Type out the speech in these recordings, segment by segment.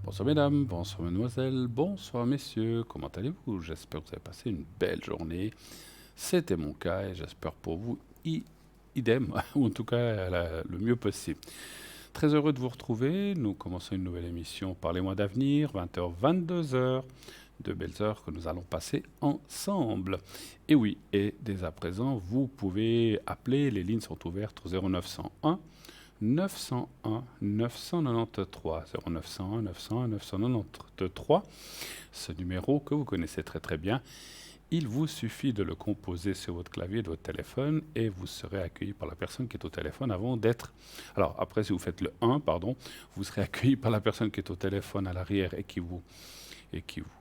Bonsoir mesdames, bonsoir mademoiselles, bonsoir messieurs, comment allez-vous? J'espère que vous avez passé une belle journée. C'était mon cas et j'espère pour vous idem, ou en tout cas le mieux possible. Très heureux de vous retrouver, nous commençons une nouvelle émission Parlez-moi d'avenir, 20h, 22h, de belles heures que nous allons passer ensemble. Et oui, et dès à présent, vous pouvez appeler, les lignes sont ouvertes au 0901 901 993 0901 901 993. Ce numéro que vous connaissez très très bien, il vous suffit de le composer sur votre clavier de votre téléphone et vous serez accueilli par la personne qui est au téléphone avant d'être... Alors après, si vous faites le 1, pardon, vous serez accueilli par la personne qui est au téléphone à l'arrière et qui vous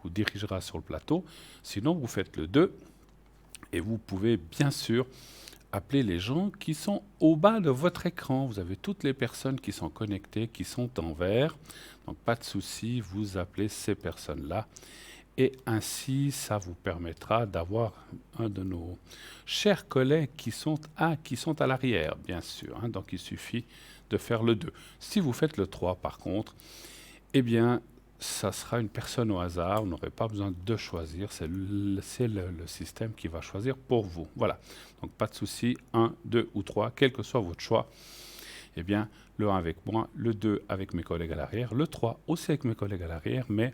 dirigera sur le plateau. Sinon, vous faites le 2 et vous pouvez bien sûr appeler les gens qui sont au bas de votre écran. Vous avez toutes les personnes qui sont connectées, qui sont en vert. Donc pas de souci, vous appelez ces personnes-là. Et ainsi, ça vous permettra d'avoir un de nos chers collègues qui sont à l'arrière, bien sûr. Hein. Donc il suffit de faire le 2. Si vous faites le 3, par contre, eh bien, ça sera une personne au hasard, vous n'aurez pas besoin de choisir, c'est le système qui va choisir pour vous. Voilà, donc pas de souci, 1, 2 ou 3, quel que soit votre choix. Eh bien, le 1 avec moi, le 2 avec mes collègues à l'arrière, le 3 aussi avec mes collègues à l'arrière, mais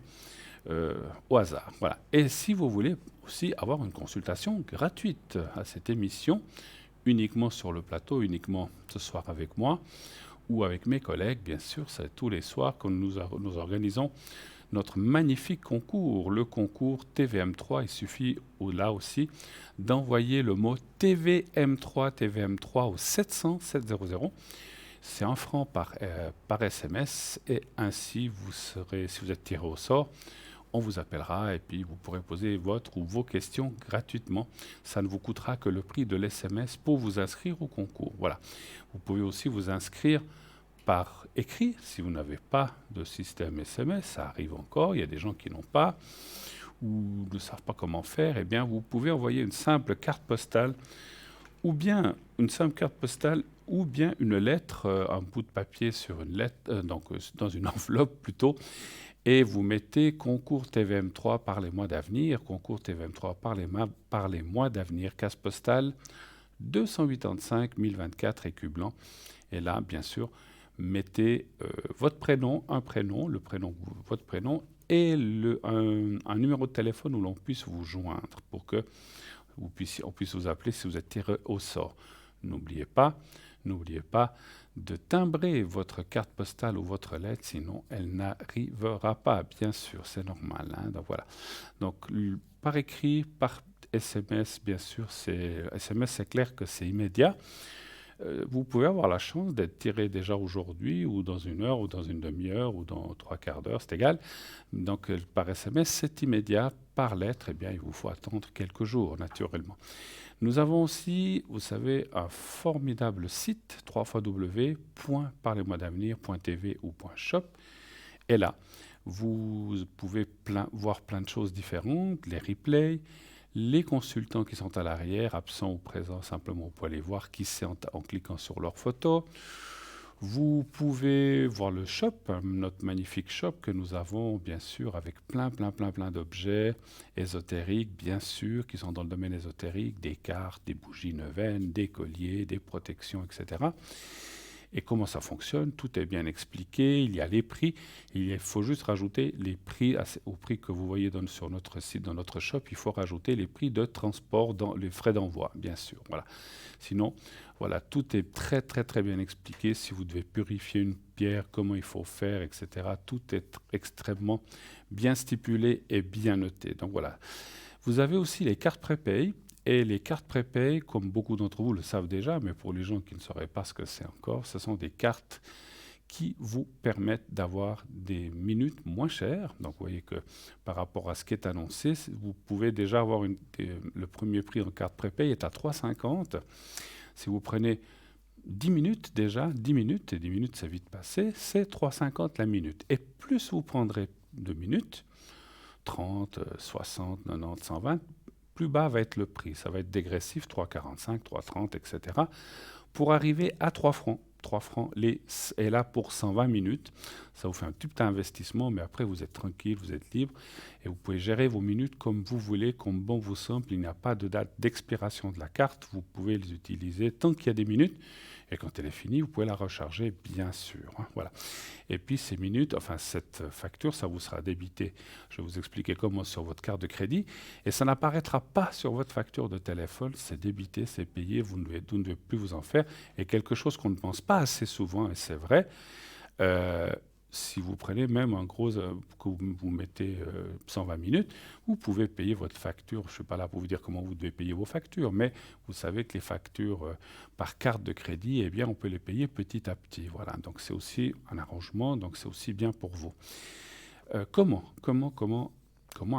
au hasard. Voilà. Et si vous voulez aussi avoir une consultation gratuite à cette émission, uniquement sur le plateau, uniquement ce soir avec moi, ou avec mes collègues, bien sûr, c'est tous les soirs que nous organisons notre magnifique concours, le concours TVM3. Il suffit là aussi d'envoyer le mot TVM3 au 700 700. C'est 1 franc par SMS et ainsi vous serez, si vous êtes tiré au sort, on vous appellera et puis vous pourrez poser votre ou vos questions gratuitement. Ça ne vous coûtera que le prix de l'SMS pour vous inscrire au concours. Voilà. Vous pouvez aussi vous inscrire par écrit si vous n'avez pas de système SMS. Ça arrive encore. Il y a des gens qui n'ont pas ou ne savent pas comment faire. Eh bien, vous pouvez envoyer une simple carte postale ou bien une simple carte postale ou bien une lettre, un bout de papier sur une lettre, dans une enveloppe plutôt, et vous mettez concours TVM3 par les mois d'avenir, concours TVM3 par les mois d'avenir, case postale 285 024 écus blancs. Et là, bien sûr, mettez votre prénom, votre prénom et un numéro de téléphone où l'on puisse vous joindre pour que on puisse vous appeler si vous êtes tiré au sort. N'oubliez pas de timbrer votre carte postale ou votre lettre, sinon elle n'arrivera pas, bien sûr, c'est normal. Hein. Donc voilà. Donc par écrit, par SMS, bien sûr, SMS, c'est clair que c'est immédiat. Vous pouvez avoir la chance d'être tiré déjà aujourd'hui, ou dans 1 heure, ou dans une demi-heure, ou dans 3/4 d'heure, c'est égal. Donc par SMS, c'est immédiat. Par lettre, eh bien, il vous faut attendre quelques jours, naturellement. Nous avons aussi, vous savez, un formidable site, www.parlez-moi-d'avenir.tv ou .shop. Et là, vous pouvez voir plein de choses différentes, les replays, les consultants qui sont à l'arrière, absents ou présents, simplement, vous pouvez les voir qui c'est en cliquant sur leur photo. Vous pouvez voir le shop, notre magnifique shop que nous avons, bien sûr, avec plein d'objets ésotériques, bien sûr, qui sont dans le domaine ésotérique, des cartes, des bougies neuvaines, des colliers, des protections, etc. Et comment ça fonctionne? Tout est bien expliqué, il y a les prix, il faut juste rajouter les prix au prix que vous voyez sur notre site, dans notre shop, il faut rajouter les prix de transport, les frais d'envoi, bien sûr. Voilà. Sinon, voilà, tout est très bien expliqué. Si vous devez purifier une pierre, comment il faut faire, etc. Tout est extrêmement bien stipulé et bien noté. Donc voilà. Vous avez aussi les cartes prépay. Et les cartes prépay, comme beaucoup d'entre vous le savent déjà, mais pour les gens qui ne sauraient pas ce que c'est encore, ce sont des cartes qui vous permettent d'avoir des minutes moins chères. Donc vous voyez que par rapport à ce qui est annoncé, vous pouvez déjà avoir le premier prix en carte prépay est à 3,50. Si vous prenez 10 minutes déjà, 10 minutes, et 10 minutes c'est vite passé, c'est 3,50 la minute. Et plus vous prendrez de minutes, 30, 60, 90, 120, plus bas va être le prix. Ça va être dégressif, 3,45, 3,30, etc. pour arriver à 3 francs. 3 francs est là pour 120 minutes. Ça vous fait un petit investissement, mais après vous êtes tranquille, vous êtes libre et vous pouvez gérer vos minutes comme vous voulez, comme bon vous semble. Il n'y a pas de date d'expiration de la carte. Vous pouvez les utiliser tant qu'il y a des minutes. Et quand elle est finie, vous pouvez la recharger, bien sûr. Voilà. Et puis ces minutes, enfin cette facture, ça vous sera débité. Je vais vous expliquer comment sur votre carte de crédit. Et ça n'apparaîtra pas sur votre facture de téléphone. C'est débité, c'est payé, vous ne devez plus vous en faire. Et quelque chose qu'on ne pense pas assez souvent, et c'est vrai, euh, si vous prenez même un gros, que vous mettez 120 minutes, vous pouvez payer votre facture. Je ne suis pas là pour vous dire comment vous devez payer vos factures, mais vous savez que les factures par carte de crédit, eh bien, on peut les payer petit à petit. Voilà, donc c'est aussi un arrangement, donc c'est aussi bien pour vous. Comment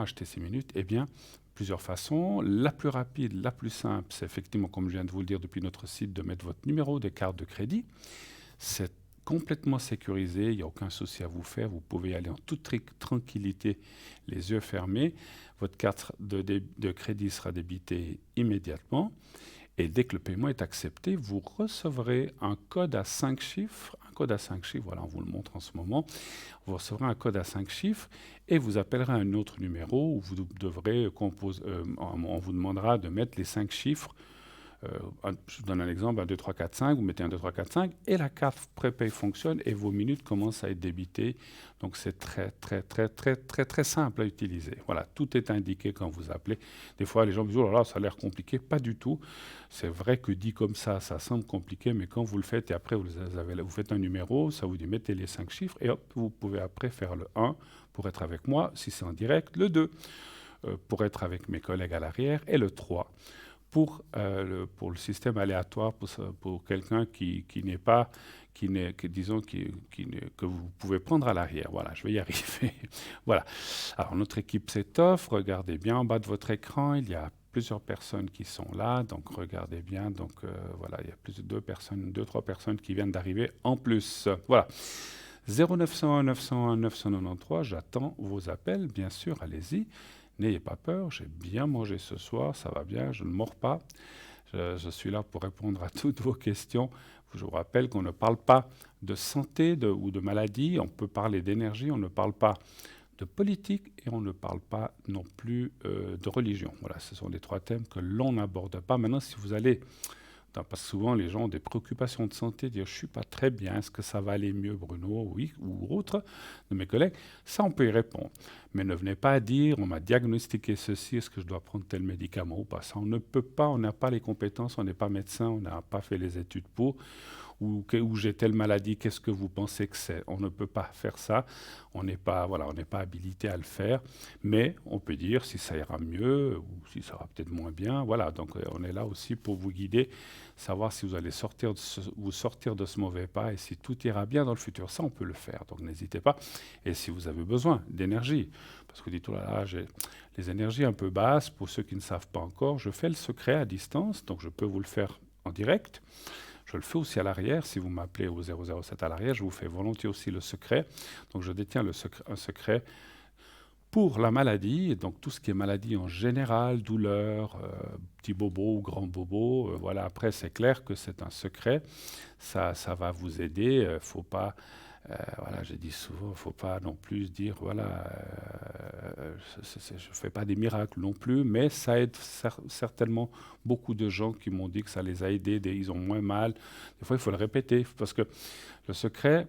acheter ces minutes? Eh bien, plusieurs façons. La plus rapide, la plus simple, c'est effectivement, comme je viens de vous le dire depuis notre site, de mettre votre numéro de carte de crédit. C'est complètement sécurisé, il n'y a aucun souci à vous faire, vous pouvez y aller en toute tranquillité, les yeux fermés. Votre carte de crédit sera débitée immédiatement et dès que le paiement est accepté, vous recevrez un code à 5 chiffres. Un code à 5 chiffres, voilà, on vous le montre en ce moment. Vous recevrez un code à 5 chiffres et vous appellerez un autre numéro où vous devrez on vous demandera de mettre les 5 chiffres. Je vous donne un exemple, 1, 2, 3, 4, 5, vous mettez 1, 2, 3, 4, 5, et la carte prépay fonctionne et vos minutes commencent à être débitées. Donc c'est très simple à utiliser. Voilà, tout est indiqué quand vous appelez. Des fois, les gens me disent, oh là là, ça a l'air compliqué. Pas du tout. C'est vrai que dit comme ça semble compliqué, mais quand vous le faites et après vous faites un numéro, ça vous dit mettez les 5 chiffres et hop, vous pouvez après faire le 1 pour être avec moi, si c'est en direct, le 2 pour être avec mes collègues à l'arrière et le 3. Pour le système aléatoire, pour quelqu'un que vous pouvez prendre à l'arrière. Voilà, je vais y arriver. Voilà. Alors, notre équipe s'étoffe. Regardez bien en bas de votre écran. Il y a plusieurs personnes qui sont là. Donc, regardez bien. Donc, voilà, il y a plus de 2-3 personnes qui viennent d'arriver en plus. Voilà. 0901 901 993, j'attends vos appels, bien sûr, allez-y. N'ayez pas peur, j'ai bien mangé ce soir, ça va bien, je ne mords pas. Je suis là pour répondre à toutes vos questions. Je vous rappelle qu'on ne parle pas de santé ou de maladie, on peut parler d'énergie, on ne parle pas de politique et on ne parle pas non plus de religion. Voilà, ce sont les 3 thèmes que l'on n'aborde pas. Maintenant, si vous allez... Parce que souvent, les gens ont des préoccupations de santé, dire « je ne suis pas très bien, est-ce que ça va aller mieux, Bruno ?» Oui, ou autre de mes collègues. Ça, on peut y répondre. Mais ne venez pas dire « on m'a diagnostiqué ceci, est-ce que je dois prendre tel médicament ou pas ?» Ça, on ne peut pas, on n'a pas les compétences, on n'est pas médecin, on n'a pas fait les études pour. Ou j'ai telle maladie, qu'est-ce que vous pensez que c'est? On ne peut pas faire ça, on n'est pas habilité à le faire, mais on peut dire si ça ira mieux ou si ça ira peut-être moins bien. Voilà, donc on est là aussi pour vous guider, savoir si vous allez vous sortir de ce mauvais pas et si tout ira bien dans le futur. Ça, on peut le faire, donc n'hésitez pas. Et si vous avez besoin d'énergie, parce que vous dites, oh là là, j'ai les énergies un peu basses, pour ceux qui ne savent pas encore, je fais le secret à distance, donc je peux vous le faire en direct. Je le fais aussi à l'arrière. Si vous m'appelez au 007 à l'arrière, je vous fais volontiers aussi le secret. Donc je détiens un secret pour la maladie, et donc tout ce qui est maladie en général, douleur, petit bobo ou grand bobo. Voilà. Après, c'est clair que c'est un secret. Ça va vous aider. Faut pas... voilà, j'ai dit souvent, il ne faut pas non plus dire, voilà, je ne fais pas des miracles non plus, mais ça aide certainement beaucoup de gens qui m'ont dit que ça les a aidés, ils ont moins mal. Des fois, il faut le répéter, parce que le secret,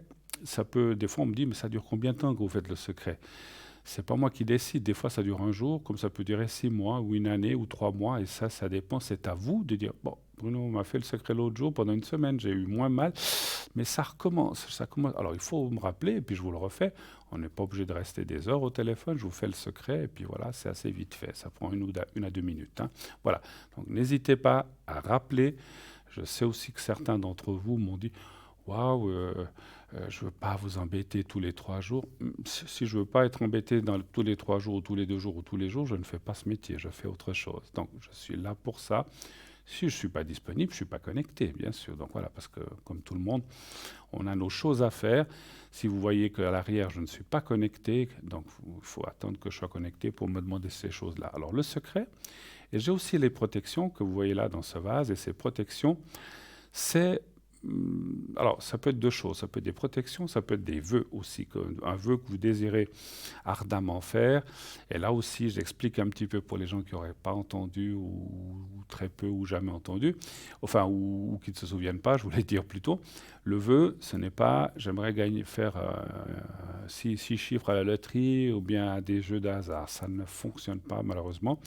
des fois on me dit, mais ça dure combien de temps que vous faites le secret? C'est pas moi qui décide. Des fois, ça dure un jour, comme ça peut durer 6 mois, ou une année, ou 3 mois. Et ça dépend. C'est à vous de dire, bon, Bruno m'a fait le secret l'autre jour, pendant une semaine, j'ai eu moins mal. Mais ça recommence. Alors, il faut me rappeler, et puis je vous le refais. On n'est pas obligé de rester des heures au téléphone. Je vous fais le secret, et puis voilà, c'est assez vite fait. Ça prend 1 à 2 minutes. Hein. Voilà. Donc, n'hésitez pas à rappeler. Je sais aussi que certains d'entre vous m'ont dit, waouh, je ne veux pas vous embêter tous les 3 jours. Si je ne veux pas être embêté tous les 3 jours, ou tous les 2 jours, ou tous les jours, je ne fais pas ce métier, je fais autre chose. Donc, je suis là pour ça. Si je ne suis pas disponible, je ne suis pas connecté, bien sûr. Donc voilà, parce que comme tout le monde, on a nos choses à faire. Si vous voyez qu'à l'arrière, je ne suis pas connecté, donc il faut attendre que je sois connecté pour me demander ces choses-là. Alors, le secret, et j'ai aussi les protections que vous voyez là dans ce vase, et ces protections, c'est alors, ça peut être deux choses. Ça peut être des protections, ça peut être des vœux aussi. Un vœu que vous désirez ardemment faire. Et là aussi, j'explique un petit peu pour les gens qui n'auraient pas entendu ou très peu ou jamais entendu, enfin, ou qui ne se souviennent pas, je voulais dire plutôt. Le vœu, ce n'est pas j'aimerais gagner, faire 6 chiffres à la loterie ou bien à des jeux de hasard. Ça ne fonctionne pas, malheureusement.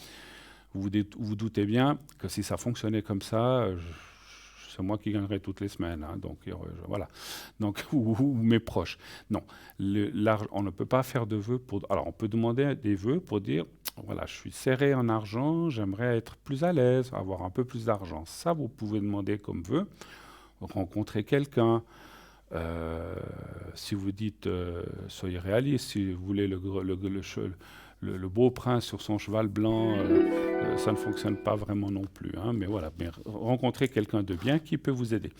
Vous doutez bien que si ça fonctionnait comme ça, c'est moi qui gagnerais toutes les semaines, hein, donc voilà. Donc ou mes proches. Non, on ne peut pas faire de vœux pour. Alors on peut demander des vœux pour dire voilà, je suis serré en argent, j'aimerais être plus à l'aise, avoir un peu plus d'argent. Ça, vous pouvez demander comme vœu. Rencontrer quelqu'un. Si vous dites, soyez réaliste, si vous voulez le beau prince sur son cheval blanc, ça ne fonctionne pas vraiment non plus, hein, mais voilà, mais rencontrer quelqu'un de bien qui peut vous aider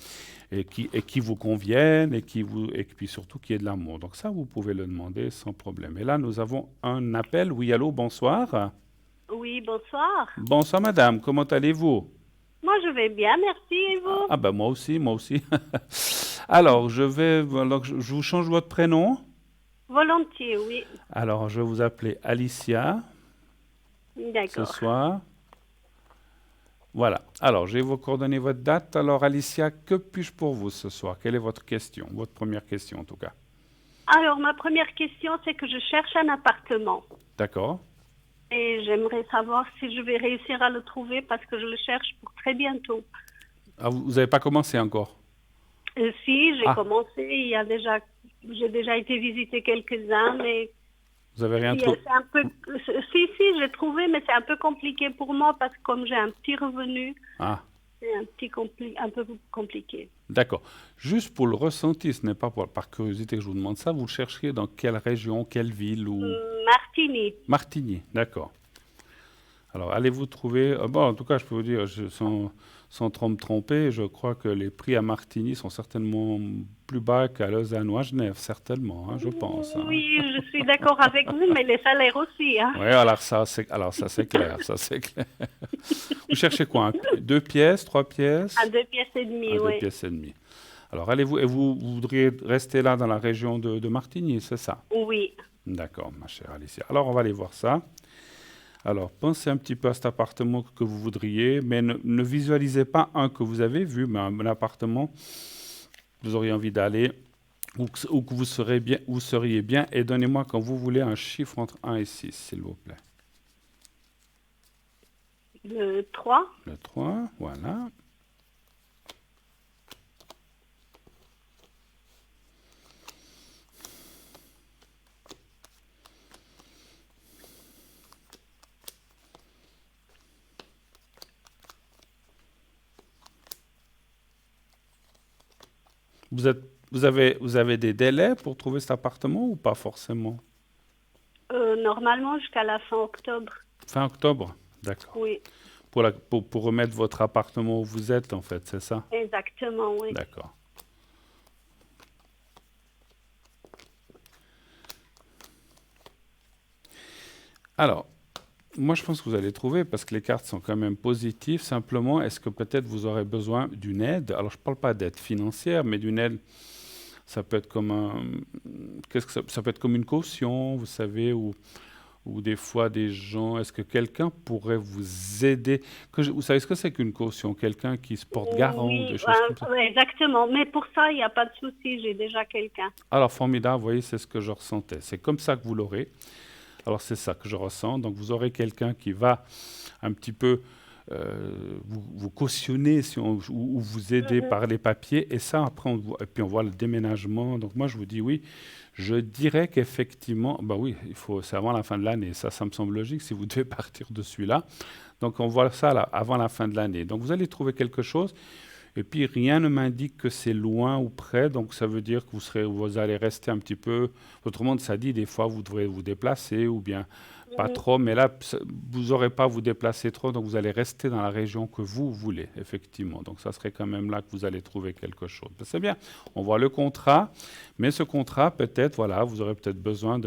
et qui vous convienne et puis surtout qui ait de l'amour. Donc ça, vous pouvez le demander sans problème. Et là, nous avons un appel. Oui, allô, bonsoir. Oui, bonsoir. Bonsoir, madame. Comment allez-vous? Moi, je vais bien, merci. Et vous? Ah ben moi aussi, moi aussi. Alors, je vous change votre prénom. Volontiers, oui. Alors, je vais vous appeler Alicia ce D'accord. soir. Voilà. Alors, j'ai vos coordonnées, votre date. Alors, Alicia, que puis-je pour vous ce soir? Quelle est votre question? Votre première question, en tout cas. Alors, ma première question, c'est que je cherche un appartement. D'accord. Et j'aimerais savoir si je vais réussir à le trouver parce que je le cherche pour très bientôt. Ah, vous n'avez pas commencé encore? Si, j'ai Ah, commencé, j'ai déjà été visiter quelques-uns, mais vous avez rien trouvé? c'est un peu, si, j'ai trouvé, mais c'est un peu compliqué pour moi parce que comme j'ai un petit revenu, Ah, c'est un peu compliqué. d'accord. Juste pour le ressenti, ce n'est pas par curiosité que je vous demande ça. Vous le cherchiez dans quelle région, quelle ville ou... Martini. Martigny, d'accord. Alors, allez-vous trouver... bon, en tout cas, je peux vous dire, sans trop me tromper, je crois que les prix à Martigny sont certainement plus bas qu'à Lausanne ou à Genève, certainement, hein, je pense, hein. Oui, je suis d'accord avec vous, mais les salaires aussi, hein. Oui, alors ça c'est clair, ça c'est clair. Vous cherchez quoi? Deux pièces, trois pièces? À 2 pièces et demie, Deux oui. pièces et demie. Alors, vous voudriez rester là dans la région de Martigny, c'est ça? Oui. D'accord, ma chère Alicia. Alors, on va aller voir ça. Alors, pensez un petit peu à cet appartement que vous voudriez, mais ne visualisez pas un que vous avez vu, mais un appartement que vous auriez envie d'aller, ou que vous seriez bien. Et donnez-moi, quand vous voulez, un chiffre entre 1 et 6, s'il vous plaît. Le 3. Le 3, voilà. Vous êtes, vous avez des délais pour trouver cet appartement ou pas forcément? Normalement, jusqu'à la fin octobre. Fin octobre? D'accord. Oui, Pour remettre votre appartement où vous êtes, en fait, c'est ça? exactement, oui. D'accord. Alors, moi, je pense que vous allez trouver parce que les cartes sont quand même positives. Simplement, est-ce que peut-être vous aurez besoin d'une aide? Alors, je ne parle pas d'aide financière, mais d'une aide, ça peut être comme qu'est-ce que ça peut être comme une caution, vous savez, ou des fois des gens. Est-ce que quelqu'un pourrait vous aider? Vous savez ce que c'est qu'une caution? Quelqu'un qui se porte garant ou Oui, des choses comme ça? ouais, exactement. Mais pour ça, il n'y a pas de souci, j'ai déjà quelqu'un. Alors, formidable, vous voyez, c'est ce que je ressentais. C'est comme ça que vous l'aurez. Alors, c'est ça que je ressens. Donc, vous aurez quelqu'un qui va un petit peu vous cautionner ou vous aider Mhm. par les papiers. Et ça, après, et puis on voit le déménagement. Donc, moi, je vous dis oui. Je dirais qu'effectivement, bah oui, c'est avant la fin de l'année. Ça me semble logique si vous devez partir de celui-là. Donc, on voit ça là, avant la fin de l'année. Donc, vous allez trouver quelque chose. Et puis rien ne m'indique que c'est loin ou près, donc ça veut dire que vous allez rester un petit peu. Autrement, ça dit des fois vous devrez vous déplacer ou bien pas Mhm. trop, mais là vous n'aurez pas à vous déplacer trop, donc vous allez rester dans la région que vous voulez, effectivement. Donc ça serait quand même là que vous allez trouver quelque chose. Ben, c'est bien, on voit le contrat, mais ce contrat peut-être, voilà, vous aurez peut-être besoin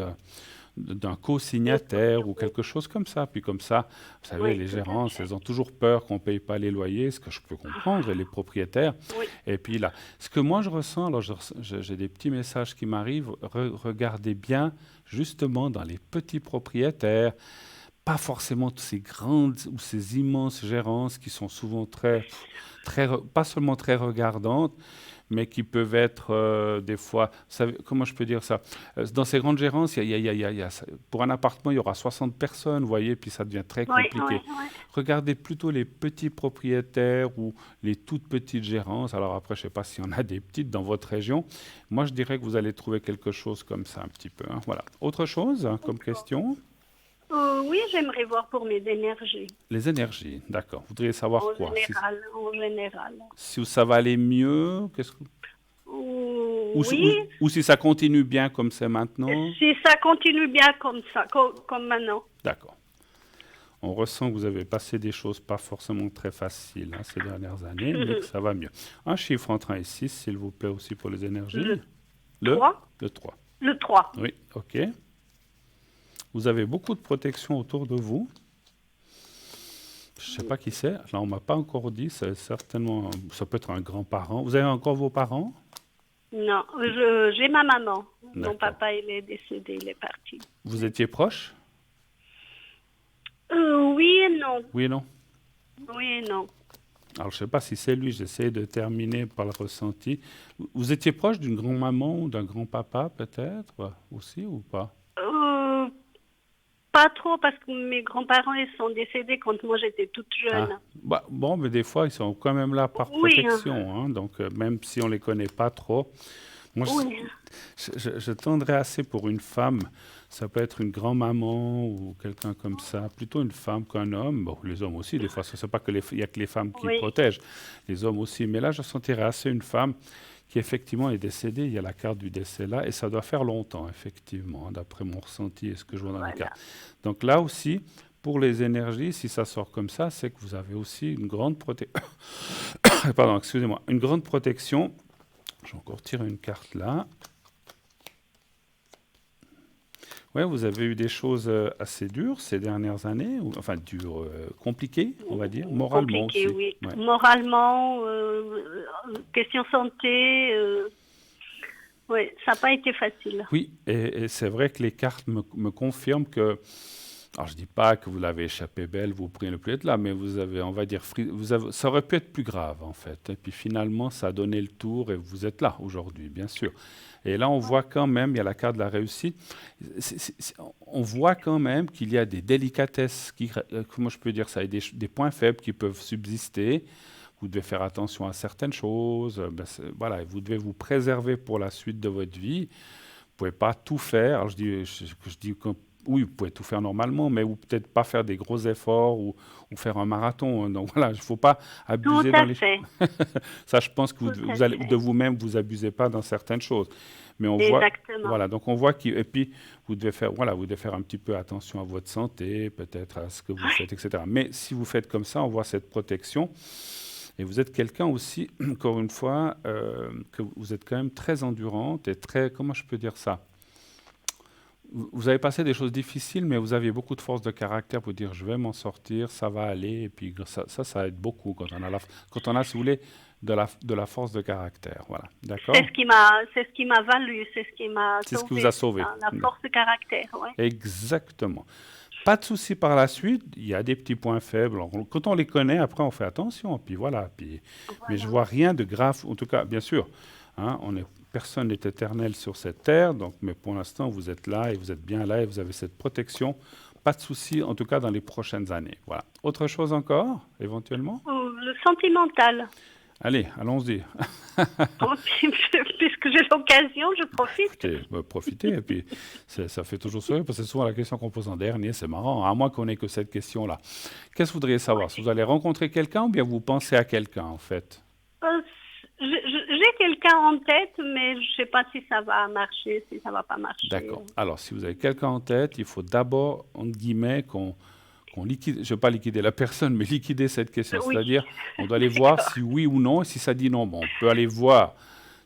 d'un co-signataire ou quelque chose comme ça. Puis comme ça, vous savez, Oui, les tout à gérances, fait. elles ont toujours peur qu'on ne paye pas les loyers, ce que je peux comprendre, et les propriétaires. Oui, Et puis là, ce que moi je ressens, alors j'ai des petits messages qui m'arrivent, regardez bien justement dans les petits propriétaires, pas forcément toutes ces grandes ou ces immenses gérances qui sont souvent pas seulement très regardantes, mais qui peuvent être des fois, comment je peux dire ça? Dans ces grandes gérances, pour un appartement, il y aura 60 personnes, vous voyez, puis ça devient très oui, oui, compliqué. oui. Regardez plutôt les petits propriétaires ou les toutes petites gérances. Alors après, je ne sais pas s'il y en a des petites dans votre région. Moi, je dirais que vous allez trouver quelque chose comme ça un petit peu, hein. Voilà. Autre chose hein, comme D'accord. question? Oui, j'aimerais voir pour mes énergies. Les énergies, d'accord. Vous voudriez savoir En quoi? général, en général. Si ça va aller mieux, Oui, ou si ça continue bien comme c'est maintenant? si ça continue bien comme ça, comme maintenant. D'accord. On ressent que vous avez passé des choses pas forcément très faciles hein, ces dernières années, mais que ça va mieux. Un chiffre entre 1 et 6, s'il vous plaît, aussi pour les énergies. Le Le, 3. le 3. Le 3. Oui, ok. Vous avez beaucoup de protection autour de vous. Je ne sais pas qui c'est. Là, on ne m'a pas encore dit. C'est certainement, ça peut être un grand-parent. Vous avez encore vos parents? Non, j'ai ma maman. Mon D'accord. papa, il est décédé, il est parti. Vous étiez proches? Oui et non. Oui et non? Oui et non. Alors, je ne sais pas si c'est lui. J'essaie de terminer par le ressenti. Vous étiez proche d'une grand-maman ou d'un grand-papa, peut-être, aussi, ou pas? Pas trop parce que mes grands-parents, ils sont décédés quand moi j'étais toute Ah, jeune. bah, bon, mais des fois, ils sont quand même là par Oui, protection, hein. Donc, même si on ne les connaît pas trop. Moi, oui, je tendrais assez pour une femme. Ça peut être une grand-maman ou quelqu'un comme ça. Plutôt une femme qu'un homme. Bon, les hommes aussi, des fois. Ce n'est pas il y a que les femmes qui oui. protègent. Les hommes aussi. Mais là, je sentirais assez une femme qui, effectivement, est décédée. Il y a la carte du décès là. Et ça doit faire longtemps, effectivement, hein, d'après mon ressenti et ce que je vois dans la Voilà. carte. Donc là aussi, pour les énergies, si ça sort comme ça, c'est que vous avez aussi une grande protection. Pardon, excusez-moi. Une grande protection. Je vais encore tirer une carte là. Ouais, vous avez eu des choses assez dures ces dernières années, enfin dures, compliquées, on va dire, moralement Compliqué, aussi. oui. Ouais. Moralement, question santé, oui, ça n'a pas été facile. Oui, et c'est vrai que les cartes me confirment que, alors je dis pas que vous l'avez échappé belle, vous pourriez ne plus être là, mais vous avez, on va dire, ça aurait pu être plus grave en fait. Et puis finalement, ça a donné le tour et vous êtes là aujourd'hui, bien sûr. Et là, on voit quand même, il y a la carte de la réussite, on voit quand même qu'il y a des délicatesses, comment je peux dire ça, et des points faibles qui peuvent subsister. Vous devez faire attention à certaines choses. Voilà, vous devez vous préserver pour la suite de votre vie. Vous pouvez pas tout faire. Alors je dis que oui, vous pouvez tout faire normalement, mais ou peut-être pas faire des gros efforts ou faire un marathon, hein. Donc voilà, il ne faut pas Tout abuser dans à les. fait, Ça, je pense que tout à vous allez fait. de vous-même, vous abusez pas dans certaines choses. Mais on voit, Exactement. voilà, donc on voit et puis vous devez faire, voilà, vous devez faire un petit peu attention à votre santé, peut-être à ce que vous faites, etc. Mais si vous faites comme ça, on voit cette protection. Et vous êtes quelqu'un aussi, encore une fois, que vous êtes quand même très endurante et très, comment je peux dire ça? Vous avez passé des choses difficiles, mais vous aviez beaucoup de force de caractère pour dire je vais m'en sortir, ça va aller. Et puis ça aide beaucoup quand quand on a, si vous voulez, de la force de caractère. Voilà, d'accord? C'est ce qui m'a valu, c'est ce qui m'a C'est ce qui vous a sauvé, c'est sauvé. ça, la force de caractère, ouais. Exactement. Pas de souci par la suite, il y a des petits points faibles. Alors, quand on les connaît, après on fait attention. Puis voilà. Mais je Voilà. vois rien de grave. En tout cas, bien sûr, hein, personne n'est éternel sur cette terre. Donc, mais pour l'instant, vous êtes là et vous êtes bien là et vous avez cette protection. Pas de souci, en tout cas dans les prochaines années. Voilà. Autre chose encore, éventuellement? Le sentimental. Allez, allons-y. Puisque j'ai l'occasion, je profite. Profitez, et puis ça fait toujours sourire, parce que c'est souvent la question qu'on pose en dernier, c'est marrant, à moins qu'on ait que cette question-là. Qu'est-ce que vous voudriez savoir? Si vous allez rencontrer quelqu'un ou bien vous pensez à quelqu'un, en fait? Euh, j'ai quelqu'un en tête, mais je ne sais pas si ça va marcher, si ça va pas marcher. D'accord. Alors, si vous avez quelqu'un en tête, il faut d'abord, entre guillemets, qu'on liquide, je ne vais pas liquider la personne, mais liquider cette question. Oui. C'est-à-dire, on doit aller voir si oui ou non, et si ça dit non, bon, on peut aller voir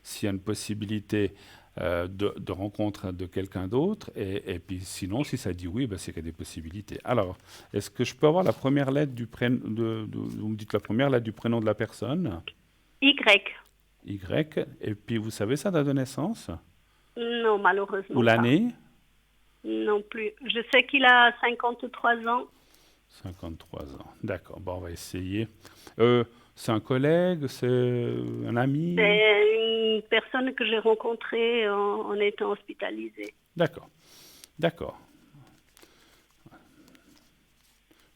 s'il y a une possibilité de rencontre de quelqu'un d'autre. Et puis sinon, si ça dit oui, ben, c'est qu'il y a des possibilités. Alors, est-ce que je peux avoir la première lettre du prénom, vous me dites la première lettre du prénom de la personne, Y. Y, et puis vous savez sa date de naissance Non, ou malheureusement pas. l'année? Non plus. Je sais qu'il a 53 ans. 53 ans. D'accord, bon, on va essayer. C'est un collègue, c'est un ami? C'est une personne que j'ai rencontrée en étant hospitalisée. D'accord, d'accord.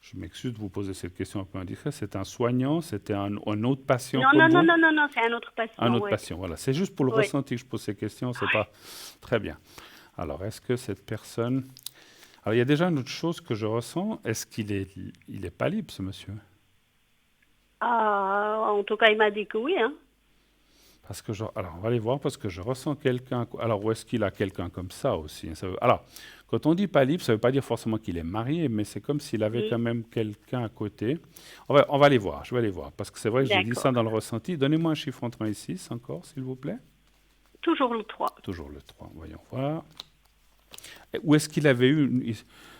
Je m'excuse de vous poser cette question un peu indiscrète. C'est un soignant, c'était un autre patient Non, comme non, non, vous? non, non, non, c'est un autre Un patient, autre oui. patient, voilà. C'est juste pour le Oui. ressenti que je pose ces questions, c'est pas très bien. Alors, est-ce que cette personne... Alors, il y a déjà une autre chose que je ressens. Est-ce il est pas libre, ce monsieur? Ah, en tout cas, il m'a dit que oui, hein. Parce que alors, on va aller voir parce que je ressens quelqu'un. Alors, où est-ce qu'il a quelqu'un comme ça aussi, hein, alors, quand on dit pas libre, ça ne veut pas dire forcément qu'il est marié, mais c'est comme s'il avait Mm. quand même quelqu'un à côté. On va aller voir, je vais aller voir. Parce que c'est vrai que j'ai dit ça D'accord. dans le ressenti. Donnez-moi un chiffre entre 1 et 6 encore, s'il vous plaît. Toujours le 3. Toujours le 3, voyons voir. Et où est-ce qu'il avait eu...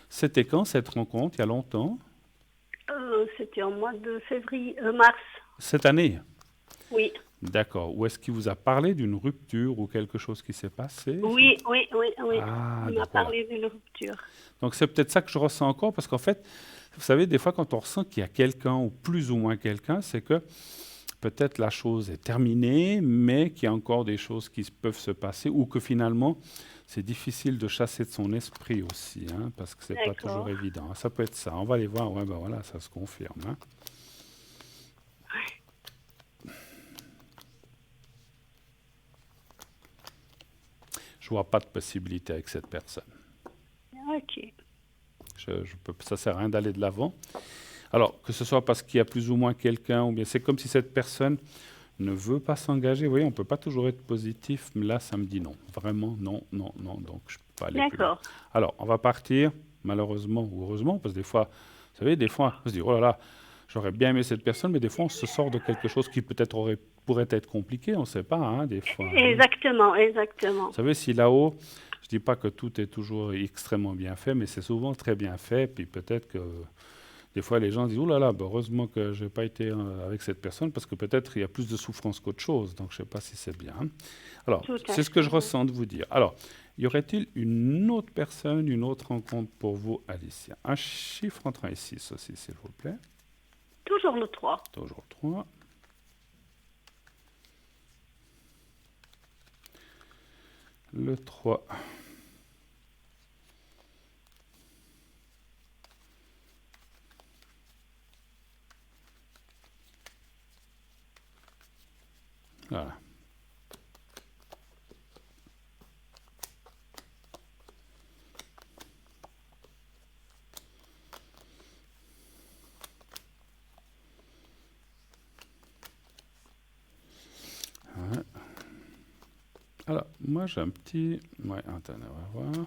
C'était quand cette rencontre? Il y a longtemps? C'était en mois de février, mars. Cette année? Oui, D'accord. Où est-ce qu'il vous a parlé d'une rupture ou quelque chose qui s'est passé? oui, oui, oui, oui. Ah, Il m'a donc voilà. parlé d'une rupture. Donc c'est peut-être ça que je ressens encore, parce qu'en fait, vous savez, des fois quand on ressent qu'il y a quelqu'un, ou plus ou moins quelqu'un, c'est que peut-être la chose est terminée, mais qu'il y a encore des choses qui peuvent se passer, ou que finalement, c'est difficile de chasser de son esprit aussi, hein, parce que c'est pas toujours D'accord. évident. Ça peut être ça. On va aller voir. Ouais, ben voilà, ça se confirme, hein. Je vois pas de possibilité avec cette personne. Ok. Ça sert à rien d'aller de l'avant. Alors, que ce soit parce qu'il y a plus ou moins quelqu'un, ou bien c'est comme si cette personne ne veut pas s'engager. Vous voyez, on ne peut pas toujours être positif, mais là, ça me dit non. Vraiment, non, non, non. Donc, je ne peux pas aller plus loin. D'accord. Alors, on va partir, malheureusement ou heureusement, parce que des fois, vous savez, des fois, on se dit, oh là là, j'aurais bien aimé cette personne, mais des fois, on se sort de quelque chose qui peut-être pourrait être compliqué, on ne sait pas, hein, des fois, hein. Exactement, exactement. Vous savez, si là-haut, je ne dis pas que tout est toujours extrêmement bien fait, mais c'est souvent très bien fait, puis peut-être que des fois, les gens disent, oh là là, bah, heureusement que je n'ai pas été avec cette personne, parce que peut-être il y a plus de souffrance qu'autre chose, donc je ne sais pas si c'est bien. Alors, Tout à c'est ce que je fait. ressens de vous dire. Alors, y aurait-il une autre personne, une autre rencontre pour vous, Alicia? Un chiffre entre 1 et 6 aussi, s'il vous plaît. Toujours le 3. Toujours 3. Le 3. Voilà. Ouais. Alors, moi j'ai un petit... Ouais, attendez, on va voir.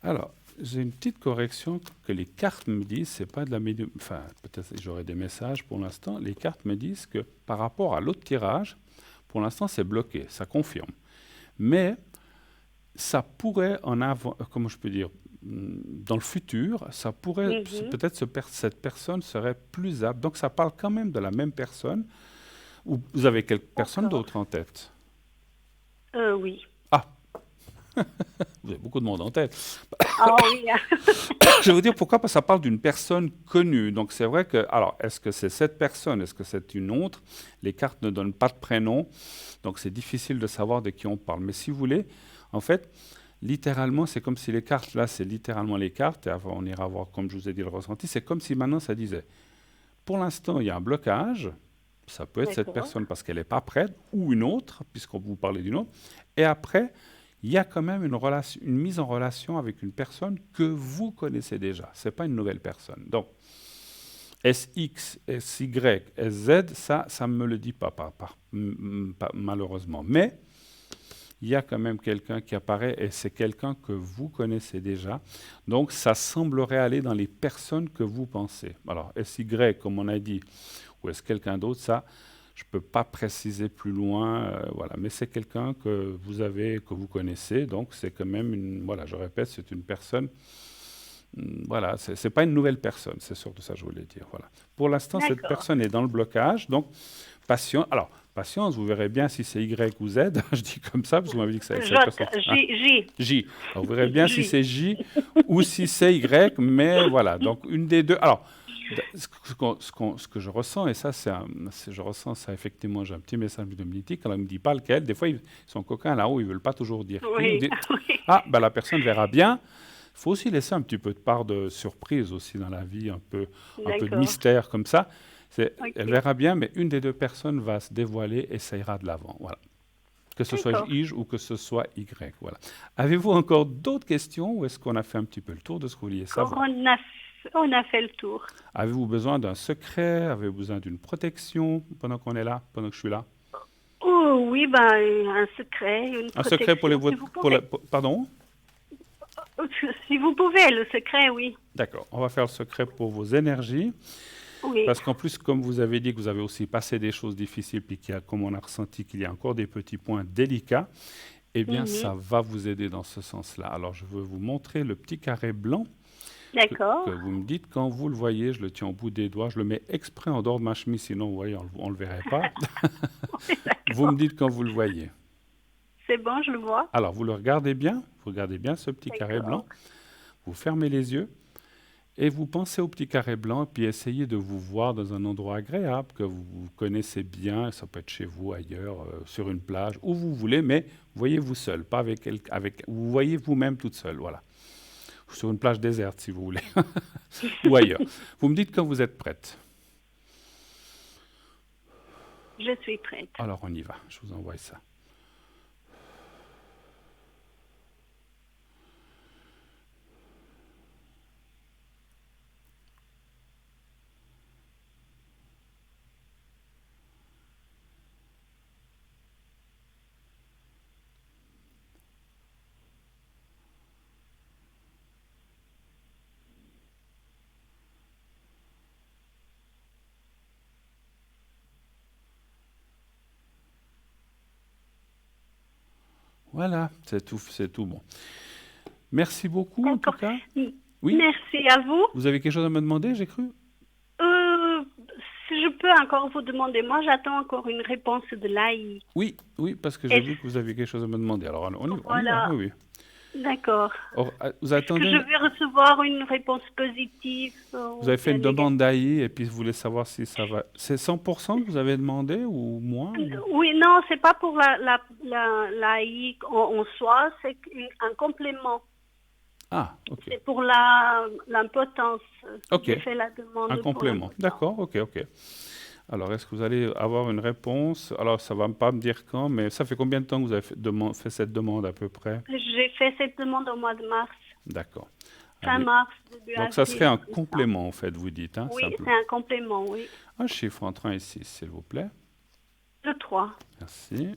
Alors, j'ai une petite correction que les cartes me disent, c'est pas de la médium... Enfin, peut-être que j'aurai des messages pour l'instant. Les cartes me disent que par rapport à l'autre tirage, pour l'instant c'est bloqué, ça confirme. Mais ça pourrait en avant... Comment je peux dire? Dans le futur, ça pourrait... Peut-être cette personne serait plus apte. Donc ça parle quand même de la même personne. Ou vous avez quelques personnes D'accord. d'autres en tête? Oui. Ah, vous avez beaucoup de monde en tête. Ah oui. Je vais vous dire pourquoi, parce que ça parle d'une personne connue. Donc c'est vrai que, alors, est-ce que c'est cette personne, est-ce que c'est une autre? Les cartes ne donnent pas de prénom, donc c'est difficile de savoir de qui on parle. Mais si vous voulez, en fait, littéralement, c'est comme si les cartes, là, c'est littéralement les cartes, et avant, on ira voir, comme je vous ai dit, le ressenti, c'est comme si maintenant ça disait, pour l'instant, il y a un blocage, ça peut être cette D'accord. personne parce qu'elle n'est pas prête, ou une autre, puisqu'on vous parlez d'une autre, et après, il y a quand même une mise en relation avec une personne que vous connaissez déjà. Ce n'est pas une nouvelle personne. Donc, SX, SY, SZ, ça ne me le dit pas, malheureusement. Mais il y a quand même quelqu'un qui apparaît et c'est quelqu'un que vous connaissez déjà. Donc, ça semblerait aller dans les personnes que vous pensez. Alors, SY, comme on a dit, ou est-ce quelqu'un d'autre, ça, Je peux pas préciser plus loin, voilà. Mais c'est quelqu'un que vous avez, que vous connaissez, donc c'est quand même une, voilà, je répète, c'est une personne, voilà, c'est pas une nouvelle personne, c'est surtout ça que je voulais dire, voilà. Pour l'instant, cette D'accord. personne est dans le blocage, donc patience. Alors, patience, vous verrez bien si c'est Y ou Z, je dis comme ça, parce que vous m'avez dit que cette personne... Hein, J. J. Alors, vous verrez bien si J. c'est J ou si c'est Y, mais voilà, donc une des deux. Alors, ce que je ressens, et ça, je ressens ça effectivement, j'ai un petit message de Dominique, elle ne me dit pas lequel, des fois, ils sont coquins là-haut, ils ne veulent pas toujours dire qui. Vous Oui, dites, oui. ah, ben la personne verra bien. Il faut aussi laisser un petit peu de part de surprise aussi dans la vie, un peu de D'accord. mystère comme ça. Elle Ok. verra bien, mais une des deux personnes va se dévoiler et ça ira de l'avant. Voilà. Que ce soit D'accord. J ou que ce soit Y. Voilà. Avez-vous encore d'autres questions ou est-ce qu'on a fait un petit peu le tour de ce que vous vouliez savoir? On a fait le tour. Avez-vous besoin d'un secret? Avez-vous besoin d'une protection pendant qu'on est là, pendant que je suis là? Oh, oui, ben, un secret, une Un secret pour les protection, si vous pouvez. pardon? Si vous pouvez, le secret, oui. D'accord. On va faire le secret pour vos énergies. Oui. Parce qu'en plus, comme vous avez dit que vous avez aussi passé des choses difficiles, puis comme on a ressenti qu'il y a encore des petits points délicats, eh bien, Mhm. ça va vous aider dans ce sens-là. Alors, je veux vous montrer le petit carré blanc que D'accord. vous me dites quand vous le voyez. Je le tiens au bout des doigts. Je le mets exprès en dehors de ma chemise, sinon, vous voyez, on ne le verrait pas. Oui, Vous me d'accord. dites quand vous le voyez. C'est bon, je le vois. Alors, vous le regardez bien. Vous regardez bien ce petit carré D'accord. blanc. Vous fermez les yeux. Et vous pensez au petit carré blanc, puis essayez de vous voir dans un endroit agréable que vous connaissez bien. Ça peut être chez vous, ailleurs, sur une plage, où vous voulez, mais voyez-vous seul, pas vous voyez vous-même toute seule, voilà. Ou sur une plage déserte, si vous voulez, ou ailleurs. Vous me dites quand vous êtes prête. Je suis prête. Alors on y va, je vous envoie ça. Voilà, c'est tout bon. Merci beaucoup en tout D'accord. cas. M- Oui, Merci à vous. vous avez quelque chose à me demander, j'ai cru? Euh, Si je peux encore vous demander, moi j'attends encore une réponse de l'AI. Oui, oui, parce que j'ai Est-ce vu que vous aviez quelque chose à me demander. Alors on y va, Voilà, oui, oui. d'accord. Or, vous Est-ce que attendez, je vais recevoir une réponse positive vous ou avez fait bien une demande négative? d'AI et puis vous voulez savoir si ça va. C'est 100% que vous avez demandé ou moins ou... Oui, non, c'est pas pour l'AI en soi, c'est un complément. Ah, ok. C'est pour l'impotence. Ok, J'ai fait la un demande pour complément. l'impotence. D'accord, ok, ok. Alors, est-ce que vous allez avoir une réponse? Alors, ça va pas me dire quand, mais ça fait combien de temps que vous avez fait cette demande à peu près? J'ai fait cette demande au mois de mars, D'accord. fin Allez. mars, début Donc, ça serait avril, un c'est ça. complément, en fait, vous dites, hein, Oui, simple. c'est un complément, oui. Un chiffre entre 1 et 6, s'il vous plaît. Le 3. Merci.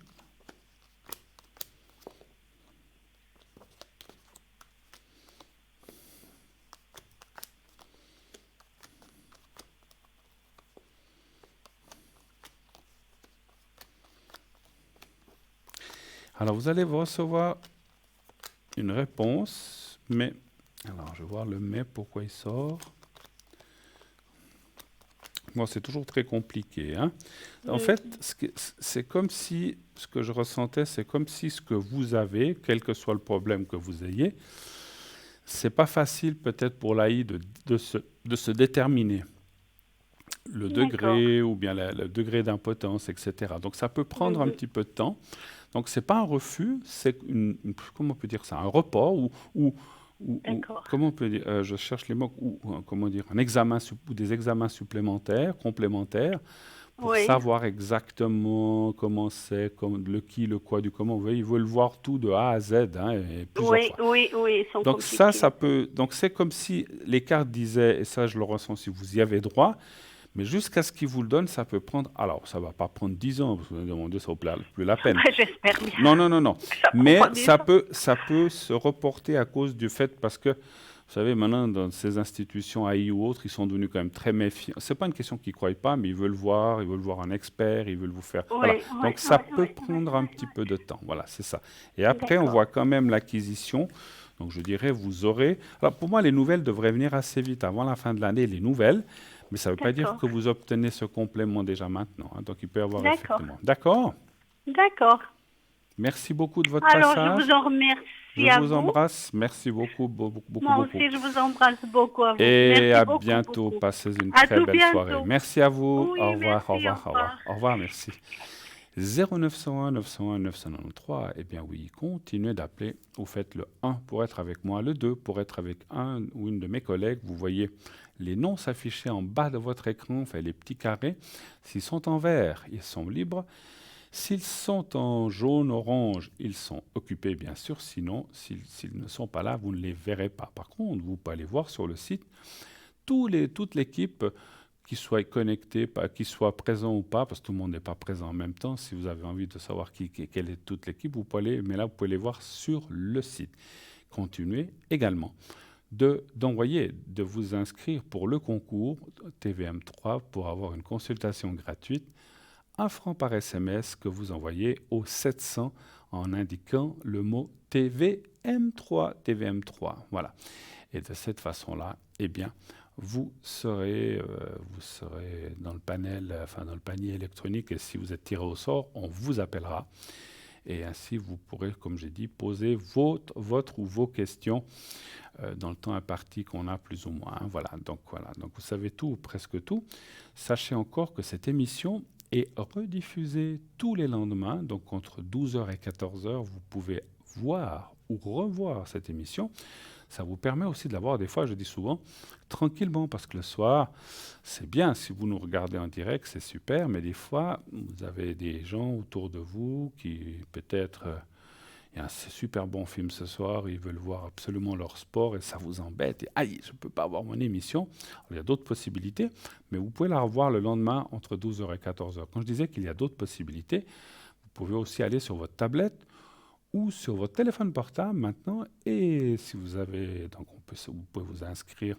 Alors, vous allez recevoir une réponse, mais... Alors, je vais voir le mais, pourquoi il sort. Bon, c'est toujours très compliqué, hein. En fait, c'est comme si, ce que je ressentais, c'est comme si ce que vous avez, quel que soit le problème que vous ayez, c'est pas facile peut-être pour l'AI de se déterminer le D'accord. degré ou bien le degré d'impotence, etc. Donc ça peut prendre un Mhm. petit peu de temps. Donc c'est pas un refus, c'est comment on peut dire ça, un report ou D'accord. comment on peut dire, je cherche les mots, comment dire, un examen ou des examens supplémentaires, complémentaires, pour Oui. savoir exactement comment c'est, le qui, le quoi, du comment. Vous voyez, ils veulent voir tout de A à Z, hein, et plusieurs Oui, fois. oui, oui, ils sont Donc ça compliqués. peut, donc c'est comme si les cartes disaient, et ça je le ressens si vous y avez droit, mais jusqu'à ce qu'ils vous le donnent, ça peut prendre, alors ça va pas prendre 10 ans, parce que mon Dieu, ça vaut plus la peine. J'espère bien Non, non, non, non. que ça prend Mais pas 10 ans. ça peut se reporter à cause du fait, parce que Vous savez, maintenant, dans ces institutions AI ou autres, ils sont devenus quand même très méfiants. C'est pas une question qu'ils ne croient pas, mais ils veulent voir un expert, ils veulent vous faire. Voilà. Oui, oui, Donc, ça oui, peut oui. prendre un petit peu de temps. Voilà, c'est ça. Et après, on D'accord, voit quand même l'acquisition. Donc, je dirais, vous aurez. Alors, pour moi, les nouvelles devraient venir assez vite, avant la fin de l'année, les nouvelles. Mais ça ne veut pas dire d'accord, que vous obtenez ce complément déjà maintenant, hein. Donc, il peut y avoir d'accord, effectivement. D'accord? d'accord. Merci beaucoup de votre Alors, je passage. vous en Je remercie à vous vous. embrasse. Merci beaucoup, beaucoup, beaucoup, Moi beaucoup. aussi, je vous embrasse beaucoup à vous. Et Merci à beaucoup, bientôt. beaucoup. Passez une À très tout belle soirée. bientôt. Merci à vous. Au Oui, revoir, au merci, au revoir, au revoir. revoir. Au revoir, merci. 0901 901 993. Eh bien oui, continuez d'appeler. Vous faites le 1 pour être avec moi, le 2 pour être avec un ou une de mes collègues. Vous voyez les noms s'afficher en bas de votre écran, enfin les petits carrés. S'ils sont en vert, ils sont libres. S'ils sont en jaune, orange, ils sont occupés, bien sûr. Sinon, s'ils ne sont pas là, vous ne les verrez pas. Par contre, vous pouvez aller voir sur le site toute l'équipe, qui soit connectée, qui soit présent ou pas, parce que tout le monde n'est pas présent en même temps. Si vous avez envie de savoir quelle est toute l'équipe, vous pouvez aller, mais là, vous pouvez les voir sur le site. Continuez également de vous inscrire pour le concours TVM3 pour avoir une consultation gratuite. 1 franc par SMS que vous envoyez au 700 en indiquant le mot TVM3. TVM3, voilà. Et de cette façon-là, eh bien, vous serez dans le panel, enfin dans le panier électronique. Et si vous êtes tiré au sort, on vous appellera. Et ainsi, vous pourrez, comme j'ai dit, poser votre ou vos questions dans le temps imparti qu'on a plus ou moins, hein. Voilà. Donc, vous savez tout, ou presque tout. Sachez encore que cette émission est rediffusée tous les lendemains. Donc, entre 12h et 14h, vous pouvez voir ou revoir cette émission. Ça vous permet aussi de la voir, des fois, je dis souvent, tranquillement, parce que le soir, c'est bien, si vous nous regardez en direct, c'est super, mais des fois, vous avez des gens autour de vous qui, peut-être, il y a un super bon film ce soir, ils veulent voir absolument leur sport et ça vous embête, et aïe, je ne peux pas voir mon émission. Alors, il y a d'autres possibilités, mais vous pouvez la revoir le lendemain entre 12h et 14h. Quand je disais qu'il y a d'autres possibilités, vous pouvez aussi aller sur votre tablette ou sur votre téléphone portable maintenant. Et si vous avez, donc vous pouvez vous inscrire,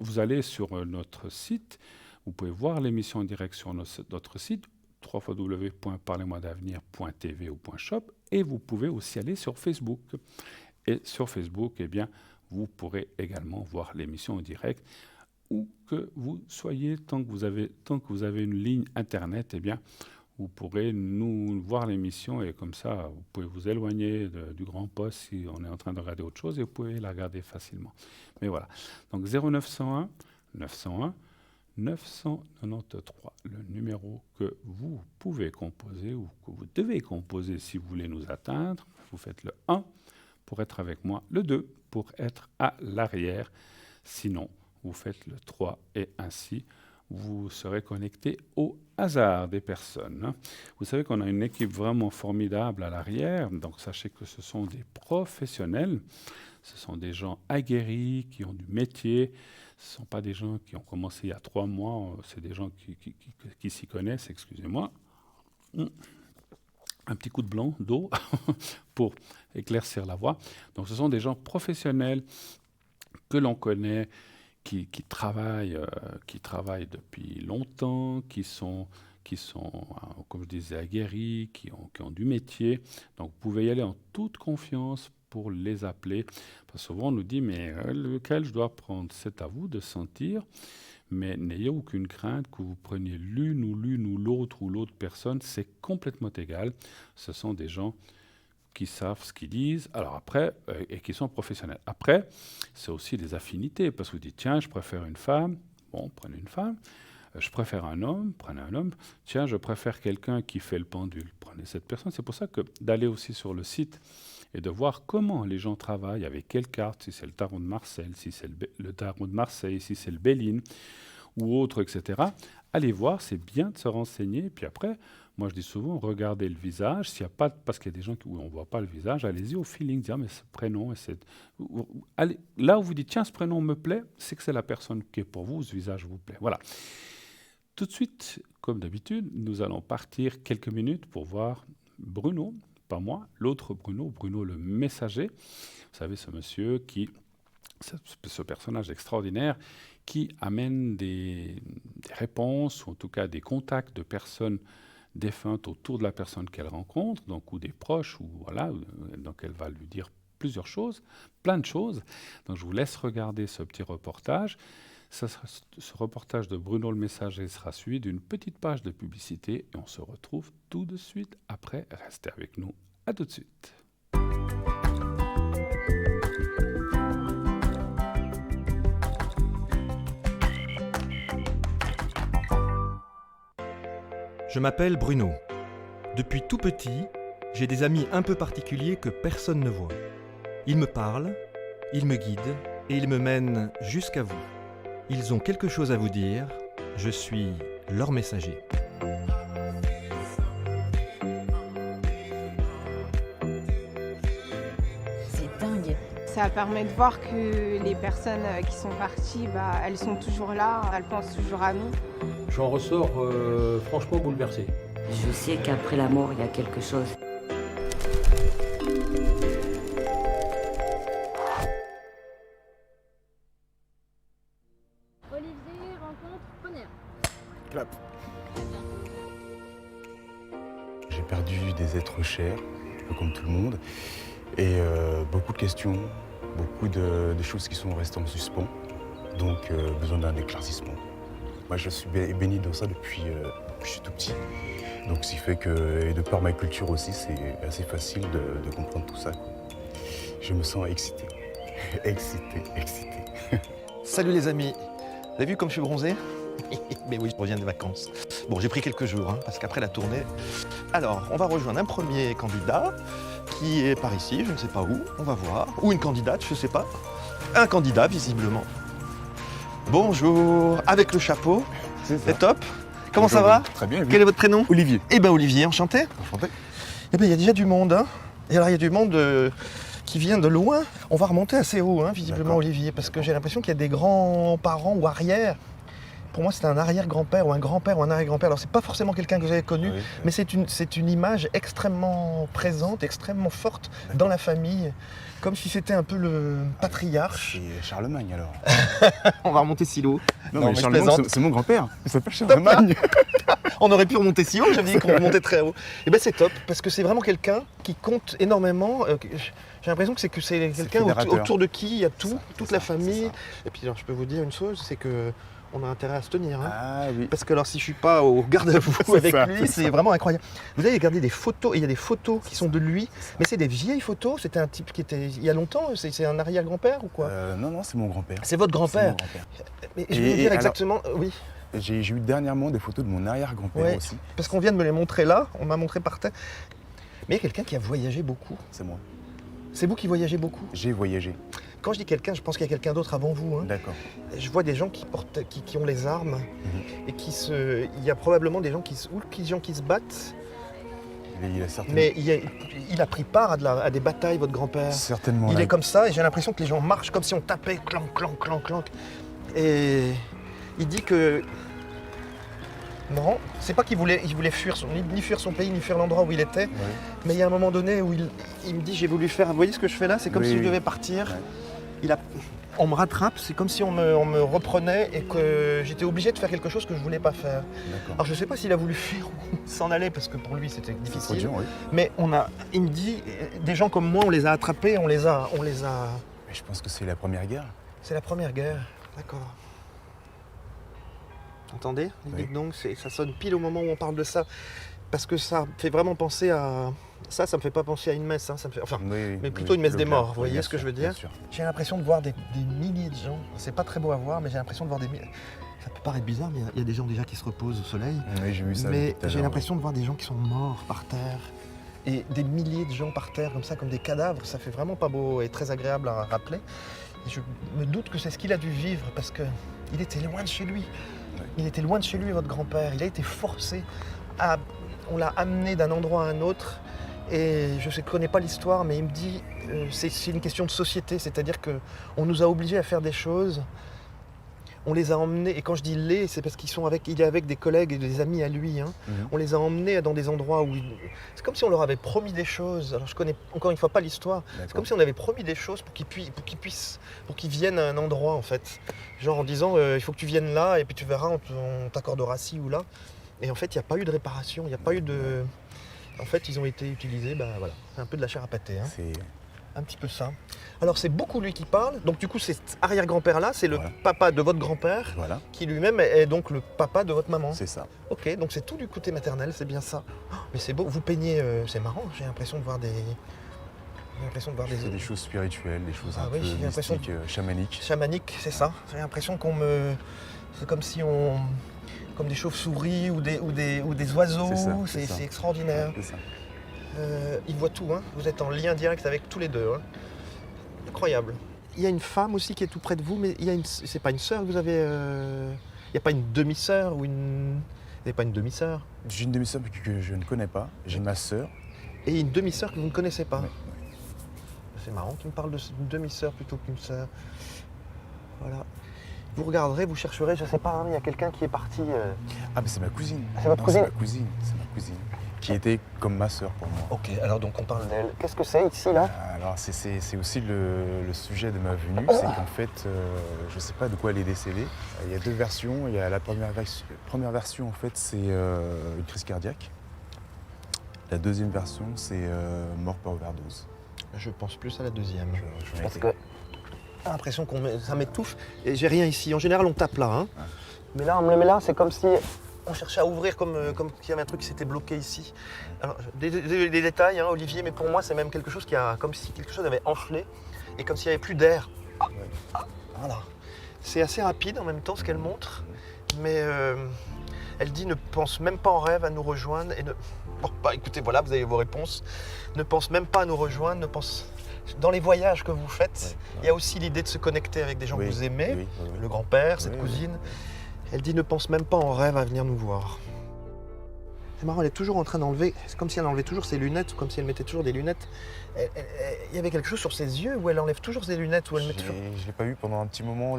vous allez sur notre site, vous pouvez voir l'émission en direct sur notre site www.parlez-moi-d'avenir.tv ou .shop, et vous pouvez aussi aller sur Facebook. Et sur Facebook, eh bien, vous pourrez également voir l'émission en direct, où que vous soyez, tant que vous avez une ligne Internet, eh bien, vous pourrez nous voir l'émission, et comme ça, vous pouvez vous éloigner du grand poste si on est en train de regarder autre chose, et vous pouvez la regarder facilement. Mais voilà. Donc 0901 901 993, le numéro que vous pouvez composer ou que vous devez composer si vous voulez nous atteindre. Vous faites le 1 pour être avec moi, le 2 pour être à l'arrière. Sinon, vous faites le 3 et ainsi vous serez connecté au hasard des personnes. Vous savez qu'on a une équipe vraiment formidable à l'arrière, donc sachez que ce sont des professionnels, ce sont des gens aguerris qui ont du métier, ce ne sont pas des gens qui ont commencé il y a 3 mois, c'est des gens qui s'y connaissent, excusez-moi. Un petit coup de blanc d'eau pour éclaircir la voix. Donc ce sont des gens professionnels que l'on connaît, qui travaillent depuis longtemps, qui sont, comme je disais, aguerris, qui ont du métier. Donc vous pouvez y aller en toute confiance pour les appeler. Parce que souvent on nous dit, mais lequel je dois prendre? C'est à vous de sentir, mais n'ayez aucune crainte que vous preniez l'une ou l'autre personne, c'est complètement égal. Ce sont des gens qui savent ce qu'ils disent, alors après, et qui sont professionnels. Après, c'est aussi des affinités, parce que vous dites, tiens, je préfère une femme, bon, prenez une femme. Je préfère un homme, prenez un homme. Tiens, je préfère quelqu'un qui fait le pendule, prenez cette personne. C'est pour ça que d'aller aussi sur le site et de voir comment les gens travaillent, avec quelle carte, si c'est le tarot de Marseille, si c'est le tarot de Marseille, si c'est le Béline, ou autre, etc. Allez voir, c'est bien de se renseigner, puis après, moi, je dis souvent, regardez le visage. S'il y a pas, parce qu'il y a des gens où on ne voit pas le visage, allez-y au feeling, dire, mais ce prénom, allez, là où vous dites, tiens, ce prénom me plaît, c'est que c'est la personne qui est pour vous, ce visage vous plaît. Voilà. Tout de suite, comme d'habitude, nous allons partir quelques minutes pour voir Bruno, pas moi, l'autre Bruno, Bruno le messager. Vous savez, ce monsieur qui ce personnage extraordinaire qui amène des réponses, ou en tout cas des contacts de personnes défuntes autour de la personne qu'elle rencontre, donc, ou des proches, ou voilà, donc elle va lui dire plusieurs choses, plein de choses. Donc je vous laisse regarder ce petit reportage. Ce reportage de Bruno le Messager sera suivi d'une petite page de publicité et on se retrouve tout de suite après. Restez avec nous. À tout de suite. Je m'appelle Bruno. Depuis tout petit, j'ai des amis un peu particuliers que personne ne voit. Ils me parlent, ils me guident et ils me mènent jusqu'à vous. Ils ont quelque chose à vous dire, je suis leur messager. C'est dingue. Ça permet de voir que les personnes qui sont parties, elles sont toujours là, elles pensent toujours à nous. J'en ressors franchement bouleversé. Je sais qu'après la mort, il y a quelque chose. Olivier rencontre Poney. Clap. J'ai perdu des êtres chers, un peu comme tout le monde, et beaucoup de questions, beaucoup de choses qui sont restées en suspens, donc besoin d'un éclaircissement. Moi, je suis béni dans ça depuis que je suis tout petit. Donc, ce qui fait que, et de par ma culture aussi, c'est assez facile de comprendre tout ça, quoi. Je me sens excité. excité. Salut les amis. Vous avez vu comme je suis bronzé? Mais oui, je reviens des vacances. Bon, j'ai pris quelques jours, parce qu'après la tournée... Alors, on va rejoindre un premier candidat qui est par ici, je ne sais pas où, on va voir. Ou une candidate, je ne sais pas. Un candidat, visiblement. Bonjour, avec le chapeau, c'est top. Comment ça va? Très bien. Quel est votre prénom? Olivier. Eh bien Olivier, enchanté. Enchanté. Eh bien il y a déjà du monde. Et alors il y a du monde qui vient de loin. On va remonter assez haut, visiblement. D'accord. Olivier, parce que j'ai l'impression qu'il y a des grands-parents ou arrière. Pour moi c'est un arrière-grand-père ou un grand-père ou un arrière-grand-père. Alors c'est pas forcément quelqu'un que vous avez connu, Oui. mais c'est une image extrêmement présente, extrêmement forte dans la famille. Comme si c'était un peu le patriarche. C'est Charlemagne alors. On va remonter si haut. Non, mais mais je Charlemagne, plaisante. c'est mon grand-père. Il s'appelle Charlemagne. On aurait pu remonter si haut, j'avais dit qu'on remontait très haut. Et bien c'est top, parce que c'est vraiment quelqu'un qui compte énormément. J'ai l'impression que c'est quelqu'un fédérateur. autour de qui il y a tout, C'est toute ça, la c'est famille. ça. Et puis alors, je peux vous dire une chose, c'est que on a intérêt à se tenir. Ah oui. Parce que alors si je suis pas au garde à vous C'est avec ça, lui, c'est c'est vraiment incroyable. Vous avez regardé des photos, et il y a des photos qui sont de lui, mais c'est des vieilles photos. C'était un type qui était il y a longtemps, c'est un arrière-grand-père ou quoi? Non, c'est mon grand-père. C'est votre C'est mon grand-père. grand-père. Mais je vais vous dire alors- exactement, oui. J'ai eu dernièrement des photos de mon arrière-grand-père Ouais. aussi. Parce qu'on vient de me les montrer là, on m'a montré par terre. Mais il y a quelqu'un qui a voyagé beaucoup. C'est moi. C'est vous qui voyagez beaucoup. J'ai voyagé. Quand je dis quelqu'un, je pense qu'il y a quelqu'un d'autre avant vous. D'accord. Je vois des gens qui ont les armes et il y a probablement des gens qui se battent. Il a certainement. Mais il a pris part à des batailles, votre grand-père. Certainement. Il là. est comme ça et j'ai l'impression que les gens marchent comme si on tapait, clank, clank, clank, clank. Et il dit que... Non, c'est pas qu'il voulait fuir ni fuir son pays, ni fuir l'endroit où il était. Ouais. Mais il y a un moment donné où il me dit, j'ai voulu faire... Vous voyez ce que je fais là? C'est comme Oui, si je oui. devais partir. Ouais. On me rattrape, c'est comme si on me reprenait et que j'étais obligé de faire quelque chose que je voulais pas faire. D'accord. Alors je sais pas s'il a voulu fuir ou s'en aller parce que pour lui c'était C'est trop difficile. dur, oui. Mais il me dit, des gens comme moi, on les a attrapés, on les a. Mais je pense que c'est la première guerre. C'est la première guerre, d'accord. Entendez? Oui. Dites donc, ça sonne pile au moment où on parle de ça. Parce que ça fait vraiment penser à... Ça me fait pas penser à une messe, ça me fait... Enfin, Oui, mais plutôt une messe le des clair. morts, vous voyez Bien ce que sûr, je veux dire? bien sûr. j'ai l'impression de voir des milliers de gens. C'est pas très beau à voir, mais j'ai l'impression de voir des milliers... Ça peut paraître bizarre, mais il y a des gens déjà qui se reposent au soleil. Oui, j'ai vu ça. Mais tout à j'ai l'heure, l'impression de voir des gens qui sont morts par terre. Et des milliers de gens par terre, comme ça, comme des cadavres. Ça fait vraiment pas beau et très agréable à rappeler. Et je me doute que c'est ce qu'il a dû vivre, parce qu'il était loin de chez lui. Ouais. Il était loin de chez lui, votre grand-père. Il a été forcé à... On l'a amené d'un endroit à un autre. Et je ne connais pas l'histoire, mais il me dit c'est une question de société. C'est-à-dire qu'on nous a obligés à faire des choses on les a emmenés, et quand je dis les, c'est parce il est avec des collègues et des amis à lui. Hein. On les a emmenés dans des endroits où... C'est comme si on leur avait promis des choses. Alors je connais encore une fois pas l'histoire. C'est comme si on avait promis des choses pour qu'ils viennent à un endroit en fait. Genre en disant il faut que tu viennes là et puis tu verras, on t'accordera ci ou là. Et en fait il n'y a pas eu de réparation, il n'y a pas eu de... En fait ils ont été utilisés, voilà. C'est un peu de la chair à pâté. Hein. C'est Un petit peu ça. Alors c'est beaucoup lui qui parle, donc du coup cet arrière-grand-père là, c'est le papa de votre grand-père, voilà, qui lui-même est donc le papa de votre maman. c'est ça. Ok, donc c'est tout du côté maternel, c'est bien ça. Oh, mais c'est beau, vous peignez, c'est marrant, j'ai l'impression de voir des... C'est des choses spirituelles, des choses Ah un oui, peu j'ai l'impression mystiques, chamaniques. chamaniques, c'est ça. J'ai l'impression c'est comme si on... Comme des chauves-souris ou des oiseaux, C'est ça. c'est extraordinaire. C'est ça. Il voit tout, hein. Vous êtes en lien direct avec tous les deux. Hein. Incroyable. Il y a une femme aussi qui est tout près de vous, mais c'est pas une sœur que vous avez... Il n'y a pas une demi-sœur ou une... Vous n'avez pas une demi-sœur? J'ai une demi-sœur que je ne connais pas, j'ai ma sœur. Et une demi-sœur que vous ne connaissez pas? Ouais. C'est marrant, tu me parles d'une demi-sœur plutôt qu'une sœur. Voilà. Vous regarderez, vous chercherez, je sais pas, hein, il y a quelqu'un qui est parti... Ah mais c'est ma cousine. C'est votre cousine? C'est ma cousine. Qui était comme ma sœur pour moi. Ok, alors donc on parle d'elle. Qu'est-ce que c'est ici, là? Alors c'est aussi le sujet de ma venue, c'est qu'en fait, je ne sais pas de quoi elle est décédée. Il y a deux versions. Il y a la première version, en fait, c'est une crise cardiaque. La deuxième version, c'est mort par overdose. Je pense plus à la deuxième. Parce que j'ai l'impression ça m'étouffe et j'ai rien ici. En général, on tape là. Hein. Ouais. Mais là, on me le met là, c'est comme si on cherchait à ouvrir comme s'il y avait un truc qui s'était bloqué ici. Alors, des détails, hein, Olivier, mais pour moi, c'est même quelque chose comme si quelque chose avait enflé et comme s'il n'y avait plus d'air. Voilà. C'est assez rapide en même temps ce qu'elle montre, mais elle dit ne pense même pas en rêve à nous rejoindre et ne... Bon, écoutez, voilà, vous avez vos réponses. Ne pense même pas à nous rejoindre, ne pense... Dans les voyages que vous faites, il y a aussi l'idée de se connecter avec des gens que vous aimez, le grand-père, cette cousine. Elle dit ne pense même pas en rêve à venir nous voir. C'est marrant, elle est toujours en train d'enlever, c'est comme si elle enlevait toujours ses lunettes, ou comme si elle mettait toujours des lunettes. Il y avait quelque chose sur ses yeux où elle enlève toujours ses lunettes, où elle met toujours... Je ne l'ai pas eu pendant un petit moment.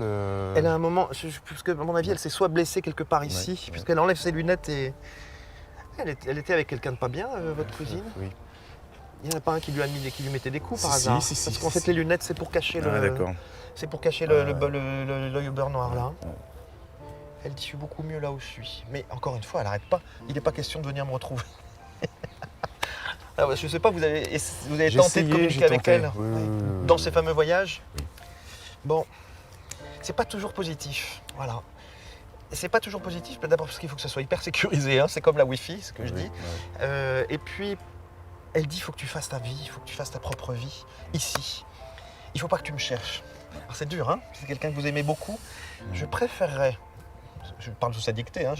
Elle a un moment, parce que à mon avis, elle s'est soit blessée quelque part ici, puisqu'elle enlève ses lunettes et... Elle était avec quelqu'un de pas bien, votre cousine? Oui. Il n'y en a pas un qui lui mettait des coups par hasard? Si, parce qu'en fait, les lunettes, c'est pour cacher c'est pour cacher l'œil au beurre noir, là. Ouais. Elle dit, je suis beaucoup mieux là où je suis. Mais encore une fois, elle n'arrête pas. Il n'est pas question de venir me retrouver. Alors, je ne sais pas, vous avez tenté de communiquer avec elle dans ces fameux voyages? Bon, c'est pas toujours positif. Voilà. Et c'est pas toujours positif, d'abord parce qu'il faut que ça soit hyper sécurisé. Hein. C'est comme la Wi-Fi, ce que je dis. Et puis, elle dit, il faut que tu fasses ta vie, il faut que tu fasses ta propre vie, ici. Il ne faut pas que tu me cherches. Alors c'est dur, hein, c'est quelqu'un que vous aimez beaucoup. Je préférerais, je parle sous sa dictée, hein,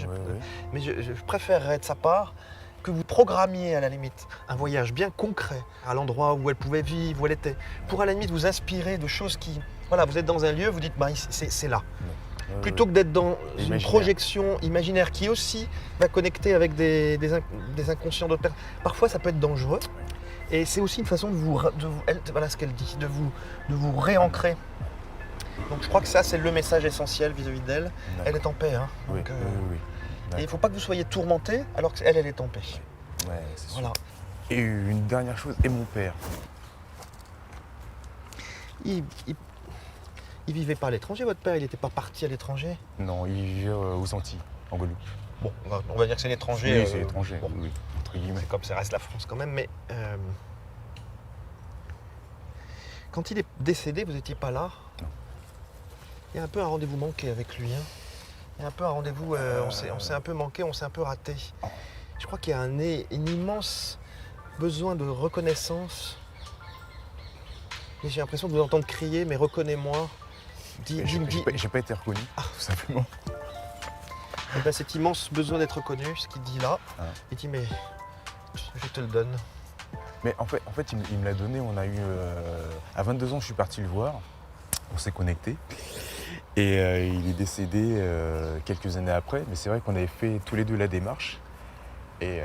mais je préférerais de sa part que vous programmiez à la limite un voyage bien concret à l'endroit où elle pouvait vivre, où elle était, pour à la limite vous inspirer de choses qui... Voilà, vous êtes dans un lieu, vous dites, bah, c'est là. Plutôt que d'être dans une projection imaginaire qui aussi va connecter avec des inconscients d'autres personnes. Parfois, ça peut être dangereux. Et c'est aussi une façon voilà ce qu'elle dit, de vous réancrer. Donc je crois que ça, c'est le message essentiel vis-à-vis d'elle. Elle est en paix. Hein. Donc, et il ne faut pas que vous soyez tourmenté alors qu'elle est en paix. Ouais, c'est sûr. Voilà. Et une dernière chose, et mon père. Il vivait pas à l'étranger, votre père? Il n'était pas parti à l'étranger? Non, il vivait aux Antilles, en Guadeloupe. Bon, on va dire que c'est l'étranger. Oui, c'est l'étranger, bon. oui, entre guillemets. C'est comme ça reste la France quand même, mais... Quand il est décédé, vous n'étiez pas là? Non. Il y a un peu un rendez-vous manqué avec lui. Hein. Il y a un peu un rendez-vous, on s'est un peu manqué, on s'est un peu raté. Je crois qu'il y a un immense besoin de reconnaissance. Mais j'ai l'impression de vous entendre crier, mais reconnais-moi. J'ai pas été reconnu, tout simplement. Et ben, cet immense besoin d'être reconnu, ce qu'il dit là, il dit mais je te le donne. Mais en fait il me l'a donné, on a eu... à 22 ans, je suis parti le voir, on s'est connecté. Et il est décédé quelques années après, mais c'est vrai qu'on avait fait tous les deux la démarche. Et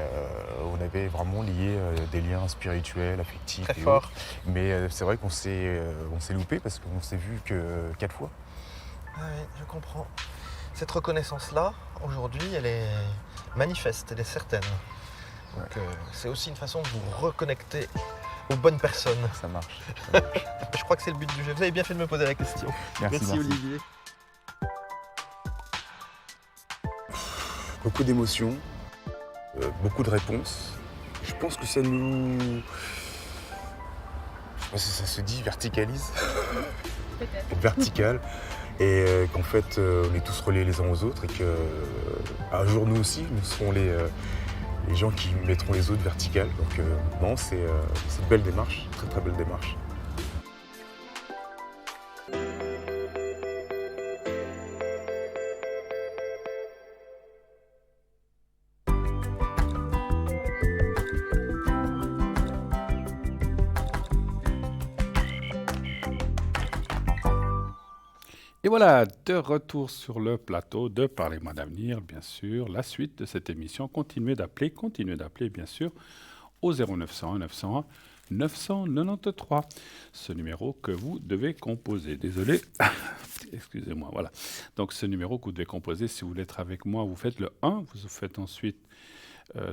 on avait vraiment lié des liens spirituels, affectifs. Très fort. Mais c'est vrai qu'on s'est loupé parce qu'on s'est vu que 4 fois. Ah oui, je comprends. Cette reconnaissance-là, aujourd'hui, elle est manifeste, elle est certaine. Donc c'est aussi une façon de vous reconnecter aux bonnes personnes. Ça marche. Je crois que c'est le but du jeu. Vous avez bien fait de me poser la question. Merci. Olivier. Beaucoup d'émotions, beaucoup de réponses. Je pense que ça nous... Je sais pas si ça se dit, verticalise. Peut-être. Vertical. Et qu'en fait, on est tous reliés les uns aux autres et qu'un jour, nous aussi, nous serons les gens qui mettront les autres verticales. Donc non, c'est une belle démarche, très très belle démarche. Et voilà, de retour sur le plateau de Parlez-moi d'avenir, bien sûr. La suite de cette émission, continuez d'appeler bien sûr, au 0901 901 993. Ce numéro que vous devez composer. Désolé, excusez-moi, voilà. Donc ce numéro que vous devez composer, si vous voulez être avec moi, vous faites le 1, vous faites ensuite...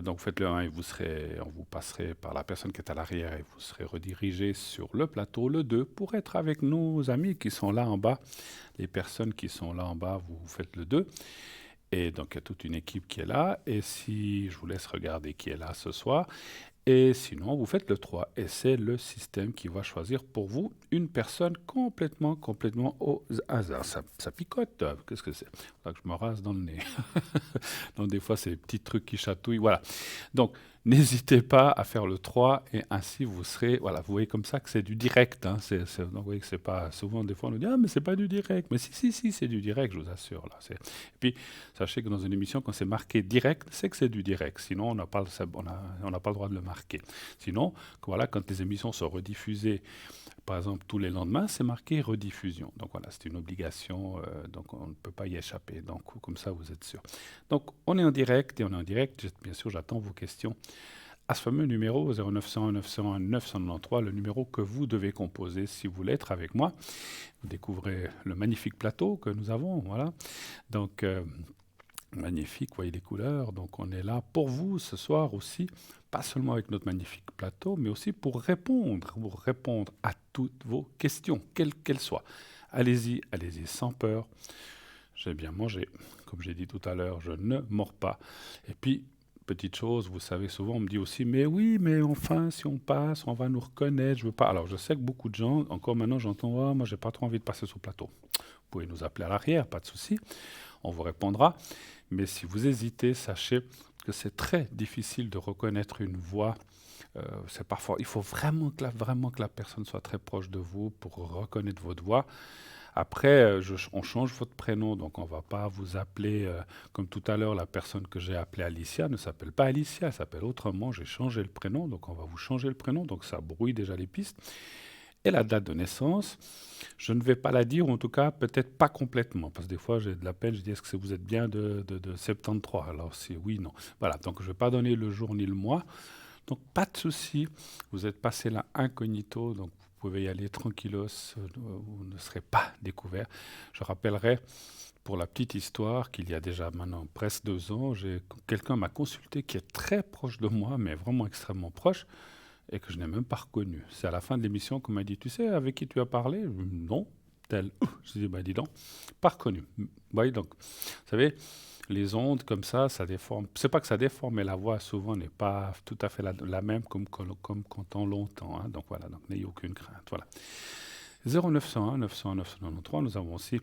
donc vous faites le 1 et on vous passerez par la personne qui est à l'arrière et vous serez redirigé sur le plateau. Le 2, pour être avec nos amis qui sont là en bas, les personnes qui sont là en bas, vous faites le 2. Et donc il y a toute une équipe qui est là. Et si je vous laisse regarder qui est là ce soir. Et sinon, vous faites le 3. Et c'est le système qui va choisir pour vous une personne complètement au hasard. Ça picote. Qu'est-ce que c'est? Là que je me rase dans le nez. Donc des fois, c'est des petits trucs qui chatouillent. Voilà. Donc, n'hésitez pas à faire le 3 et ainsi vous serez... Voilà, vous voyez comme ça que c'est du direct. Hein. Donc, vous voyez que c'est pas... Souvent, des fois, on nous dit « Ah, mais c'est pas du direct. » Mais si, c'est du direct, je vous assure. Là. Et puis, sachez que dans une émission, quand c'est marqué direct, c'est que c'est du direct. Sinon, on n'a pas le droit de le marquer. Sinon, voilà, quand les émissions sont rediffusées, par exemple, tous les lendemains, c'est marqué rediffusion. Donc voilà, c'est une obligation, donc on ne peut pas y échapper. Donc comme ça, vous êtes sûr. Donc on est en direct, bien sûr, j'attends vos questions à ce fameux numéro 0901 901 993, le numéro que vous devez composer si vous voulez être avec moi. Vous découvrez le magnifique plateau que nous avons, voilà. Donc magnifique, vous voyez les couleurs. Donc on est là pour vous ce soir aussi, pas seulement avec notre magnifique plateau, mais aussi pour répondre à toutes vos questions, quelles qu'elles soient. Allez-y, sans peur. J'ai bien mangé, comme j'ai dit tout à l'heure, je ne mords pas. Et puis, petite chose, vous savez, souvent on me dit aussi, mais oui, mais enfin, si on passe, on va nous reconnaître, je veux pas. Alors je sais que beaucoup de gens, encore maintenant j'entends, oh, moi j'ai pas trop envie de passer sur le plateau. Vous pouvez nous appeler à l'arrière, pas de souci, on vous répondra. Mais si vous hésitez, sachez que c'est très difficile de reconnaître une voix. C'est parfois, il faut vraiment que la personne soit très proche de vous pour reconnaître votre voix. Après, on change votre prénom, donc on ne va pas vous appeler, comme tout à l'heure, la personne que j'ai appelée Alicia ne s'appelle pas Alicia, elle s'appelle autrement, j'ai changé le prénom, donc on va vous changer le prénom, donc ça brouille déjà les pistes. Et la date de naissance, je ne vais pas la dire, ou en tout cas peut-être pas complètement, parce que des fois j'ai de la peine, je dis est-ce que vous êtes bien de 73? Alors si oui, non. Voilà, donc je ne vais pas donner le jour ni le mois, donc pas de souci, vous êtes passé là incognito, donc vous pouvez y aller tranquillos, vous ne serez pas découvert. Je rappellerai, pour la petite histoire, qu'il y a déjà maintenant presque 2 ans, quelqu'un m'a consulté qui est très proche de moi, mais vraiment extrêmement proche, et que je n'ai même pas reconnu. C'est à la fin de l'émission qu'on m'a dit, tu sais avec qui tu as parlé? Non, tel. Je dis, dis donc, pas reconnu. Vous voyez, donc, vous savez, les ondes comme ça déforme. C'est pas que ça déforme, mais la voix souvent n'est pas tout à fait la même comme quand on l'entend. Hein. Donc voilà, donc n'ayez aucune crainte. Voilà. 0901 901 993, nous avons aussi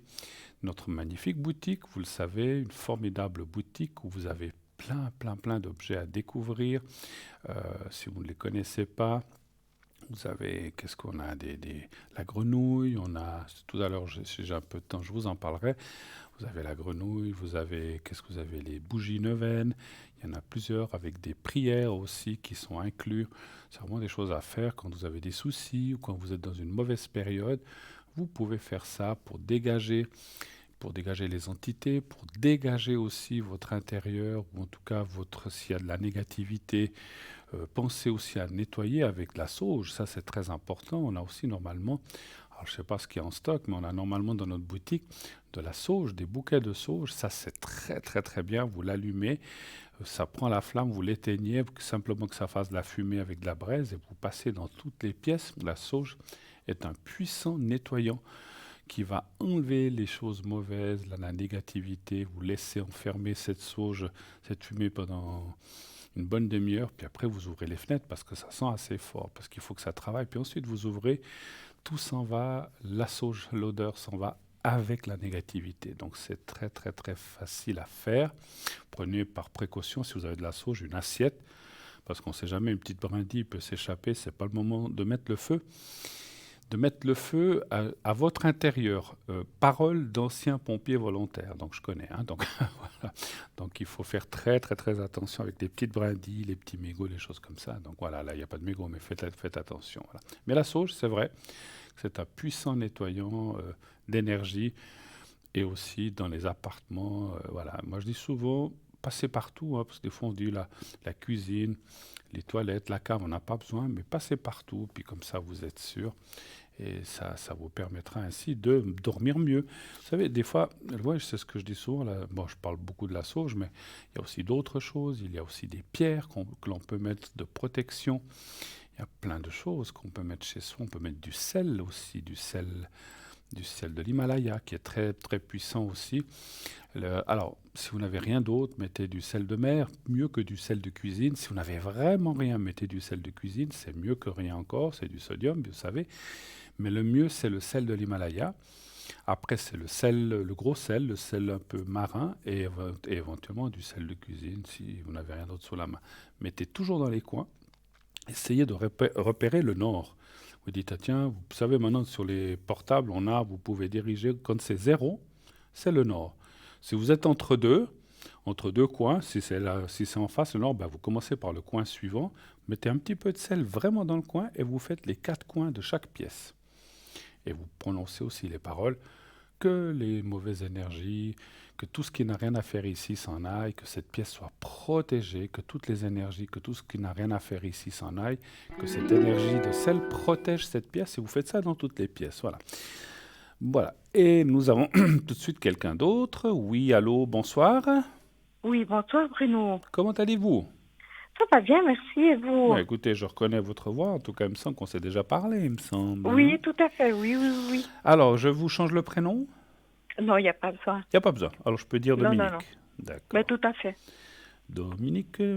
notre magnifique boutique, vous le savez, une formidable boutique où vous avez plein d'objets à découvrir. Si vous ne les connaissez pas, vous avez, qu'est-ce qu'on a, la grenouille, on a, tout à l'heure, si j'ai un peu de temps, je vous en parlerai. Vous avez la grenouille, vous avez, qu'est-ce que vous avez, les bougies neuvaines, il y en a plusieurs avec des prières aussi qui sont inclus. C'est vraiment des choses à faire quand vous avez des soucis ou quand vous êtes dans une mauvaise période. Vous pouvez faire ça pour dégager les entités, pour dégager aussi votre intérieur, ou en tout cas s'il y a de la négativité. Pensez aussi à nettoyer avec de la sauge, ça c'est très important. On a aussi normalement, alors Alors, je ne sais pas ce qu'il y a en stock, mais on a normalement dans notre boutique de la sauge, des bouquets de sauge. Ça, c'est très, très, très bien. Vous l'allumez, ça prend la flamme, vous l'éteignez, simplement que ça fasse de la fumée avec de la braise et vous passez dans toutes les pièces. La sauge est un puissant nettoyant qui va enlever les choses mauvaises, la négativité. Vous laissez enfermer cette sauge, cette fumée pendant une bonne demi-heure, puis après vous ouvrez les fenêtres parce que ça sent assez fort, parce qu'il faut que ça travaille. Puis ensuite vous ouvrez, tout s'en va, la sauge, l'odeur s'en va avec la négativité. Donc c'est très très très facile à faire. Prenez par précaution, si vous avez de la sauge, une assiette, parce qu'on ne sait jamais, une petite brindille peut s'échapper, c'est pas le moment de mettre le feu. De mettre le feu à votre intérieur. Parole d'ancien pompier volontaire, donc je connais. Donc, voilà. Donc il faut faire très très très attention avec les petites brindilles, les petits mégots, les choses comme ça. Donc voilà, là il n'y a pas de mégots, mais faites attention. Voilà. Mais la sauge, c'est vrai, c'est un puissant nettoyant d'énergie et aussi dans les appartements. Voilà. Moi je dis souvent, passez partout, parce que des fois on dit la cuisine, les toilettes, la cave, on n'a pas besoin, mais passez partout, puis comme ça vous êtes sûr. Et ça vous permettra ainsi de dormir mieux. Vous savez, des fois, ouais, c'est ce que je dis souvent, là, bon, je parle beaucoup de la sauge, mais il y a aussi d'autres choses. Il y a aussi des pierres que l'on peut mettre de protection. Il y a plein de choses qu'on peut mettre chez soi. On peut mettre du sel aussi, du sel de l'Himalaya, qui est très, très puissant aussi. Alors, si vous n'avez rien d'autre, mettez du sel de mer, mieux que du sel de cuisine. Si vous n'avez vraiment rien, mettez du sel de cuisine, c'est mieux que rien encore, c'est du sodium, vous savez. Mais le mieux, c'est le sel de l'Himalaya. Après, c'est le sel, le gros sel, le sel un peu marin, et éventuellement du sel de cuisine, si vous n'avez rien d'autre sous la main. Mettez toujours dans les coins. Essayez de repérer le nord. Vous dites, ah, tiens, vous savez maintenant sur les portables, vous pouvez diriger, quand c'est 0, c'est le nord. Si vous êtes entre deux coins, si c'est en face le nord, vous commencez par le coin suivant, mettez un petit peu de sel vraiment dans le coin et vous faites les 4 coins de chaque pièce. Et vous prononcez aussi les paroles, que les mauvaises énergies, que tout ce qui n'a rien à faire ici s'en aille, que cette pièce soit protégée, que toutes les énergies, que tout ce qui n'a rien à faire ici s'en aille, que cette énergie de sel protège cette pièce, et vous faites ça dans toutes les pièces. Voilà. Et nous avons tout de suite quelqu'un d'autre. Oui, allô, bonsoir. Oui, bonsoir Bruno. Comment allez-vous? Ça va bien, merci, et vous? Écoutez, je reconnais votre voix, en tout cas, il me semble qu'on s'est déjà parlé, il me semble. Oui, tout à fait, oui. Alors, je vous change le prénom? Non, il n'y a pas besoin. Il n'y a pas besoin. Alors, je peux dire Dominique. Non. D'accord. Mais tout à fait. Dominique. Non.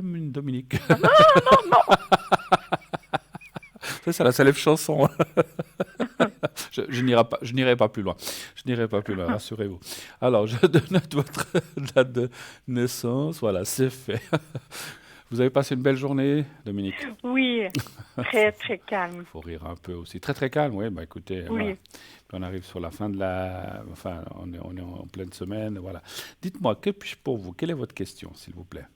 Ça, la célèbre chanson. Je n'irai pas plus loin. Rassurez-vous. Alors, je donne votre date de naissance. Voilà, c'est fait. Vous avez passé une belle journée, Dominique? Oui, très, très calme. Il faut rire un peu aussi. Très, très calme, oui. Écoutez, oui. Voilà. On arrive sur la fin de Enfin, on est en pleine semaine, voilà. Dites-moi, que puis-je pour vous? Quelle est votre question, s'il vous plaît?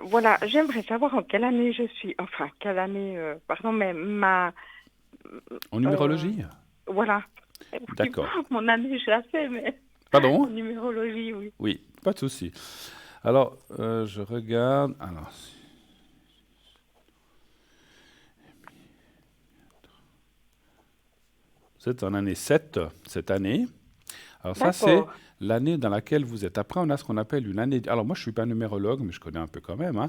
Voilà, j'aimerais savoir en quelle année je suis. Enfin, quelle année, mais ma... En numérologie? Voilà. D'accord. Mon année, je la sais, mais... Pardon? En numérologie, oui. Oui, pas de souci. Alors, je regarde. Alors, vous êtes en année 7 cette année. Alors ça, c'est l'année dans laquelle vous êtes. Après, on a ce qu'on appelle une année... Alors moi, je ne suis pas numérologue, mais je connais un peu quand même.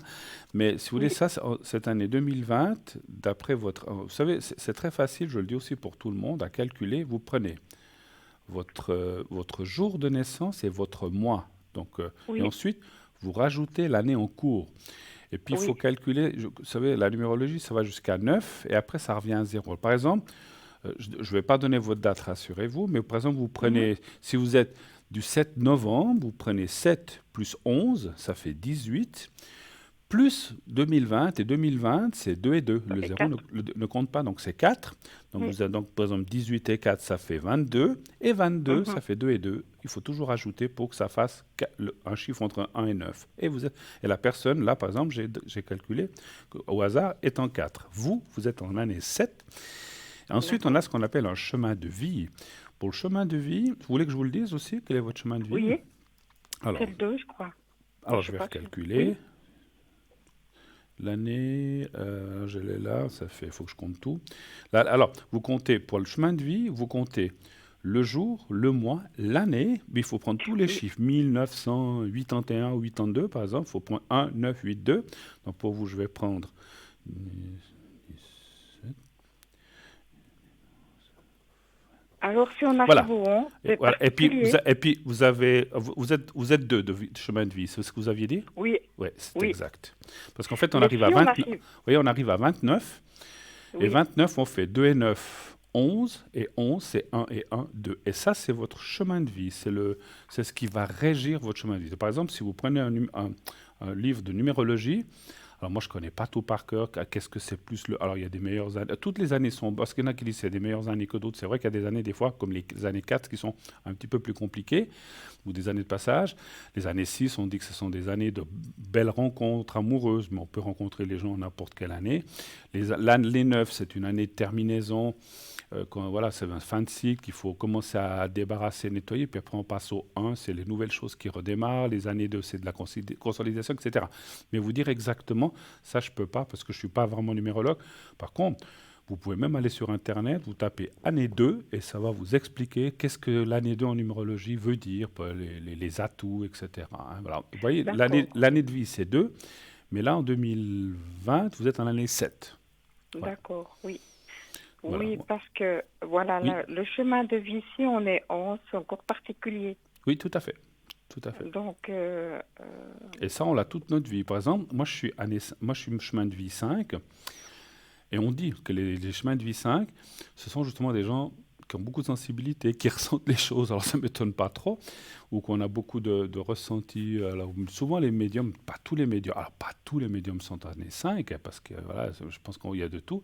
Mais si vous voulez, ça, cette année 2020, d'après votre... Vous savez, c'est très facile, je le dis aussi pour tout le monde, à calculer. Vous prenez votre jour de naissance et votre mois. Donc, et ensuite, vous rajoutez l'année en cours. Et puis, il faut calculer... Vous savez, la numérologie, ça va jusqu'à 9, et après, ça revient à 0. Par exemple... je ne vais pas donner votre date, rassurez-vous, mais par exemple, vous prenez, si vous êtes du 7 novembre, vous prenez 7 plus 11, ça fait 18, plus 2020, et 2020, c'est 2 et 2. Le 0 ne compte pas, donc c'est 4. Donc vous avez donc, par exemple, 18 et 4, ça fait 22, et 22, ça fait 2 et 2. Il faut toujours ajouter pour que ça fasse un chiffre entre 1 et 9. Et la personne, là, par exemple, j'ai calculé, au hasard, est en 4. Vous êtes en année 7. Ensuite, on a ce qu'on appelle un chemin de vie. Pour le chemin de vie, vous voulez que je vous le dise aussi? Quel est votre chemin de vie? Oui, alors, c'est le 2, je crois. Alors, je vais recalculer. L'année, je l'ai là, ça fait, il faut que je compte tout. Là, alors, vous comptez pour le chemin de vie, vous comptez le jour, le mois, l'année, mais il faut prendre tous les chiffres. 1981 ou 82, par exemple, il faut prendre 1, 9, 8, 2. Donc pour vous, je vais prendre 17. Alors, si on arrive Voilà. au 11, Et, c'est voilà. Et puis, particulier. vous êtes deux de chemin de vie, c'est ce que vous aviez dit? Oui, Oui, c'est oui. exact. Parce qu'en fait, on Mais arrive si à on 29. arrive, Vous voyez, on arrive à 29. Et oui, 29, on fait 2 et 9, 11. Et 11, c'est 1 et 1, 2. Et ça, c'est votre chemin de vie. C'est ce qui va régir votre chemin de vie. Par exemple, si vous prenez un livre de numérologie, alors moi, je ne connais pas tout par cœur. Qu'est-ce que c'est plus le... Alors, il y a des meilleures années. Toutes les années sont... Parce qu'il y en a qui disent que c'est des meilleures années que d'autres. C'est vrai qu'il y a des années, des fois, comme les années 4, qui sont un petit peu plus compliquées, ou des années de passage. Les années 6, on dit que ce sont des années de belles rencontres amoureuses, mais on peut rencontrer les gens n'importe quelle année. L'année 9, c'est une année de terminaison. Voilà, c'est un fin de cycle, il faut commencer à débarrasser, nettoyer, puis après on passe au 1, c'est les nouvelles choses qui redémarrent, les années 2, c'est de la consolidation, etc. Mais vous dire exactement, ça je ne peux pas, parce que je ne suis pas vraiment numérologue. Par contre, vous pouvez même aller sur Internet, vous tapez année 2, et ça va vous expliquer qu'est-ce que l'année 2 en numérologie veut dire, les atouts, etc. Hein, voilà. Vous voyez, d'accord, l'année de vie, c'est 2, mais là, en 2020, vous êtes en année 7. Voilà. d'accord, oui. Voilà. Oui, parce que, voilà, Oui. le chemin de vie, si on est 11, c'est encore particulier. Oui, tout à fait. Tout à fait. Donc, Et ça, on l'a toute notre vie. Par exemple, moi, je suis chemin de vie 5. Et on dit que les chemins de vie 5, ce sont justement des gens qui ont beaucoup de sensibilité, qui ressentent les choses. Alors ça ne m'étonne pas trop, ou qu'on a beaucoup de ressentis. Alors, souvent les médiums, pas tous les médiums, alors pas tous les médiums sont années 5, hein, parce que voilà, je pense qu'il y a de tout,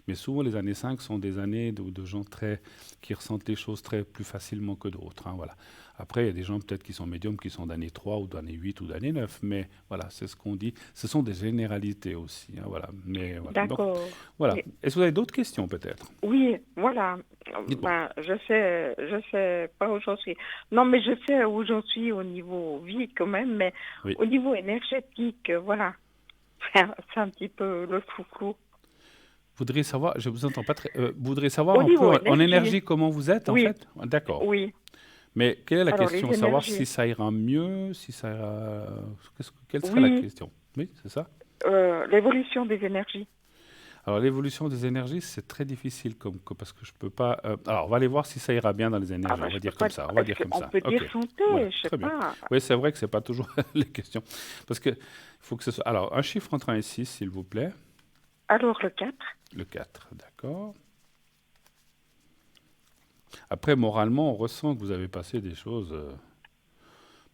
mais souvent les années 5 sont des années de gens qui ressentent les choses plus facilement que d'autres. Hein, voilà. Après, il y a des gens peut-être qui sont médiums, qui sont d'année 3 ou d'année 8 ou d'année 9, mais voilà, c'est ce qu'on dit. Ce sont des généralités aussi. Hein, voilà. Mais, voilà. Donc, d'accord. voilà. Et- Est-ce que vous avez d'autres questions peut-être? Oui, voilà. Dites-moi. Ben, je sais pas où j'en suis. Non, mais je sais où j'en suis au niveau vie quand même, mais Oui. au niveau énergétique, voilà. C'est un petit peu le flou-flou. Vous voudriez savoir, je vous entends pas très. Vous voudriez savoir Au un peu niveau en énergie. énergie comment vous êtes en Oui, fait? D'accord. oui. Mais quelle est la Alors, question? les Savoir si énergies. ça ira mieux, si ça ira. Quelle serait la Oui, question? Oui, c'est ça? l'évolution des énergies. Alors l'évolution des énergies, c'est très difficile parce que je peux pas. Alors on va aller voir si ça ira bien dans les Ah énergies. ben, On va je peux dire pas. comme ça. On va dire Est-ce comme qu'on ça. peut dire Ok. santé? Voilà. Je sais Très bien. pas. Oui, c'est vrai que c'est pas toujours les questions. Parce que il faut que ce soit. Alors un chiffre entre 1 et 6, s'il vous plaît. Alors, le 4? Le 4, d'accord. Après, moralement, on ressent que vous avez passé des choses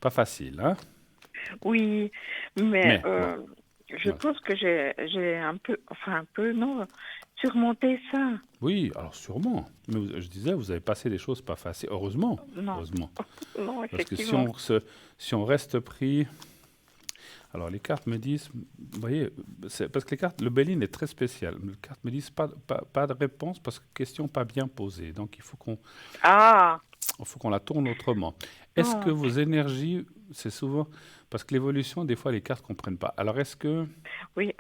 pas faciles, hein? Oui, mais Mais bon, je voilà. pense que j'ai un peu, enfin un peu, non, surmonté ça. Oui, alors sûrement. Mais je disais, vous avez passé des choses pas faciles. Heureusement, Non, heureusement. non, Parce que effectivement. si on reste pris. Alors les cartes me disent, vous voyez, parce que les cartes, le Béline est très spécial. Les cartes me disent pas de réponse parce que question pas bien posée. Donc il faut Ah, qu'on la tourne autrement. Est-ce que non, vos énergies, c'est souvent parce que l'évolution, des fois les cartes comprennent pas. Alors est-ce que oui,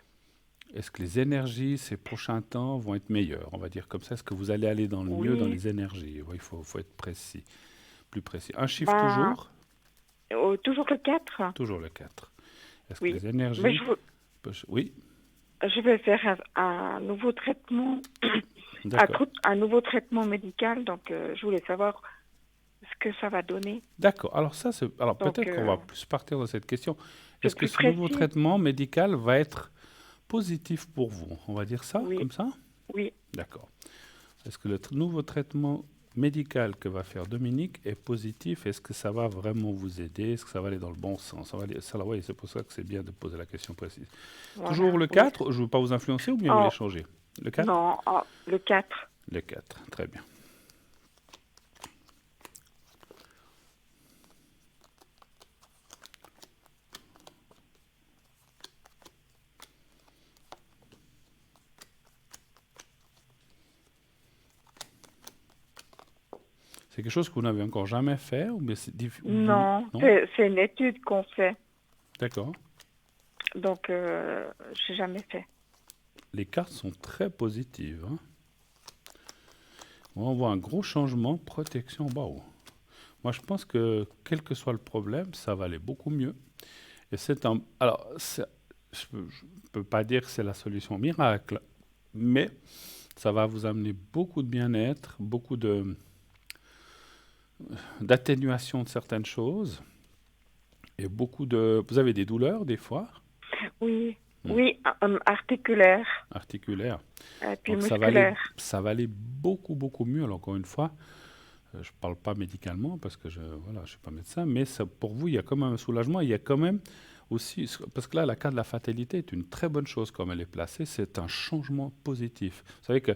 les énergies ces prochains temps vont être meilleures? On va dire comme ça. Est-ce que vous allez aller dans le mieux dans oui, les énergies? Oui, il faut être précis, plus précis. Un chiffre ben, toujours, toujours le 4? toujours le 4. Est-ce que Oui, les mais énergies, oui, je vais faire un nouveau traitement, d'accord. un nouveau traitement médical, donc je voulais savoir ce que ça va donner. D'accord. Alors alors Donc, peut-être qu'on va plus partir dans cette question. c'est Est-ce que plus ce nouveau précis. traitement médical va être positif pour vous? On va dire ça, Oui, comme ça? oui, D'accord. Est-ce que le nouveau traitement médical que va faire Dominique est positif? Est-ce que ça va vraiment vous aider? Est-ce que ça va aller dans le bon sens? Oui, c'est pour ça que c'est bien de poser la question précise. Toujours voilà, le oui. 4, je ne veux pas vous influencer ou bien vous voulez Oh, changer? Le 4? non, oh, le 4. Le 4, très bien. C'est quelque chose que vous n'avez encore jamais fait ou bien Non, non? c'est une étude qu'on fait. D'accord. Donc, j'ai jamais fait. Les cartes sont très positives, hein. On voit un gros changement, protection, waouh. Moi, je pense que quel que soit le problème, ça va aller beaucoup mieux. Et c'est un. Alors, je ne peux pas dire que c'est la solution miracle, mais ça va vous amener beaucoup de bien-être, beaucoup d'atténuation de certaines choses, et beaucoup de. Vous avez des douleurs des fois, Oui, oui, articulaire articulaires. et puis Donc musculaire. ça va aller beaucoup, beaucoup mieux. Alors, encore une fois, je ne parle pas médicalement parce que je ne suis pas médecin, mais ça, pour vous, il y a quand même un soulagement. Il y a quand même aussi, parce que là, la carte de la fatalité est une très bonne chose comme elle est placée. C'est un changement positif. Vous savez que,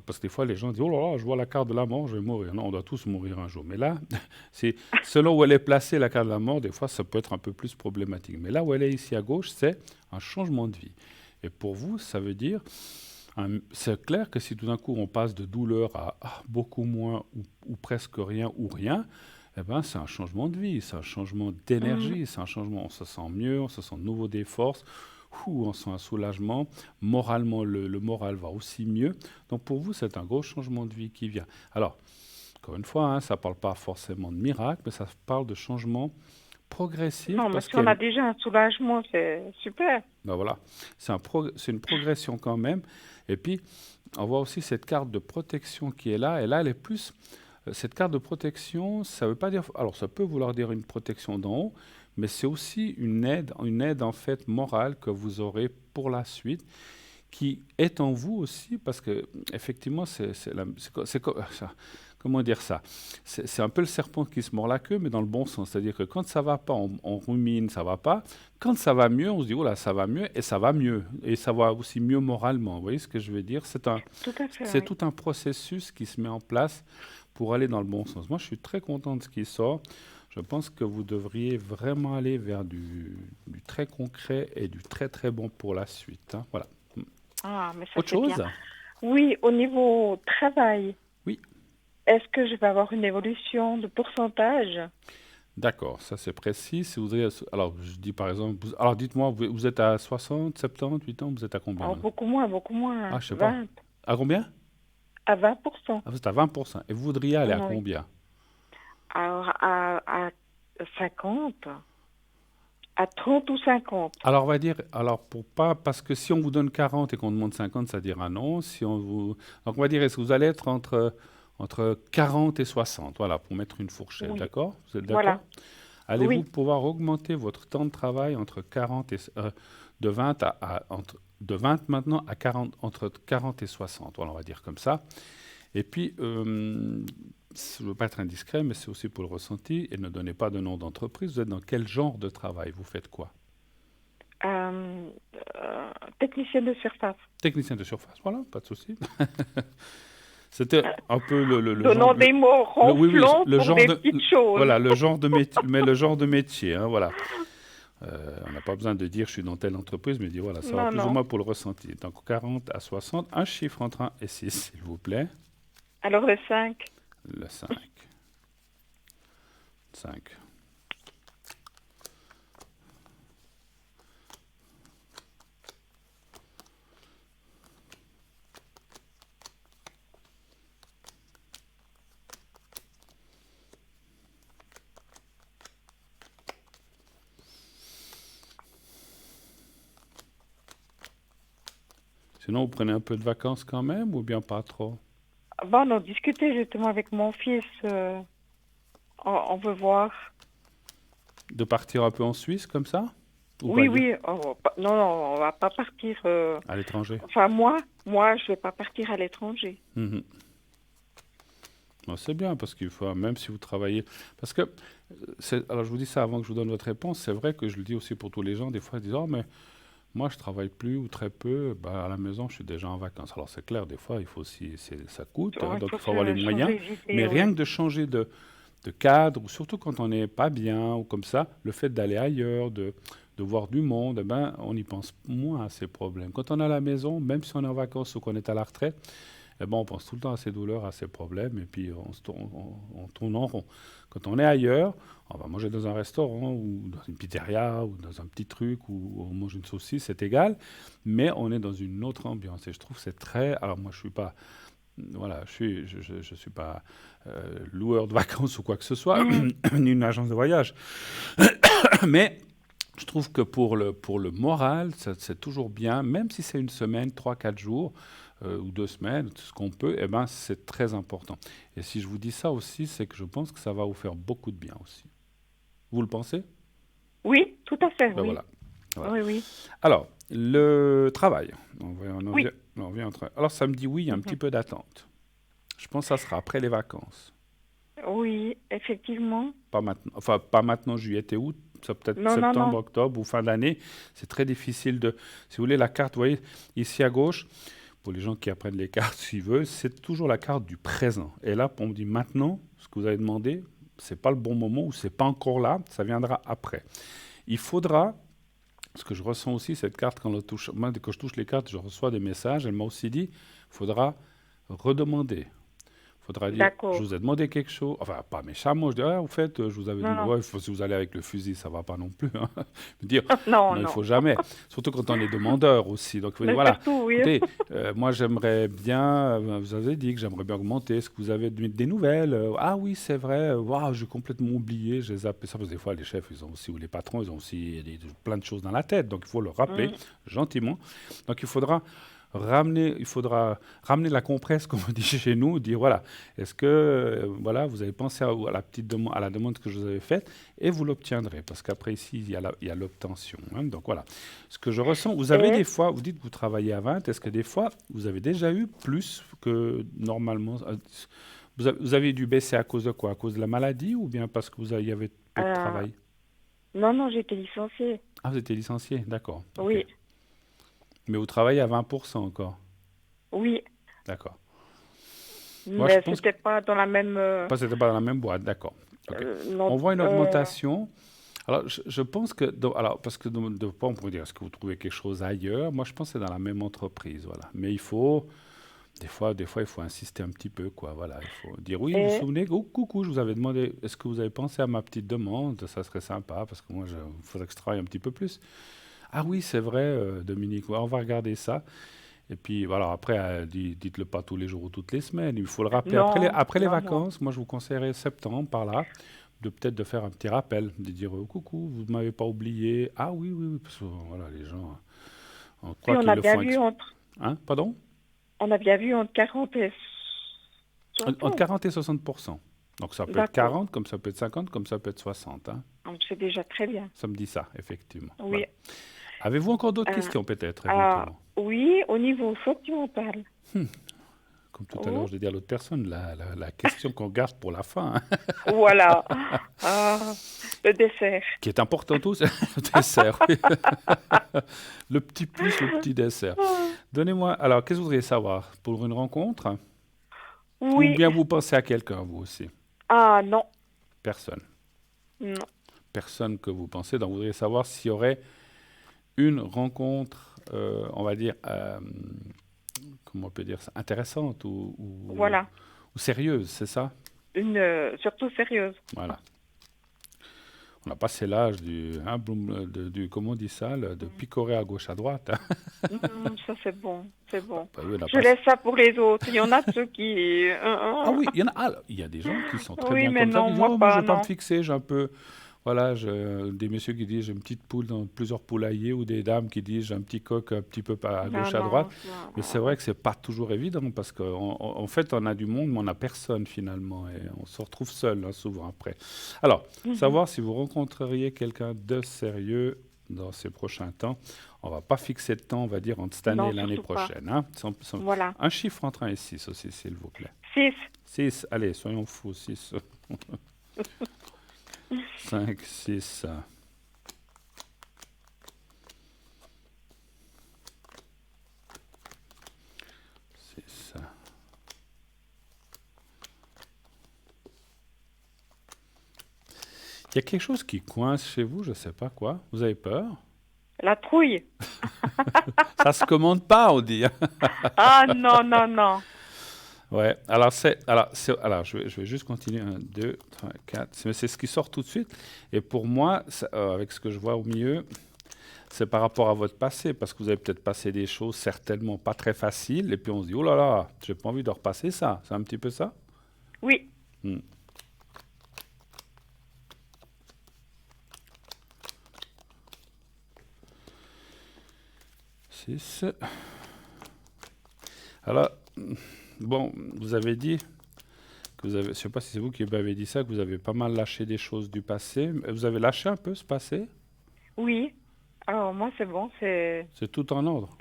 parce que des fois, les gens disent, oh là là, je vois la carte de la mort, je vais mourir. Non, on doit tous mourir un jour. Mais là, c'est selon où elle est placée, la carte de la mort, des fois, ça peut être un peu plus problématique. Mais là où elle est ici à gauche, c'est un changement de vie. Et pour vous, ça veut dire, c'est clair que si tout d'un coup on passe de douleur à beaucoup moins ou presque rien ou rien, eh ben, c'est un changement de vie, c'est un changement d'énergie, c'est un changement, on se sent mieux, on se sent de nouveau des forces, on sent un soulagement, moralement le moral va aussi mieux. Donc pour vous, c'est un gros changement de vie qui vient. Alors, encore une fois, hein, ça ne parle pas forcément de miracle, mais ça parle de changement progressif. Non, mais Parce si on a déjà un soulagement, c'est super. ben voilà, c'est une progression quand même. Et puis, on voit aussi cette carte de protection qui est là. Et là, elle est plus. Cette carte de protection, ça veut pas dire. Alors, ça peut vouloir dire une protection d'en haut, mais c'est aussi une aide en fait morale que vous aurez pour la suite, qui est en vous aussi, parce que effectivement, comment dire ça? C'est un peu le serpent qui se mord la queue, mais dans le bon sens. C'est-à-dire que quand ça va pas, on rumine, ça va pas. Quand ça va mieux, on se dit, oh là, ça va mieux, et ça va mieux. Et ça va aussi mieux moralement. Vous voyez ce que je veux dire? Tout à fait, C'est oui. tout un processus qui se met en place pour aller dans le bon sens. Moi, je suis très content de ce qui sort. Je pense que vous devriez vraiment aller vers du très concret et du très très bon pour la suite, hein. Voilà. Ah, mais ça Autre c'est bien. chose? Oui, au niveau travail, Oui. est-ce que je vais avoir une évolution de pourcentage? D'accord, ça c'est précis. Si vous avez, alors, je dis par exemple, alors dites-moi, vous êtes à 60, 70, 8 ans, vous êtes à combien Oh, maintenant? beaucoup moins, beaucoup moins. Ah, je sais pas. 20, À combien? à 20%. Ah, vous êtes à 20%. Et vous voudriez aller à Oui. combien? Alors, à 50, à 30 ou 50. Alors, on va dire, alors pour pas, parce que si on vous donne 40 et qu'on demande 50, ça dira non. Si on vous, donc on va dire, est-ce que vous allez être entre 40 et 60, voilà, pour mettre une fourchette, Oui. d'accord? Vous êtes d'accord? Voilà. Allez-vous Oui. pouvoir augmenter votre temps de travail entre 40 et, de 20 de 20 maintenant à 40, entre 40 et 60, voilà, on va dire comme ça. Et puis, je ne veux pas être indiscret, mais c'est aussi pour le ressenti, et ne donnez pas de nom d'entreprise. Vous êtes dans quel genre de travail? Vous faites quoi? Technicien de surface. Technicien de surface, voilà, pas de souci. C'était un peu le Donnant genre, des mots oui, ronflants le pour genre des de, petites choses. voilà, le genre de métier, mais le genre de métier, hein, voilà. On n'a pas besoin de dire je suis dans telle entreprise, mais dire voilà, ça va Non, plus ou non. moins pour le ressenti. Donc 40 à 60, un chiffre entre 1 et 6, s'il vous plaît. Alors le 5. Le 5. 5. Sinon, vous prenez un peu de vacances quand même ou bien pas trop? Bon, on a discuté justement avec mon fils. On veut voir. De partir un peu en Suisse comme ça? Ou Oui, pas du- oui. Non, non, on va pas partir. À l'étranger? Enfin, moi, je vais pas partir à l'étranger. Mhm. Bon, c'est bien parce qu'il faut, même si vous travaillez. Parce que, alors je vous dis ça avant que je vous donne votre réponse, c'est vrai que je le dis aussi pour tous les gens, des fois ils disent, oh mais moi je travaille plus ou très peu, bah, à la maison je suis déjà en vacances. Alors c'est clair, des fois il faut aussi, ça coûte, hein, Ouais, donc faut il faut avoir les changer moyens. d'idée, Mais oui. rien que de changer de cadre, ou surtout quand on n'est pas bien ou comme ça, le fait d'aller ailleurs, de voir du monde, eh ben, on y pense moins à ces problèmes. Quand on est à la maison, même si on est en vacances ou qu'on est à la retraite, Et bon, on pense tout le temps à ses douleurs, à ses problèmes, et puis on tourne en rond. Quand on est ailleurs, on va manger dans un restaurant, ou dans une pizzeria, ou dans un petit truc, ou on mange une saucisse, c'est égal, mais on est dans une autre ambiance. Et je trouve que c'est très... Alors moi, je suis pas... Voilà, je suis pas loueur de vacances ou quoi que ce soit, ni une agence de voyage. Mais je trouve que pour le moral, c'est toujours bien, même si c'est une semaine, 3-4 jours, ou 2 semaines, tout ce qu'on peut, eh ben, c'est très important. Et si je vous dis ça aussi, c'est que je pense que ça va vous faire beaucoup de bien aussi. Vous le pensez? Oui, tout à fait, Ben oui. voilà. Voilà. Oui, oui. Alors, le travail. Oui. On revient Alors, samedi, oui, il y a un petit peu d'attente. Je pense que ça sera après les vacances. Oui, effectivement. Pas maintenant, enfin, pas maintenant, juillet et août. Ça peut-être Non, non, septembre, non. octobre ou fin d'année. C'est très difficile de... Si vous voulez, la carte, vous voyez, ici à gauche, pour les gens qui apprennent les cartes, s'ils veulent, c'est toujours la carte du présent. Et là, on me dit maintenant, ce que vous avez demandé, c'est pas le bon moment ou c'est pas encore là, ça viendra après. Il faudra... Ce que je ressens aussi, cette carte, quand je touche les cartes, je reçois des messages. Elle m'a aussi dit, il faudra redemander. Il faudra dire, D'accord. je vous ai demandé quelque chose. Enfin, pas méchamment. Je dis, en fait, je vous avais dit, Non. ouais, si vous allez avec le fusil, ça ne va pas non plus. Hein. Me dire, Non, il ne non. faut jamais. Surtout quand on est demandeur aussi. Donc, il faut Mais dire, voilà, surtout, oui. écoutez, moi, j'aimerais bien, vous avez dit que j'aimerais bien augmenter. Est-ce que vous avez des nouvelles? Ah oui, c'est vrai. Waouh, j'ai complètement oublié. J'ai zappé ça. Parce que des fois, les chefs, ils ont aussi, ou les patrons, ils ont aussi plein de choses dans la tête. Donc, il faut le rappeler gentiment. Donc, il faudra ramener la compresse, comme on dit chez nous, dire voilà, est-ce que voilà, vous avez pensé à la petite demande, à la demande que je vous avais faite, et vous l'obtiendrez, parce qu'après ici il y a l'obtention. Hein. Donc voilà, ce que je ressens, vous avez des fois, vous dites que vous travaillez à 20, est-ce que des fois vous avez déjà eu plus que normalement? Vous avez dû baisser à cause de quoi? À cause de la maladie ou bien parce que y avait peu de travail? Non, non, j'ai été licenciée. Ah, vous étiez licencié, d'accord. Oui. Ok. Mais vous travaillez à 20% encore? Oui. D'accord. Moi, Mais je pense c'était pas dans la même... C'était pas dans la même boîte, d'accord. Ok. non, On voit une augmentation. Alors, je pense que... alors, parce que de fois, on pourrait dire, est-ce que vous trouvez quelque chose ailleurs? Moi, je pense que c'est dans la même entreprise, voilà. Mais il faut... Des fois, il faut insister un petit peu, quoi. Voilà, il faut dire, oui, vous vous souvenez, oh, coucou, je vous avais demandé, est-ce que vous avez pensé à ma petite demande? Ça serait sympa, parce que moi, il faudrait que je travaille un petit peu plus. Ah oui, c'est vrai, Dominique, ouais, on va regarder ça. Et puis, voilà, après, dites-le pas tous les jours ou toutes les semaines. Il faut le rappeler. Non, Après les non, vacances, moi, je vous conseillerais septembre, par là, peut-être de faire un petit rappel, de dire, coucou, vous ne m'avez pas oublié. Ah oui, oui, oui, parce que, voilà, les gens, on croit on qu'ils a le bien font... vu entre... Hein, pardon? On a bien vu entre 40 et 60. Entre 40 et 60%. Donc, ça peut être D'accord. 40, comme ça peut être 50, comme ça peut être 60. Hein. Donc, c'est déjà très bien. Ça me dit ça, effectivement. Oui. Voilà. Avez-vous encore d'autres questions, peut-être, éventuellement? Oui, au niveau sentimental. Comme tout à l'heure, je vais dire à l'autre personne, la question qu'on garde pour la fin, hein, Voilà. Le dessert. qui est importante aussi, le dessert. Oui. Le petit plus, le petit dessert. Donnez-moi, alors, qu'est-ce que vous voudriez savoir? Pour une rencontre? Oui. Ou bien vous pensez à quelqu'un, vous aussi? Ah non. Personne. Non. Personne que vous pensez. Donc, vous voudriez savoir s'il y aurait une rencontre, on va dire, comment on peut dire ça, intéressante ou Voilà. ou sérieuse, c'est ça? Surtout sérieuse. Voilà. On a passé l'âge du comment on dit ça, de picorer à gauche à droite. Hein. Ça c'est bon, c'est bon. Bah oui, on a Je passé- laisse ça pour les autres. Il y en a ceux qui... Ah oui, il y a des gens qui sont très Oui, bien mais comme ça. non, Qui disent, moi oh, pas, je vais pas non. me fixer, j'ai un peu... Voilà, des messieurs qui disent j'ai une petite poule dans plusieurs poulaillers, ou des dames qui disent j'ai un petit coq un petit peu à gauche, à droite. Mais c'est vrai que c'est pas toujours évident parce qu'en fait, on a du monde, mais on n'a personne finalement. Et on se retrouve seul hein, souvent après. Alors, savoir si vous rencontreriez quelqu'un de sérieux dans ces prochains temps. On va pas fixer de temps, on va dire entre cette année Non, et l'année surtout pas. prochaine. Hein. Voilà. Un chiffre entre 1 et 6 aussi, s'il vous plaît. 6. 6, allez, soyons fous, 6. 5, 6. Il y a quelque chose qui coince chez vous, je ne sais pas quoi. Vous avez peur? La trouille. Ça se commande pas, on dit. Ah non, non, non. Ouais, je vais juste continuer. 1, 2, 3, 4. C'est ce qui sort tout de suite. Et pour moi, avec ce que je vois au milieu, c'est par rapport à votre passé, parce que vous avez peut-être passé des choses certainement pas très faciles, et puis on se dit, oh là là, j'ai pas envie de repasser ça. C'est un petit peu ça? Oui. Hmm. Six. Alors, bon, vous avez dit que vous avez, je ne sais pas si c'est vous qui m'avez dit ça, que vous avez pas mal lâché des choses du passé. Vous avez lâché un peu ce passé? Oui. Alors, moi, c'est bon, C'est tout en ordre.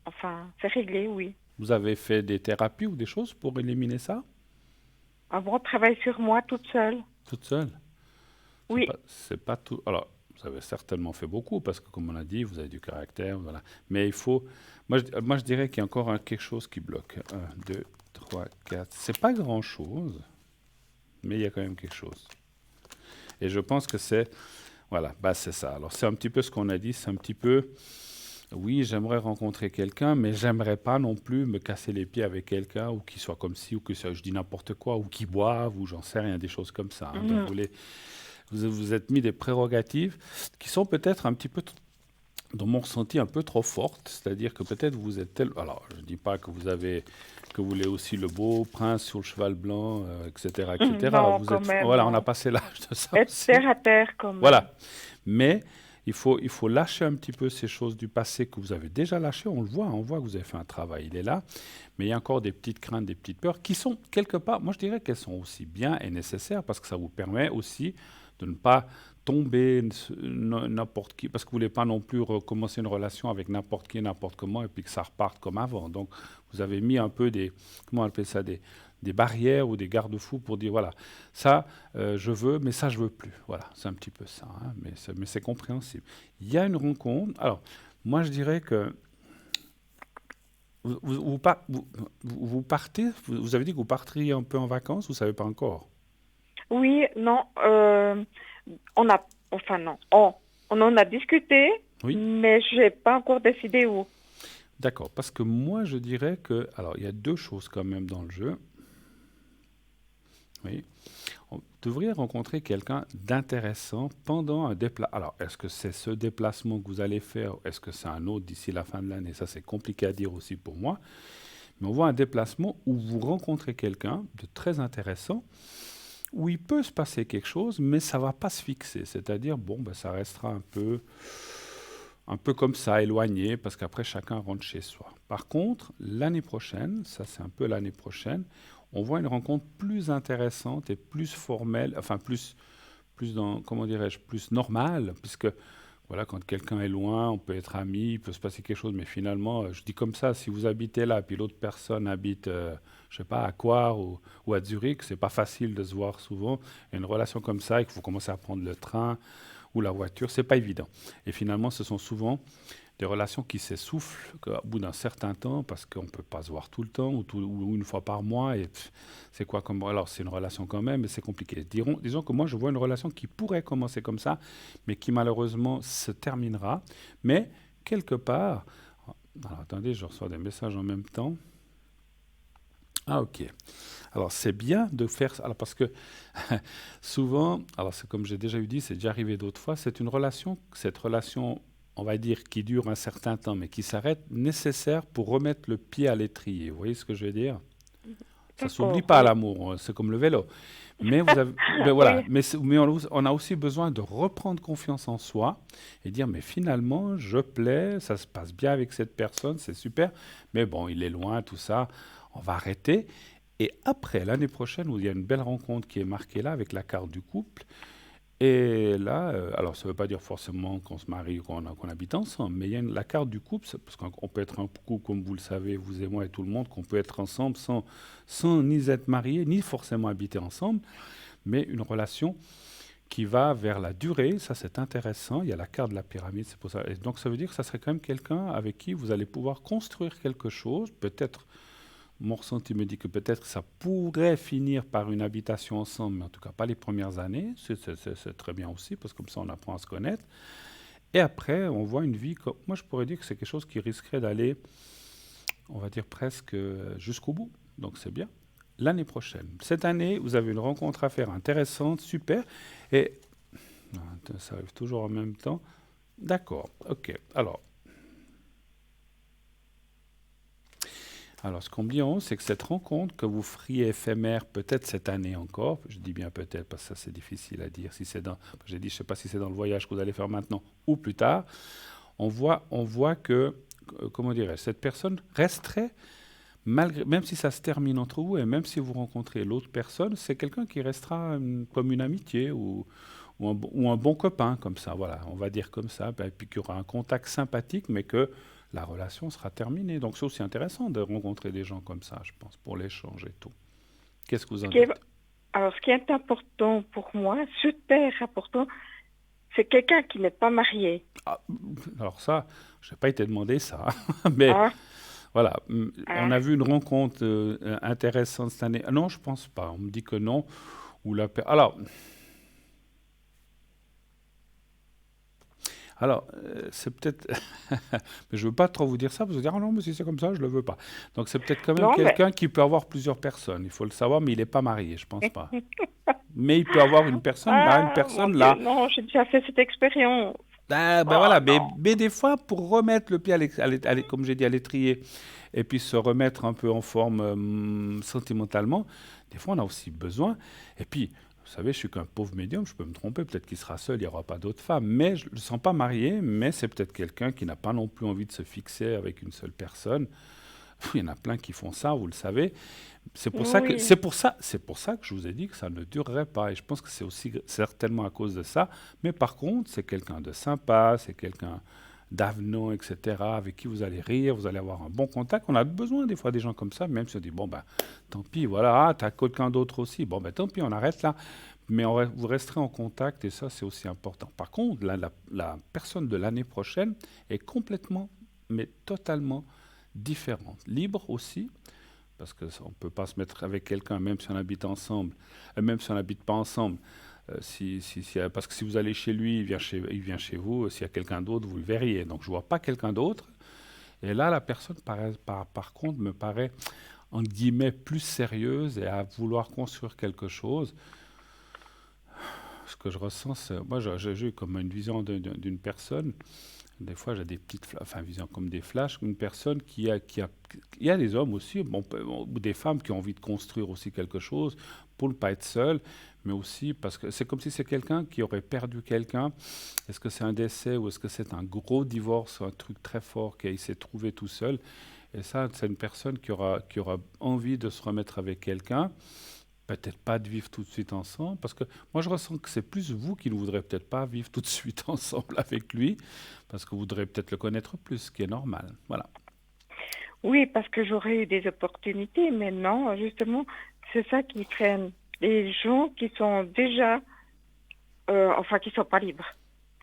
Enfin, c'est réglé, oui. Vous avez fait des thérapies ou des choses pour éliminer ça? Avant, travaille sur moi toute seule. Toute seule? Oui. C'est pas tout. Alors, vous avez certainement fait beaucoup parce que, comme on a dit, vous avez du caractère, voilà. Mais il faut. Moi, je dirais qu'il y a encore quelque chose qui bloque. 1, 2, 3, 4. C'est pas grand-chose, mais il y a quand même quelque chose. Et je pense que c'est. Voilà, bah c'est ça. Alors, c'est un petit peu ce qu'on a dit. C'est un petit peu. Oui, j'aimerais rencontrer quelqu'un, mais j'aimerais pas non plus me casser les pieds avec quelqu'un ou qui soit comme ci ou que je dis n'importe quoi ou qui boive ou j'en sais rien, des choses comme ça. Hein. Donc, vous êtes mis des prérogatives qui sont peut-être un petit peu, dans mon ressenti, un peu trop fortes. C'est-à-dire que peut-être vous êtes Alors, je ne dis pas que vous voulez aussi le beau prince sur le cheval blanc, etc., etc. Non, Vous quand être, même, voilà, non. on a passé l'âge de ça Être aussi. terre à terre, quand même. Voilà. Mais il faut lâcher un petit peu ces choses du passé que vous avez déjà lâchées. On voit que vous avez fait un travail, il est là. Mais il y a encore des petites craintes, des petites peurs qui sont quelque part, moi je dirais qu'elles sont aussi bien et nécessaires parce que ça vous permet aussi de ne pas tomber n'importe qui, parce que vous ne voulez pas non plus recommencer une relation avec n'importe qui, n'importe comment, et puis que ça reparte comme avant. Donc, vous avez mis un peu comment on appelle ça, des barrières ou des garde-fous pour dire, voilà, ça, je veux, mais ça, je veux plus. Voilà, c'est un petit peu ça, hein, mais c'est compréhensible. Il y a une rencontre. Alors, moi, je dirais que vous partez, vous avez dit que vous parteriez un peu en vacances, vous ne savez pas encore? Oui, non, non, on en a discuté, Oui. mais je n'ai pas encore décidé où. D'accord, parce que moi je dirais que, alors il y a deux choses quand même dans le jeu. Oui, vous devriez rencontrer quelqu'un d'intéressant pendant un déplacement. Alors, est-ce que c'est ce déplacement que vous allez faire? Est-ce que c'est un autre d'ici la fin de l'année? Ça, c'est compliqué à dire aussi pour moi. Mais on voit un déplacement où vous rencontrez quelqu'un de très intéressant, où il peut se passer quelque chose, mais ça ne va pas se fixer. C'est-à-dire, bon, ben, ça restera un peu comme ça, éloigné, parce qu'après, chacun rentre chez soi. Par contre, l'année prochaine, ça c'est un peu l'année prochaine, on voit une rencontre plus intéressante et plus formelle, enfin plus dans, comment dirais-je, plus normale, puisque voilà, quand quelqu'un est loin, on peut être amis, il peut se passer quelque chose, mais finalement, je dis comme ça, si vous habitez là, puis l'autre personne habite, je sais pas, à Coire ou à Zurich, c'est pas facile de se voir souvent. Et une relation comme ça, et qu'il faut commencer à prendre le train ou la voiture, c'est pas évident. Et finalement, ce sont souvent des relations qui s'essoufflent au bout d'un certain temps parce qu'on ne peut pas se voir tout le temps ou une fois par mois. Et c'est quoi comme. Alors, c'est une relation quand même, mais c'est compliqué. Disons que moi, je vois une relation qui pourrait commencer comme ça, mais qui malheureusement se terminera. Mais quelque part. Alors, attendez, je reçois des messages en même temps. Ah, ok. Alors, c'est bien de faire ça. Alors, parce que souvent, alors c'est comme j'ai déjà eu dit, c'est déjà arrivé d'autres fois, cette relation, on va dire, qui dure un certain temps, mais qui s'arrête, nécessaire pour remettre le pied à l'étrier. Vous voyez ce que je veux dire? Ça ne s'oublie pas, l'amour, c'est comme le vélo. Mais, voilà. Oui. mais on a aussi besoin de reprendre confiance en soi et dire, mais finalement, je plais, ça se passe bien avec cette personne, c'est super, mais bon, il est loin, tout ça, on va arrêter. Et après, l'année prochaine, où il y a une belle rencontre qui est marquée là, avec la carte du couple, et là, alors ça ne veut pas dire forcément qu'on se marie ou qu'on habite ensemble, mais il y a la carte du couple, parce qu'on peut être un couple, comme vous le savez, vous et moi et tout le monde, qu'on peut être ensemble sans ni être marié, ni forcément habiter ensemble, mais une relation qui va vers la durée, ça c'est intéressant, il y a la carte de la pyramide, c'est pour ça. Et donc ça veut dire que ça serait quand même quelqu'un avec qui vous allez pouvoir construire quelque chose, peut-être. Mon ressenti me dit que peut-être ça pourrait finir par une habitation ensemble, mais en tout cas pas les premières années. C'est très bien aussi, parce que comme ça on apprend à se connaître. Et après, on voit une vie, moi je pourrais dire que c'est quelque chose qui risquerait d'aller, on va dire presque jusqu'au bout. Donc c'est bien. l'année prochaine. Cette année, vous avez une rencontre à faire intéressante, super. Et ça arrive toujours en même temps. D'accord, ok. Alors, ce qu'on me dit en haut, c'est que cette rencontre que vous feriez éphémère, peut-être cette année encore, je dis bien peut-être parce que ça c'est difficile à dire, si c'est dans, j'ai dit, je ne sais pas si c'est dans le voyage que vous allez faire maintenant ou plus tard, on voit que, comment dirais-je, cette personne resterait, malgré, même si ça se termine entre vous et même si vous rencontrez l'autre personne, c'est quelqu'un qui restera comme une amitié ou un bon copain, comme ça, voilà, on va dire comme ça, et puis qu'il y aura un contact sympathique, mais que la relation sera terminée. Donc c'est aussi intéressant de rencontrer des gens comme ça, je pense, pour l'échange et tout. Qu'est-ce que vous en dites? Alors, ce qui est important pour moi, super important, c'est quelqu'un qui n'est pas marié. Ah, alors ça, je n'ai pas été demandé ça, mais voilà, on a vu une rencontre intéressante cette année. Ah, non, je ne pense pas, on me dit que non. Alors, c'est peut-être... mais je ne veux pas trop vous dire ça, parce que vous dire, ah non, mais si c'est comme ça, je ne le veux pas. Donc c'est peut-être quand même quelqu'un qui peut avoir plusieurs personnes. Il faut le savoir, mais il n'est pas marié, je ne pense pas. Mais il peut avoir une personne là, une personne là. Non, j'ai déjà fait cette expérience. Voilà, mais des fois, pour remettre le pied, comme j'ai dit, à l'étrier, et puis se remettre un peu en forme sentimentalement, des fois, on a aussi besoin. Et puis... Vous savez, je suis qu'un pauvre médium, je peux me tromper, peut-être qu'il sera seul, il n'y aura pas d'autres femmes. Mais je ne le sens pas marié, mais c'est peut-être quelqu'un qui n'a pas non plus envie de se fixer avec une seule personne. Il y en a plein qui font ça, vous le savez. C'est pour ça que je vous ai dit que ça ne durerait pas. Et je pense que c'est aussi certainement à cause de ça. Mais par contre, c'est quelqu'un de sympa, c'est quelqu'un d'avenant, etc., avec qui vous allez rire, vous allez avoir un bon contact. On a besoin des fois des gens comme ça, même si on dit, bon, ben, tant pis, voilà, tu as quelqu'un d'autre aussi, bon, ben, tant pis, on arrête là. Mais vous resterez en contact, et ça, c'est aussi important. Par contre, la personne de l'année prochaine est complètement, mais totalement différente. Libre aussi, parce qu'on ne peut pas se mettre avec quelqu'un, même si on habite ensemble, même si on n'habite pas ensemble. Parce que si vous allez chez lui, il vient chez vous. S'il y a quelqu'un d'autre, vous le verriez. Donc je ne vois pas quelqu'un d'autre. Et là, la personne, par contre, me paraît, entre guillemets, plus sérieuse et à vouloir construire quelque chose. Ce que je ressens, moi, j'ai eu comme une vision d'une personne. Des fois, j'ai des petites visions comme des flashs. Une personne il y a des hommes aussi, ou des femmes qui ont envie de construire aussi quelque chose pour ne pas être seul, mais aussi parce que c'est comme si c'est quelqu'un qui aurait perdu quelqu'un. Est-ce que c'est un décès ou est-ce que c'est un gros divorce, un truc très fort qu'il s'est trouvé tout seul? Et ça, c'est une personne qui aura envie de se remettre avec quelqu'un. Peut-être pas de vivre tout de suite ensemble, parce que moi je ressens que c'est plus vous qui ne voudrez peut-être pas vivre tout de suite ensemble avec lui, parce que vous voudrez peut-être le connaître plus, ce qui est normal. Voilà. Oui, parce que j'aurais eu des opportunités, mais non, justement, c'est ça qui freine. Les gens qui sont déjà, qui sont pas libres.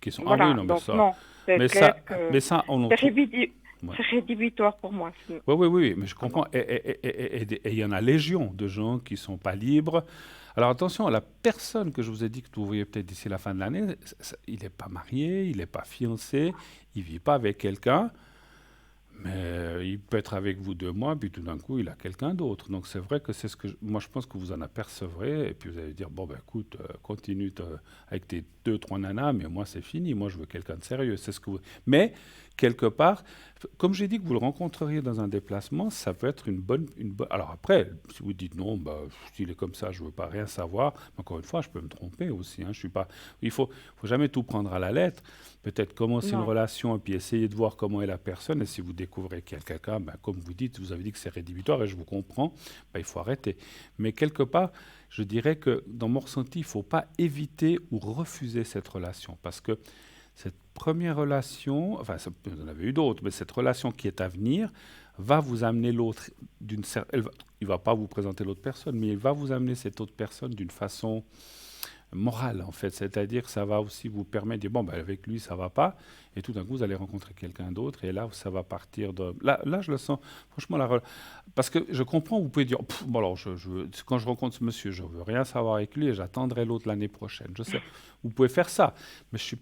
Qui sont voilà, oui, non, mais donc ça, non, mais ça, on c'est rédhibitoire pour moi. Oui, mais je comprends. Et il y en a légion de gens qui ne sont pas libres. Alors attention, la personne que je vous ai dit que vous voyez peut-être d'ici la fin de l'année, il n'est pas marié, il n'est pas fiancé, il ne vit pas avec quelqu'un, mais il peut être avec vous 2 mois, puis tout d'un coup, il a quelqu'un d'autre. Donc c'est vrai que c'est ce que moi je pense que vous en apercevrez, et puis vous allez dire, bon ben écoute, continue avec tes 2-3 nanas, mais moi c'est fini, moi je veux quelqu'un de sérieux. C'est ce que vous... Mais quelque part, comme j'ai dit que vous le rencontreriez dans un déplacement, ça peut être une bonne... Alors après, si vous dites non, s'il est comme ça, je ne veux pas rien savoir, encore une fois, je peux me tromper aussi. Je suis pas... Il faut jamais tout prendre à la lettre. Peut-être commencer une relation et puis essayer de voir comment est la personne. Et si vous découvrez quelqu'un, comme vous dites, vous avez dit que c'est rédhibitoire et je vous comprends, il faut arrêter. Mais quelque part, je dirais que dans mon ressenti, il ne faut pas éviter ou refuser cette relation, parce que cette première relation, vous en avez eu d'autres, mais cette relation qui est à venir va vous amener l'autre il ne va pas vous présenter l'autre personne, mais il va vous amener cette autre personne d'une façon morale, en fait. C'est-à-dire que ça va aussi vous permettre de dire, bon, ben, avec lui, ça va pas. Et tout d'un coup, vous allez rencontrer quelqu'un d'autre. Et là, ça va partir de... Là, je le sens. Franchement, parce que je comprends, vous pouvez dire, bon, alors, quand je rencontre ce monsieur, je veux rien savoir avec lui et j'attendrai l'autre l'année prochaine. Je sais, vous pouvez faire ça. Mais je suis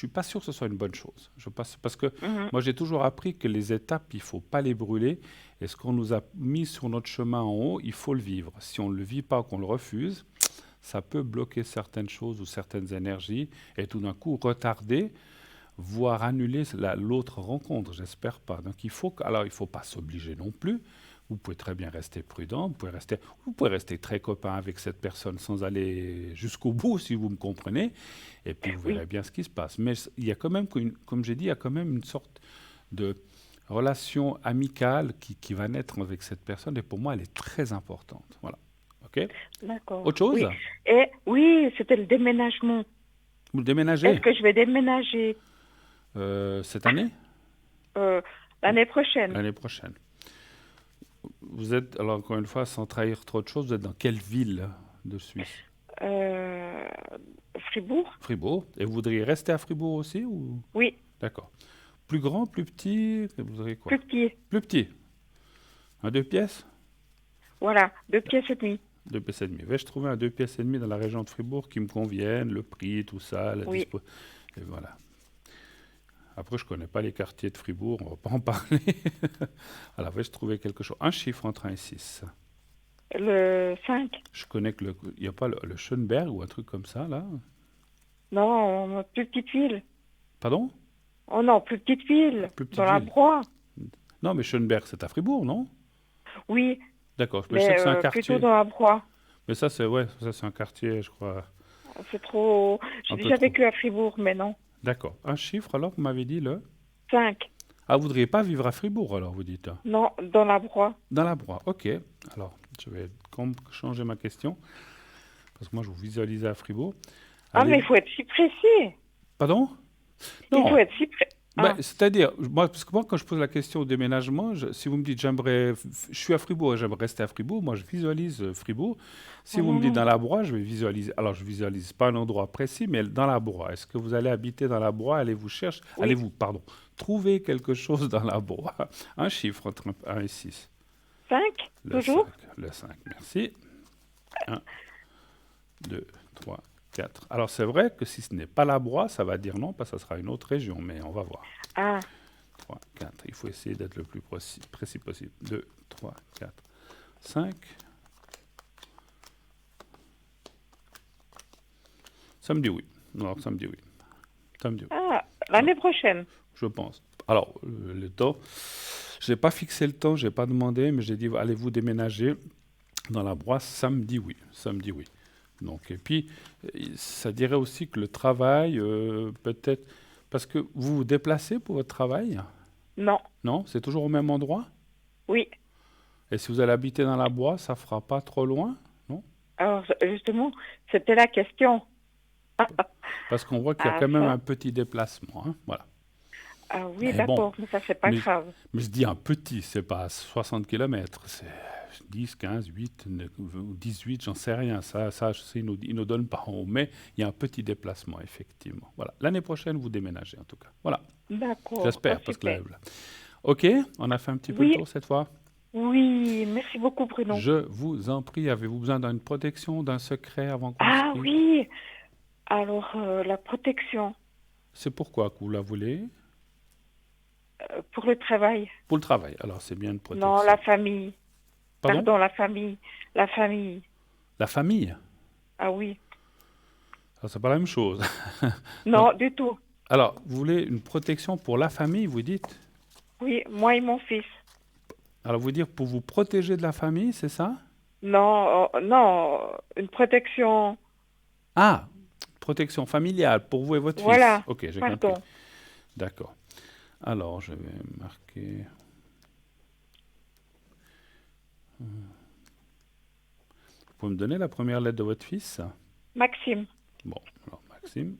pas sûr que ce soit une bonne chose. Parce que moi, j'ai toujours appris que les étapes, il faut pas les brûler. Et ce qu'on nous a mis sur notre chemin en haut, il faut le vivre. Si on ne le vit pas, qu'on le refuse, ça peut bloquer certaines choses ou certaines énergies et tout d'un coup retarder, voire annuler l'autre rencontre. J'espère pas. Donc il faut pas s'obliger non plus. Vous pouvez très bien rester prudent. Vous pouvez rester très copain avec cette personne sans aller jusqu'au bout, si vous me comprenez. Et puis vous verrez bien ce qui se passe. Mais il y a quand même, comme j'ai dit, il y a quand même une sorte de relation amicale qui va naître avec cette personne. Et pour moi, elle est très importante. Voilà. OK? D'accord. Autre chose? Oui. Et oui, c'était le déménagement. Vous déménagez Est-ce que je vais déménager cette année? l'année prochaine? L'année prochaine. Vous êtes, alors encore une fois, sans trahir trop de choses, vous êtes dans quelle ville de Suisse? Fribourg? Fribourg. Et vous voudriez rester à Fribourg aussi ou... Oui, D'accord. Plus grand, plus petit? Vous voudriez quoi? plus petit. Plus petit. Un 2 pièces? Voilà, 2 pièces et demie. 2 pièces et demie. Vais-je trouver un 2 pièces et demie dans la région de Fribourg qui me convienne, le prix, tout ça, la Oui. dispo... Et voilà. Après, je ne connais pas les quartiers de Fribourg, on ne va pas en parler. Alors, vais-je trouver quelque chose? Un chiffre entre 1 et 6. Le 5? Je connais que il n'y a pas le Schönberg ou un truc comme ça, là? Non, plus petite ville. Pardon? Oh non, plus petite ville. Plus petite Dans la ville. Broye. Non, mais Schönberg, c'est à Fribourg, non? Oui, D'accord, je sais mais que c'est un quartier. plutôt dans la Broye. Mais ça, c'est un quartier, je crois. C'est trop... Un J'ai peu déjà trop. vécu à Fribourg, mais non. D'accord. Un chiffre, alors, vous m'avez dit le... 5. Ah, vous ne voudriez pas vivre à Fribourg, alors, vous dites? Non, dans la Broye. Dans la Broye, ok. Alors, je vais changer ma question. Parce que moi, je vous visualisais à Fribourg. Ah, mais il faut être si précis. Pardon? Il faut être si précis. Ben, c'est-à-dire, parce que moi, quand je pose la question au déménagement, si vous me dites, je suis à Fribourg et j'aimerais rester à Fribourg, moi, je visualise Fribourg. Si vous me dites dans la Broye, je vais visualiser. Alors, je visualise pas un endroit précis, mais dans la Broye. Est-ce que vous allez habiter dans la Broye? Allez-vous, trouver quelque chose dans la Broye? Un chiffre entre 1 et 6. 5, toujours? Le 5, merci. 1, 2, 3, 4. Alors, c'est vrai que si ce n'est pas la Broye, ça va dire non, parce que ça sera une autre région, mais on va voir. Ah. 3, 4. Il faut essayer d'être le plus précis possible. 2, 3, 4, 5. Ça me dit oui. Non, ça me dit oui. Ça me dit oui. Ah, l'année prochaine. Je pense. Alors, le temps, je n'ai pas fixé le temps, je n'ai pas demandé, mais j'ai dit, allez-vous déménager dans la Broye? Ça me dit oui. Ça me dit oui. Donc, et puis, ça dirait aussi que le travail, peut-être... Parce que vous vous déplacez pour votre travail? Non. Non? C'est toujours au même endroit? Oui. Et si vous allez habiter dans la Broye, ça ne fera pas trop loin? Non? Alors, justement, c'était la question. Parce qu'on voit qu'il y a quand même un petit déplacement. Hein? Voilà. Ah oui, Mais d'accord, mais ça, c'est pas grave. Mais je dis un petit, c'est pas 60 km, c'est 10, 15, 8, 18, j'en sais rien. Ça je sais, ils nous donnent pas en haut. Mais il y a un petit déplacement, effectivement. Voilà. L'année prochaine, vous déménagez, en tout cas. Voilà. D'accord. J'espère, parce que là... OK, on a fait un petit peu le tour cette fois? Oui, merci beaucoup, Bruno. Je vous en prie. Avez-vous besoin d'une protection, d'un secret avant qu'on Ah se quitte? oui. Alors, la protection. C'est pourquoi que vous la voulez? Pour le travail. Pour le travail. Alors, c'est bien une protection. Non, la famille. Pardon? Pardon, la famille. La famille. La famille? Ah oui. Alors, c'est pas la même chose. Non, du tout. Alors, vous voulez une protection pour la famille, vous dites? Oui, moi et mon fils. Alors, vous dire pour vous protéger de la famille, c'est ça? Non, non, une protection. Ah, protection familiale pour vous et votre Voilà. fils. Ok, j'ai Pardon. compris. D'accord. Alors, je vais marquer... Vous pouvez me donner la première lettre de votre fils? Maxime. Bon, alors Maxime.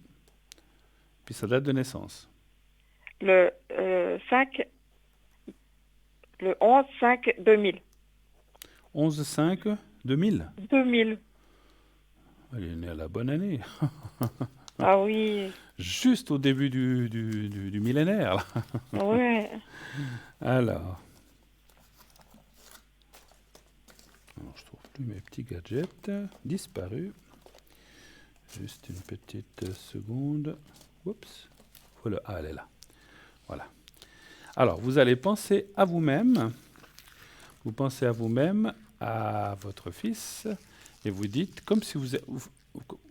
Puis sa date de naissance. Le 11-5-2000. 11-5-2000. 2000. Elle est née à la bonne année. Ah oui, Juste au début du millénaire, là. ouais. Alors, je trouve plus mes petits gadgets. Disparus. Juste une petite seconde. Oups. Voilà. Ah, elle est là. Voilà. Alors, vous allez penser à vous-même. Vous pensez à vous-même, à votre fils, et vous dites, comme si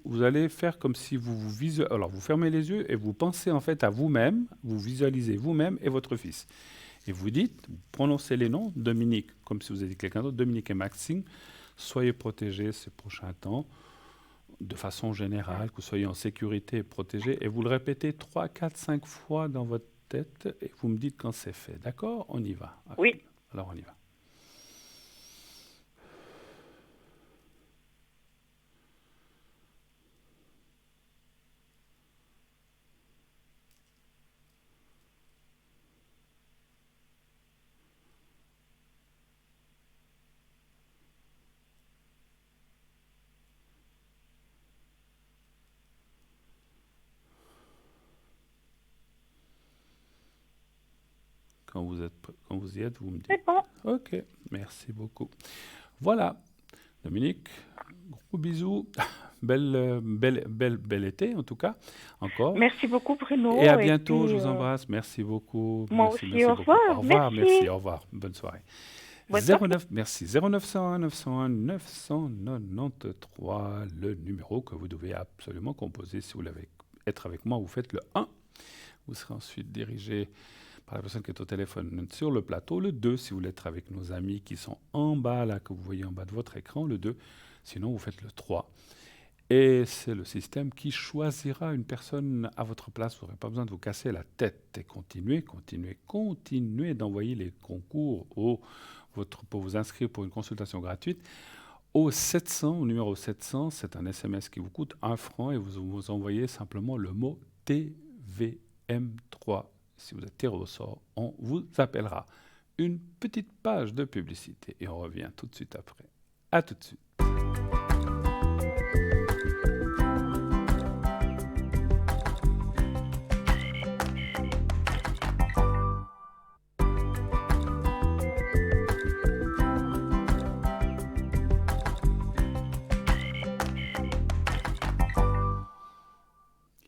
vous allez faire comme si vous visualisez. Alors, vous fermez les yeux et vous pensez en fait à vous-même, vous visualisez vous-même et votre fils. Et vous dites, vous prononcez les noms, Dominique, comme si vous étiez quelqu'un d'autre, Dominique et Maxime, soyez protégés ces prochains temps, de façon générale, que vous soyez en sécurité et protégés, et vous le répétez 3, 4, 5 fois dans votre tête, et vous me dites quand c'est fait. D'accord? On y va. Oui. Alors, on y va. Quand vous y êtes, vous me dites. C'est bon. Ok, merci beaucoup. Voilà, Dominique, gros bisous. Bel été, en tout cas, encore. Merci beaucoup, Bruno. Et à bientôt, puis, je vous embrasse. Merci beaucoup. moi Merci, aussi, merci au beaucoup. revoir. Au revoir, Merci. merci, au revoir. Bonne soirée. Bonne soirée. 09, merci. 0901 901 993, le numéro que vous devez absolument composer. Si vous voulez être avec moi, vous faites le 1. Vous serez ensuite dirigé par la personne qui est au téléphone sur le plateau. Le 2, si vous voulez être avec nos amis qui sont en bas, là, que vous voyez en bas de votre écran. Le 2, sinon vous faites le 3. Et c'est le système qui choisira une personne à votre place. Vous n'aurez pas besoin de vous casser la tête. Et continuez d'envoyer les concours pour vous inscrire pour une consultation gratuite au 700, au numéro 700. C'est un SMS qui vous coûte 1 franc et vous envoyez simplement le mot TVM3. Si vous êtes tiré au sort, on vous appellera. Une petite page de publicité et on revient tout de suite après. À tout de suite.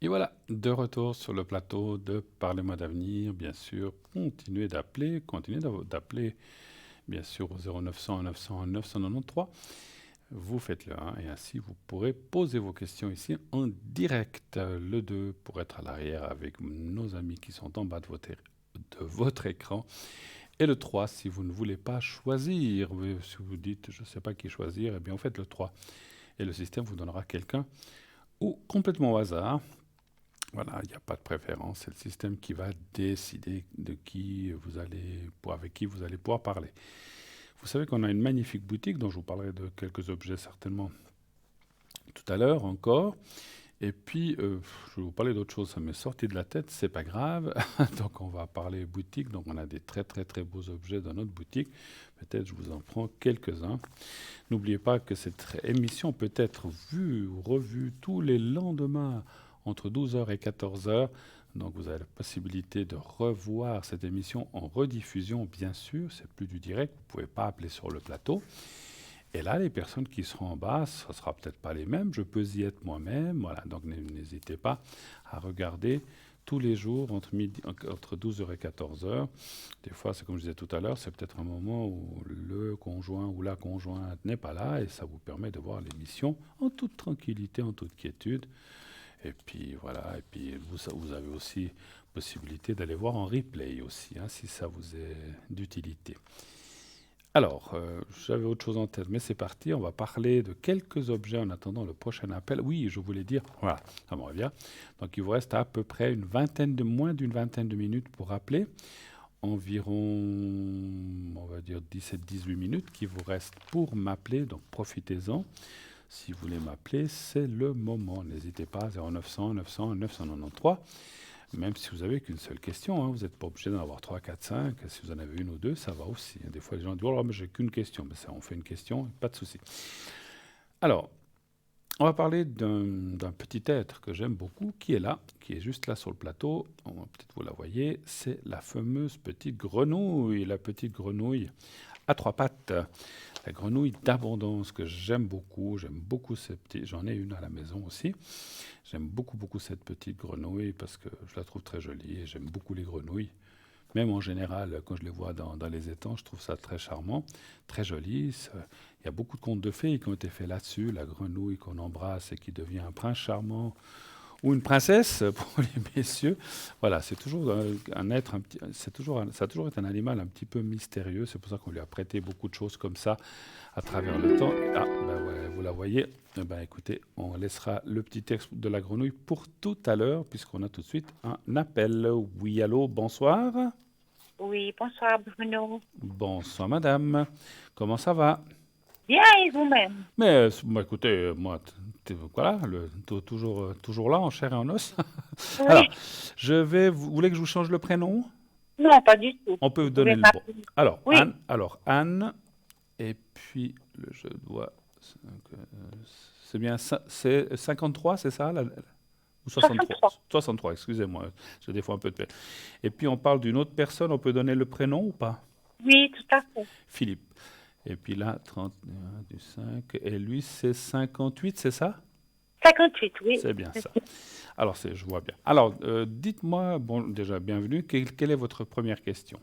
Et voilà, de retour sur le plateau de Parlez-moi d'avenir, bien sûr. Continuez d'appeler, bien sûr, au 0900 901 993. Vous faites le 1 et ainsi vous pourrez poser vos questions ici en direct. Le 2 pour être à l'arrière avec nos amis qui sont en bas de votre écran. Et le 3 si vous ne voulez pas choisir. Si vous dites je ne sais pas qui choisir, eh bien vous faites le 3. Et le système vous donnera quelqu'un ou complètement au hasard. Voilà, il n'y a pas de préférence, c'est le système qui va décider avec qui vous allez pouvoir parler. Vous savez qu'on a une magnifique boutique dont je vous parlerai de quelques objets certainement tout à l'heure encore. Et puis, je vais vous parler d'autre chose, ça m'est sorti de la tête, c'est pas grave. Donc on va parler boutique, donc on a des très très très beaux objets dans notre boutique. Peut-être je vous en prends quelques-uns. N'oubliez pas que cette émission peut être vue ou revue tous les lendemains entre 12h et 14h. Donc vous avez la possibilité de revoir cette émission en rediffusion, bien sûr. C'est plus du direct, vous ne pouvez pas appeler sur le plateau. Et là, les personnes qui seront en bas, ce ne sera peut-être pas les mêmes. Je peux y être moi-même. Voilà, donc n'hésitez pas à regarder tous les jours entre 12h et 14h. Des fois, c'est comme je disais tout à l'heure, c'est peut-être un moment où le conjoint ou la conjointe n'est pas là et ça vous permet de voir l'émission en toute tranquillité, en toute quiétude. Et puis voilà, et puis vous avez aussi possibilité d'aller voir en replay aussi, hein, si ça vous est d'utilité. Alors, j'avais autre chose en tête, mais c'est parti, on va parler de quelques objets en attendant le prochain appel. Oui, je voulais dire, voilà, ça me revient. Donc il vous reste à peu près moins d'une vingtaine de minutes pour appeler. Environ, on va dire 17-18 minutes qui vous restent pour m'appeler, donc profitez-en. Si vous voulez m'appeler, c'est le moment. N'hésitez pas, 0900 900 993. Même si vous n'avez qu'une seule question, hein, vous n'êtes pas obligé d'en avoir 3, 4, 5. Si vous en avez une ou deux, ça va aussi. Des fois, les gens disent « Oh, mais j'ai qu'une question ». Mais ça, on fait une question, pas de souci. Alors, On va parler d'un petit être que j'aime beaucoup, qui est là, qui est juste là sur le plateau. On va peut-être vous la voyez. C'est la fameuse petite grenouille, la petite grenouille à trois pattes. La grenouille d'abondance que j'aime beaucoup. J'aime beaucoup ces petits. J'en ai une à la maison aussi. J'aime beaucoup, beaucoup cette petite grenouille parce que je la trouve très jolie et j'aime beaucoup les grenouilles. Même en général, quand je les vois dans les étangs, je trouve ça très charmant, très joli. Il y a beaucoup de contes de fées qui ont été faits là-dessus. La grenouille qu'on embrasse et qui devient un prince charmant ou une princesse pour les messieurs. Voilà, c'est toujours un être, ça a toujours été un animal un petit peu mystérieux. C'est pour ça qu'on lui a prêté beaucoup de choses comme ça à travers le temps. Ah, ben ouais, vous la voyez. Eh ben, écoutez, on laissera le petit texte de la grenouille pour tout à l'heure, puisqu'on a tout de suite un appel. Oui, allô, bonsoir. Oui, bonsoir Bruno. Bonsoir madame. Comment ça va? Bien, et vous-même? Mais bah, écoutez, moi, voilà, toujours là, en chair et en os. Oui. Alors, vous voulez que je vous change le prénom? Non, pas du tout. On peut vous Vous donner pouvez le bon. m'appeler. Alors, Oui. Anne, et puis je dois. C'est bien, c'est 53, c'est ça ou 63? 63, excusez-moi, j'ai des fois un peu de peine. Et puis on parle d'une autre personne, on peut donner le prénom ou pas? Oui, tout à fait. Philippe. Et puis là, 31 du 5, et lui c'est 58, c'est ça? 58, oui. C'est bien ça. Alors, je vois bien. Alors, dites-moi, bon, déjà, bienvenue, quelle est votre première question?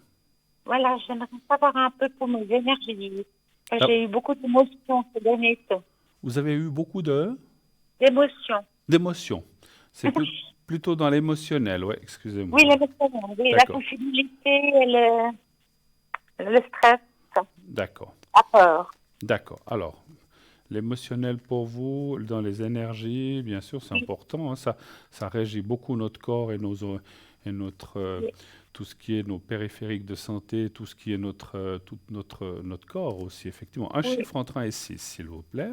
Voilà, j'aimerais savoir un peu pour mes énergies. Ah. J'ai eu beaucoup d'émotions ces derniers temps. Vous avez eu beaucoup D'émotions. C'est plutôt dans l'émotionnel, ouais, excusez-moi. Oui, l'émotion, oui, la D'accord. sensibilité et le stress, D'accord, la peur. d'accord. Alors, l'émotionnel pour vous, dans les énergies, bien sûr, c'est important, hein, ça régit beaucoup notre corps et notre, tout ce qui est nos périphériques de santé, tout ce qui est tout notre corps aussi, effectivement. Un chiffre entre 1 et 6, s'il vous plaît.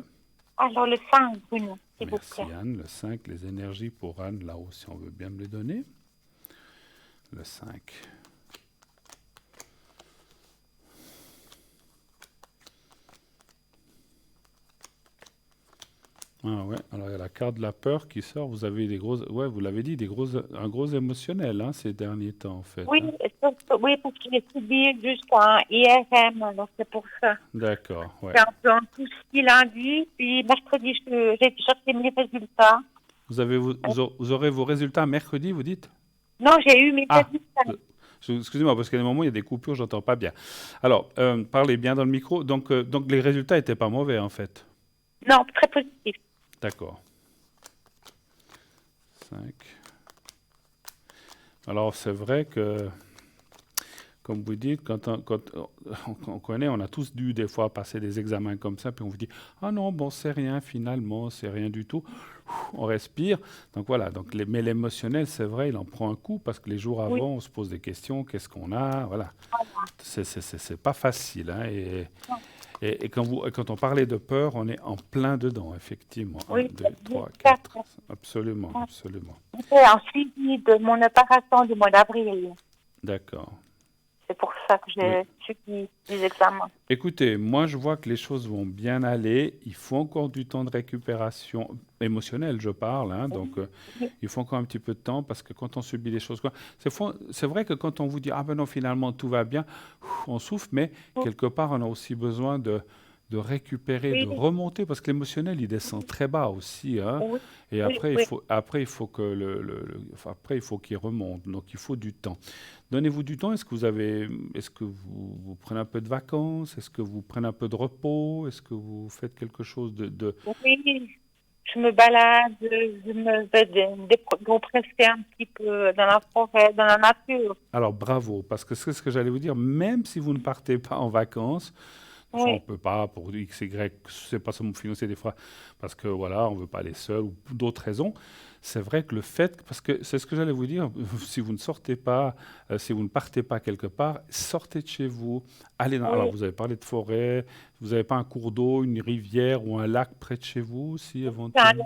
Alors le 5, Bruno, s'il vous Merci plaît. Anne. Le 5, les énergies pour Anne, là-haut, si on veut bien me les donner. Le 5. Ah ouais, alors il y a la carte de la peur qui sort. Vous avez ouais, vous l'avez dit, un gros émotionnel hein, ces derniers temps en fait. Oui, hein. oui, parce que j'ai subi juste un IRM, alors c'est pour ça. D'accord, ouais. C'est un peu un souci lundi, puis mercredi, j'ai cherché mes résultats. Vous aurez vos résultats mercredi, vous dites? Non, j'ai eu mes résultats. Excusez-moi, parce qu'à des moments, il y a des coupures, j'entends pas bien. Alors, parlez bien dans le micro. Donc les résultats n'étaient pas mauvais, en fait. Non, très positif. D'accord. 5. Alors, c'est vrai que, comme vous dites, quand on connaît, on a tous dû des fois passer des examens comme ça, puis on vous dit « Ah non, bon, c'est rien finalement, c'est rien du tout. » On respire. Donc voilà, mais l'émotionnel, c'est vrai, il en prend un coup, parce que les jours avant, on se pose des questions, qu'est-ce qu'on a, voilà. C'est pas facile, hein, et quand on parlait de peur, on est en plein dedans, effectivement. Oui, 1, 2, 3, 4. Absolument, absolument. C'est un suivi de mon opération du mois d'avril. D'accord. C'est pour ça que j'ai suivi les examens. Écoutez, moi je vois que les choses vont bien aller. Il faut encore du temps de récupération émotionnelle, je parle. Hein, donc il faut encore un petit peu de temps parce que quand on subit les choses, c'est vrai que quand on vous dit ah ben non finalement tout va bien, on souffre, mais quelque part on a aussi besoin de récupérer, de remonter parce que l'émotionnel il descend très bas aussi. Hein, et après il faut après il faut qu'il remonte. Donc il faut du temps. Donnez-vous du temps. Est-ce que vous prenez un peu de vacances? Est-ce que vous prenez un peu de repos? Est-ce que vous faites quelque chose de... Oui, je me balade, je me vais décompresser un petit peu dans la forêt, dans la nature. Alors bravo, parce que c'est ce que j'allais vous dire. Même si vous ne partez pas en vacances, on ne peut pas, pour X, Y, c'est pas seulement financier des fois, parce que voilà, on ne veut pas aller seul ou d'autres raisons. C'est vrai que le fait, parce que c'est ce que j'allais vous dire, si vous ne sortez pas, si vous ne partez pas quelque part, sortez de chez vous, allez dans... Alors vous avez parlé de forêt, vous n'avez pas un cours d'eau, une rivière ou un lac près de chez vous aussi éventuellement?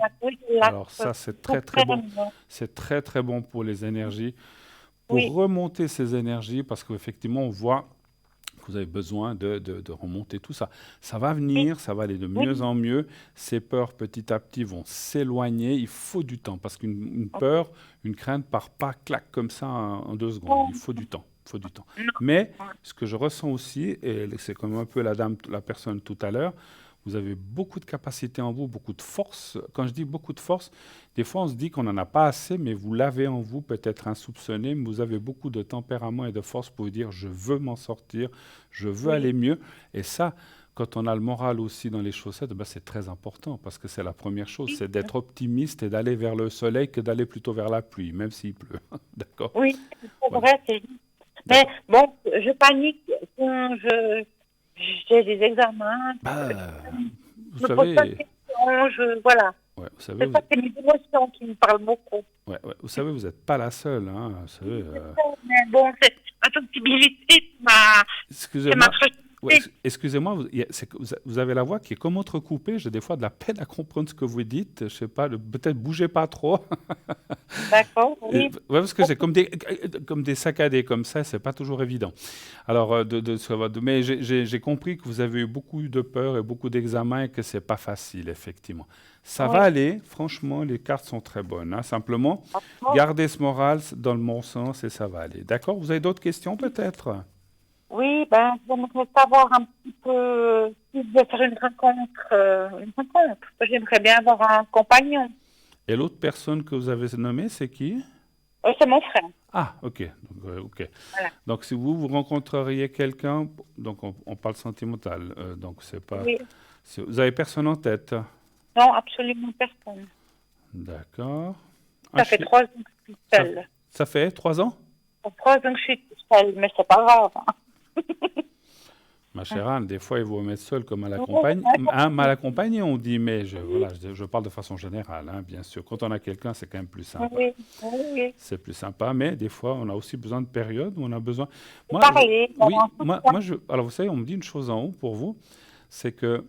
Alors ça c'est très très bon, c'est très très bon pour les énergies, pour remonter ces énergies, parce qu'effectivement on voit... que vous avez besoin de remonter tout ça. Ça va venir, ça va aller de mieux en mieux. Ces peurs, petit à petit, vont s'éloigner. Il faut du temps, parce qu'une peur, une crainte part pas, clac, comme ça, en 2 secondes. Il faut du temps. Il faut du temps. Mais ce que je ressens aussi, et c'est comme un peu la personne tout à l'heure, vous avez beaucoup de capacité en vous, beaucoup de force. Quand je dis beaucoup de force, des fois on se dit qu'on n'en a pas assez, mais vous l'avez en vous, peut-être insoupçonné, mais vous avez beaucoup de tempérament et de force pour vous dire « je veux m'en sortir, je veux aller mieux ». Et ça, quand on a le moral aussi dans les chaussettes, ben c'est très important, parce que c'est la première chose, c'est d'être optimiste et d'aller vers le soleil que d'aller plutôt vers la pluie, même s'il pleut. D'accord? Oui, c'est vrai, c'est juste. Mais bon, je panique quand j'ai des examens. Vous Je me savez, pose pas de questions, voilà. ouais, vous savez, C'est ça, c'est mes émotions qui me parlent beaucoup. vous savez, vous n'êtes pas la seule. Hein, vous savez, Mais bon, c'est ma sensibilité, c'est ma fragilité. Excusez-moi, vous avez la voix qui est comme entrecoupée. J'ai des fois de la peine à comprendre ce que vous dites. Je sais pas, peut-être bougez pas trop. D'accord, oui. Parce que c'est comme des saccadés comme ça, c'est pas toujours évident. Alors, mais j'ai compris que vous avez eu beaucoup de peur et beaucoup d'examens et que c'est pas facile, effectivement. Ça va aller, franchement, les cartes sont très bonnes. Hein. Simplement, gardez ce moral dans le bon sens et ça va aller. D'accord? Vous avez d'autres questions peut-être? Oui, j'aimerais savoir un petit peu si je vais faire une rencontre. J'aimerais bien avoir un compagnon. Et l'autre personne que vous avez nommée, c'est qui? C'est mon frère. Ah, ok. Voilà. Donc, si vous rencontreriez quelqu'un, donc on parle sentimental, donc c'est pas... Oui. Vous avez personne en tête? Non, absolument personne. D'accord. Ça fait 3 ans que je suis seule. Ça fait 3 ans? Ça fait 3 ans que je suis seule, mais c'est pas grave. Ma chère Anne, des fois, il vous mettre seul comme mal accompagné. Mal accompagné, on dit, mais je parle de façon générale, hein, bien sûr. Quand on a quelqu'un, c'est quand même plus sympa. Oui. C'est plus sympa, mais des fois, on a aussi besoin de périodes où on a besoin... Alors, vous savez, on me dit une chose en haut pour vous, c'est que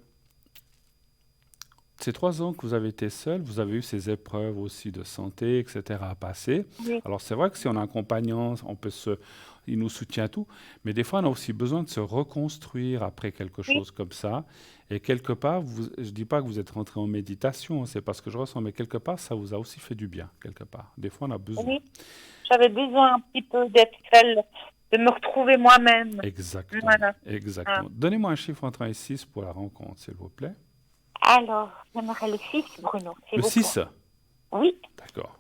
ces 3 ans que vous avez été seul, vous avez eu ces épreuves aussi de santé, etc. à passer. Oui. Alors, c'est vrai que si on a un compagnon, il nous soutient tout, mais des fois, on a aussi besoin de se reconstruire après quelque chose comme ça. Et quelque part, je ne dis pas que vous êtes rentré en méditation, c'est pas ce que je ressens, mais quelque part, ça vous a aussi fait du bien, quelque part. Des fois, on a besoin. Oui, j'avais besoin un petit peu d'être seule, de me retrouver moi-même. Exactement. Voilà. Exactement. Donnez-moi un chiffre entre 1 et 6 pour la rencontre, s'il vous plaît. Alors, j'aimerais le 6, Bruno. Le 6? Oui. D'accord.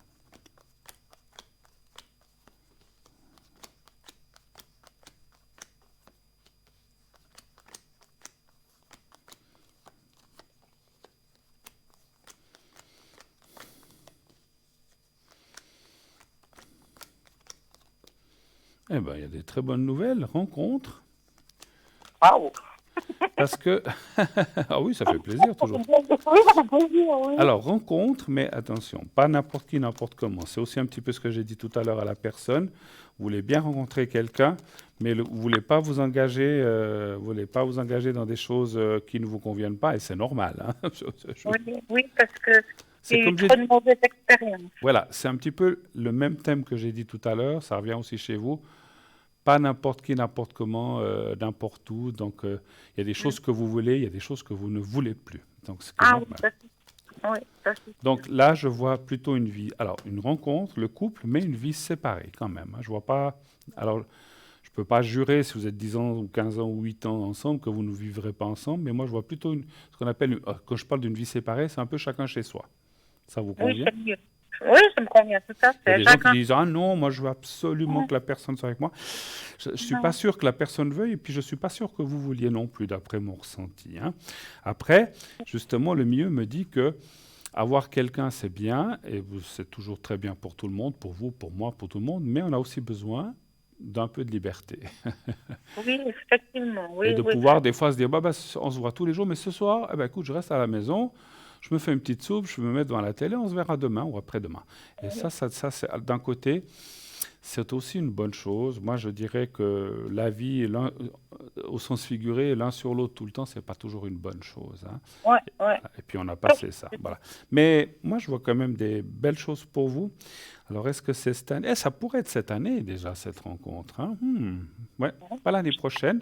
Eh bien, il y a des très bonnes nouvelles. Rencontre. Waouh! Parce que... ah oui, ça fait plaisir toujours. Oui, ça fait plaisir, oui. Alors, rencontre, mais attention, pas n'importe qui, n'importe comment. C'est aussi un petit peu ce que j'ai dit tout à l'heure à la personne. Vous voulez bien rencontrer quelqu'un, mais vous ne voulez pas vous engager dans des choses qui ne vous conviennent pas, et c'est normal. Hein. Oui, parce que c'est eu trop de mauvaises expériences. Voilà, c'est un petit peu le même thème que j'ai dit tout à l'heure, ça revient aussi chez vous. Pas n'importe qui, n'importe comment, n'importe où. Donc, il y a des choses que vous voulez, il y a des choses que vous ne voulez plus. Donc, c'est normal. Donc là, je vois plutôt une vie. Alors, une rencontre, le couple, mais une vie séparée quand même. Hein. Je vois pas... Alors, je ne peux pas jurer, si vous êtes 10 ans ou 15 ans ou 8 ans ensemble, que vous ne vivrez pas ensemble. Mais moi, je vois plutôt ce qu'on appelle... Quand je parle d'une vie séparée, c'est un peu chacun chez soi. Ça vous convient? Oui, ça me convient, tout à fait. Il y a des gens qui disent « Ah non, moi je veux absolument que la personne soit avec moi ». Je ne suis pas sûr que la personne veuille, et puis je ne suis pas sûr que vous vouliez non plus, d'après mon ressenti. Hein. Après, justement, le milieu me dit que avoir quelqu'un, c'est bien, et c'est toujours très bien pour tout le monde, pour vous, pour moi, pour tout le monde, mais on a aussi besoin d'un peu de liberté. Oui, effectivement. Oui, et de pouvoir des fois se dire on se voit tous les jours, mais ce soir, écoute, je reste à la maison, je me fais une petite soupe, je me mets devant la télé, on se verra demain ou après-demain. Et ça c'est d'un côté, c'est aussi une bonne chose. Moi, je dirais que la vie, au sens figuré, l'un sur l'autre tout le temps, c'est pas toujours une bonne chose, hein. Ouais, ouais. Et puis on a passé ça, voilà. Mais moi, je vois quand même des belles choses pour vous. Alors, est-ce que c'est cette année? Ça pourrait être cette année déjà, cette rencontre, hein. Ouais, pas l'année prochaine.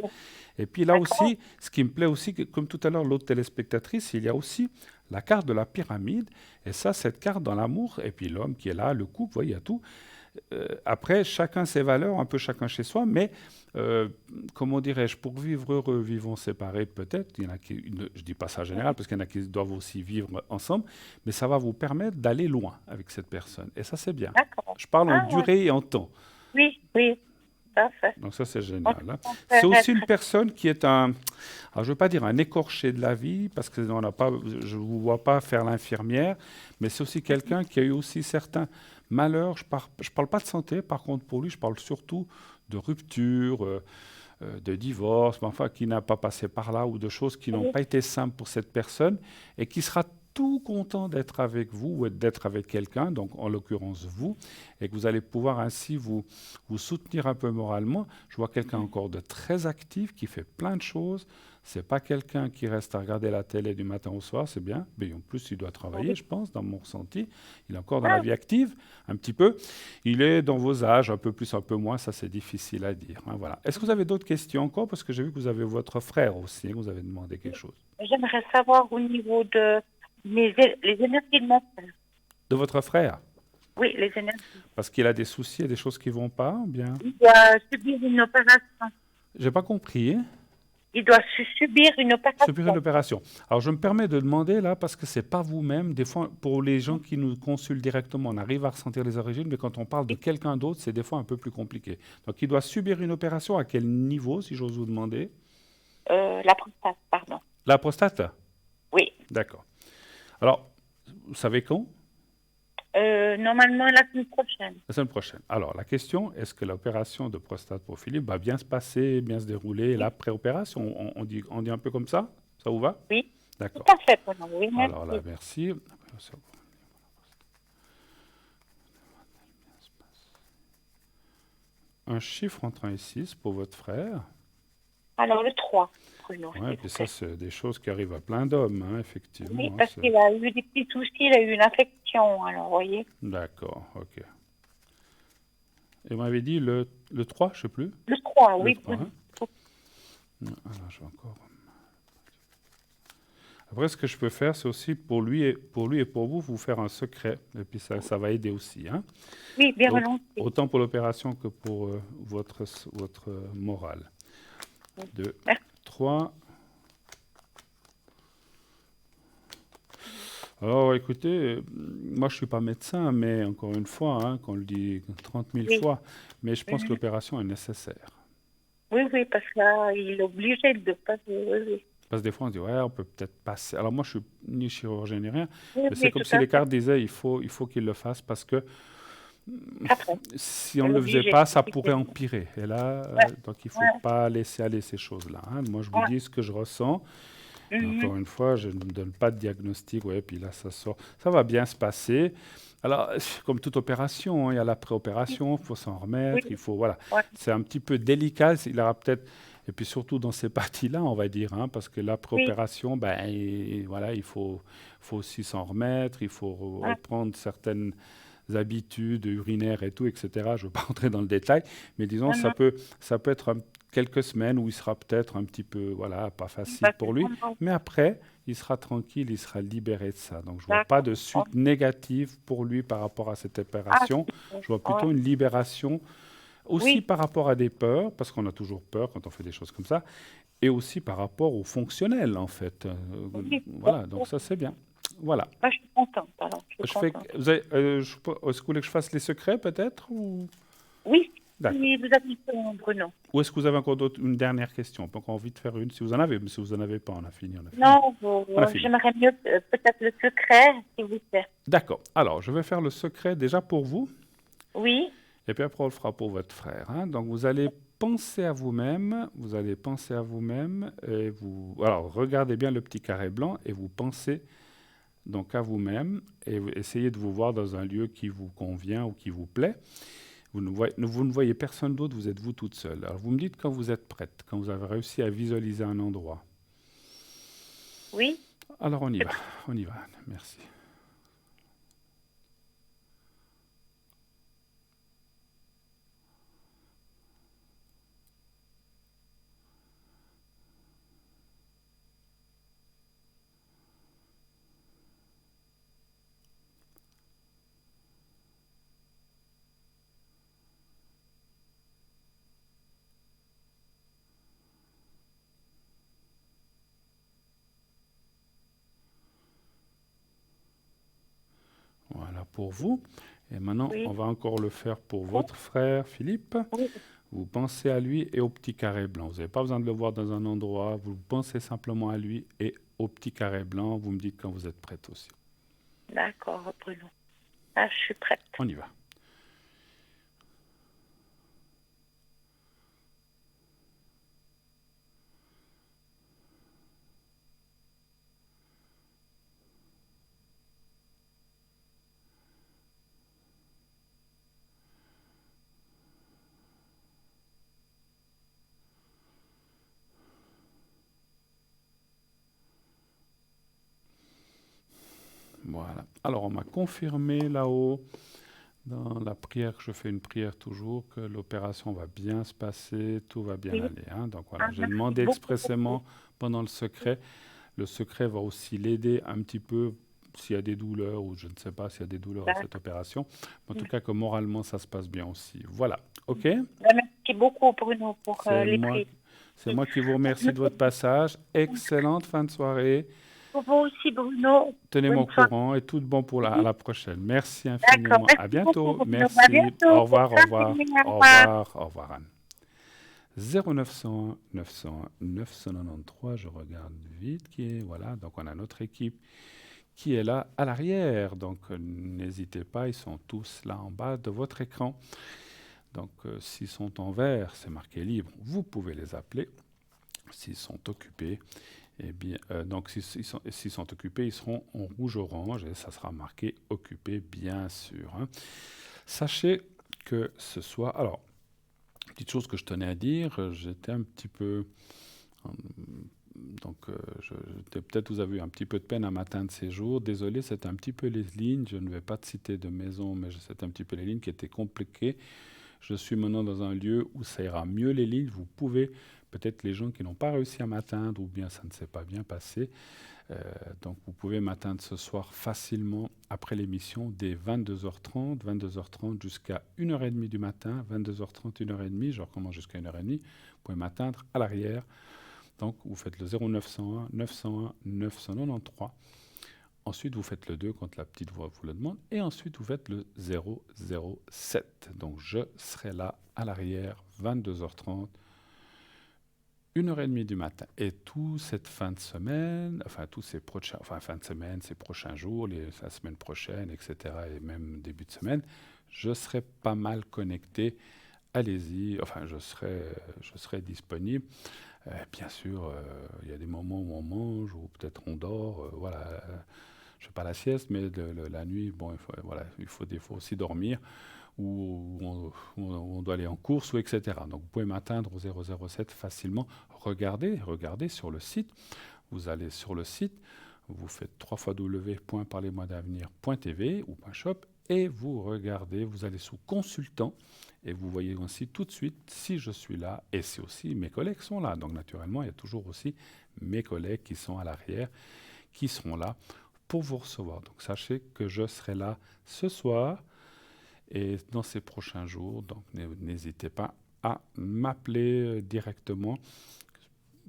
Et puis là aussi, ce qui me plaît aussi, comme tout à l'heure, l'autre téléspectatrice, il y a aussi la carte de la pyramide. Et ça, cette carte dans l'amour, et puis l'homme qui est là, le couple, vous voyez, il y a tout. Après, chacun ses valeurs, un peu chacun chez soi, mais comment dirais-je, pour vivre heureux, vivons séparés peut-être, il y en a qui, je ne dis pas ça en général, parce qu'il y en a qui doivent aussi vivre ensemble, mais ça va vous permettre d'aller loin avec cette personne. Et ça, c'est bien. D'accord. Je parle en durée et en temps. Oui, oui, parfait. Donc ça, c'est génial, hein. C'est aussi une personne qui est alors je ne veux pas dire un écorché de la vie, parce que je ne vous vois pas faire l'infirmière, mais c'est aussi quelqu'un qui a eu aussi certains malheurs. Je parle pas de santé, par contre, pour lui, je parle surtout de rupture, de divorce, mais enfin, qui n'a pas passé par là, ou de choses qui n'ont pas été simples pour cette personne, et qui sera tout content d'être avec vous ou d'être avec quelqu'un, donc en l'occurrence vous, et que vous allez pouvoir ainsi vous soutenir un peu moralement. Je vois quelqu'un encore de très actif, qui fait plein de choses. C'est pas quelqu'un qui reste à regarder la télé du matin au soir, c'est bien, mais en plus il doit travailler, je pense, dans mon ressenti. Il est encore dans la vie active, un petit peu. Il est dans vos âges, un peu plus, un peu moins, ça c'est difficile à dire, hein, voilà. Est-ce que vous avez d'autres questions encore? Parce que j'ai vu que vous avez votre frère aussi, hein, vous avez demandé quelque chose. J'aimerais savoir au niveau de les énergies de mon frère. De votre frère? Oui, les énergies. Parce qu'il a des soucis et des choses qui vont pas, ou bien? Il doit subir une opération. J'ai pas compris, hein? Il doit subir une opération. Subir une opération. Alors, je me permets de demander, là, parce que c'est pas vous-même. Des fois, pour les gens qui nous consultent directement, on arrive à ressentir les origines, mais quand on parle de quelqu'un d'autre, c'est des fois un peu plus compliqué. Donc, il doit subir une opération à quel niveau, si j'ose vous demander? La prostate, pardon. La prostate? Oui. D'accord. Alors, vous savez quand? Normalement, la semaine prochaine. La semaine prochaine. Alors, la question, est-ce que l'opération de prostate pour Philippe va bien se passer, bien se dérouler, l'après-opération? On dit un peu comme ça? Ça vous va? Oui. D'accord. Tout à fait, oui, merci. Alors là, merci. Un chiffre entre 1 et 6 pour votre frère. Alors, le 3, Bruno. Oui, puis ça, c'est des choses qui arrivent à plein d'hommes, hein, effectivement. Oui, parce qu'il a eu des petits soucis, il a eu une infection, alors, vous voyez. D'accord, ok. Et vous m'avez dit le 3, je ne sais plus? Le 3, oui. Le 3, hein? Alors, je vais encore... Après, ce que je peux faire, c'est aussi pour lui et pour vous faire un secret. Et puis, ça va aider aussi, hein? Oui, bien volontiers. Autant pour l'opération que pour votre morale. 2, 3. Alors, écoutez, moi, je ne suis pas médecin, mais encore une fois, hein, qu'on le dit 30 000 fois, mais je pense que l'opération est nécessaire. Oui, parce que là, il est obligé de passer. Oui. Parce que des fois, on se dit, ouais, on peut peut-être passer. Alors, moi, je ne suis ni chirurgien ni rien, mais c'est Oui, comme tout si à les fait. cartes disaient, il faut qu'il le fasse parce que Après, si on ne le faisait obligé. pas, ça pourrait empirer. Et là, donc il ne faut pas laisser aller ces choses-là, hein. Moi, je vous dis ce que je ressens. Encore une fois, je ne me donne pas de diagnostic. Ouais, puis là, ça sort. Ça va bien se passer. Alors, comme toute opération, hein, il y a l'après-opération, il faut s'en remettre. Il faut, voilà. C'est un petit peu délicat. Il aura peut-être... Et puis surtout dans ces parties-là, on va dire, hein, parce que l'après-opération, voilà, il faut aussi s'en remettre. Il faut reprendre certaines habitudes urinaires et tout, etc. Je ne veux pas entrer dans le détail, mais disons, ça peut être quelques semaines où il sera peut-être un petit peu, voilà, pas facile pour lui, mais après, il sera tranquille, il sera libéré de ça. Donc, je ne vois pas de suite négative pour lui par rapport à cette opération. Je vois plutôt une libération aussi par rapport à des peurs, parce qu'on a toujours peur quand on fait des choses comme ça, et aussi par rapport au fonctionnel, en fait. Voilà, donc ça, c'est bien. Voilà. Moi, je suis contente. Alors, est-ce que vous voulez que je fasse les secrets, peut-être ou... Oui, D'accord. si vous avez Bruno. Ou est-ce que vous avez encore une dernière question? On peut encore envie de faire une, si vous en avez, mais si vous n'en avez pas, on a fini. Non, j'aimerais mieux peut-être le secret, s'il vous plaît. D'accord. Alors, je vais faire le secret déjà pour vous. Oui. Et puis après, on le fera pour votre frère, hein. Donc, vous allez penser à vous-même, et vous... Alors, regardez bien le petit carré blanc, et vous pensez donc à vous-même, et essayez de vous voir dans un lieu qui vous convient ou qui vous plaît. Vous ne voyez personne d'autre, vous êtes vous toute seule. Alors vous me dites quand vous êtes prête, quand vous avez réussi à visualiser un endroit. Oui. Alors on y va, Anne. Merci. Voilà pour vous. Et maintenant, Oui. on va encore le faire pour votre frère Philippe. Oui. Vous pensez à lui et au petit carré blanc. Vous n'avez pas besoin de le voir dans un endroit. Vous pensez simplement à lui et au petit carré blanc. Vous me dites quand vous êtes prête aussi. D'accord, Bruno. Ah, je suis prête. On y va. Voilà. Alors, on m'a confirmé là-haut, dans la prière, que je fais une prière toujours, que l'opération va bien se passer, tout va bien Oui. aller. Hein. Donc voilà, Ah, j'ai merci demandé beaucoup. expressément pendant le secret. Le secret va aussi l'aider un petit peu s'il y a des douleurs, ou je ne sais pas s'il y a des douleurs à cette opération. Mais en tout cas, que moralement, ça se passe bien aussi. Voilà. OK? Merci beaucoup, Bruno, pour C'est les moi, prix. c'est moi qui vous remercie de votre passage. Excellente fin de soirée. Pour vous aussi, Bruno. Tenez-moi au Bonne soirée. courant et tout de bon pour à la prochaine. Merci D'accord. infiniment. Merci À beaucoup, bientôt. Bruno. Merci. À bientôt. Au revoir, au Bonne revoir. soirée. Au revoir, au revoir, Anne. 0901 901 993, je regarde vite qui est, voilà, donc on a notre équipe qui est là à l'arrière, donc n'hésitez pas, ils sont tous là en bas de votre écran. Donc s'ils sont en vert, c'est marqué libre, vous pouvez les appeler. S'ils sont occupés, eh bien, donc s'ils sont occupés, ils seront en rouge-orange et ça sera marqué occupé, bien sûr. Hein. Sachez que ce soir, alors, petite chose que je tenais à dire, j'étais un petit peu, donc peut-être vous avez eu un petit peu de peine à m'atteindre ces jours. Désolé, c'est un petit peu les lignes, je ne vais pas te citer de maison, mais c'est un petit peu les lignes qui étaient compliquées. Je suis maintenant dans un lieu où ça ira mieux les lignes. Vous pouvez, peut-être les gens qui n'ont pas réussi à m'atteindre ou bien ça ne s'est pas bien passé, donc vous pouvez m'atteindre ce soir facilement après l'émission dès 22h30 jusqu'à 1h30 du matin, 22h30, 1h30, je recommence jusqu'à 1h30. Vous pouvez m'atteindre à l'arrière. Donc vous faites le 0901 901 993. Ensuite, vous faites le 2 quand la petite voix vous le demande. Et ensuite, vous faites le 007. Donc, je serai là à l'arrière, 22h30, 1h30 du matin. Et toute cette fin de semaine, enfin, tous ces prochains, enfin, fin de semaine, ces prochains jours, la semaine prochaine, etc., et même début de semaine, je serai pas mal connecté. Allez-y, enfin, je serai disponible. Bien sûr, il y a des moments où on mange, ou peut-être on dort, voilà. Je ne fais pas la sieste, mais la nuit, bon, il faut des fois aussi dormir, ou on doit aller en course, ou etc. Donc vous pouvez m'atteindre au 007 facilement. Regardez sur le site. Vous allez sur le site, vous faites www.parlez-moi-d'avenir.tv ou .shop, et vous regardez, vous allez sous consultant, et vous voyez aussi tout de suite si je suis là, et si aussi mes collègues sont là. Donc naturellement, il y a toujours aussi mes collègues qui sont à l'arrière, qui seront là pour vous recevoir. Donc sachez que je serai là ce soir et dans ces prochains jours. Donc n'hésitez pas à m'appeler directement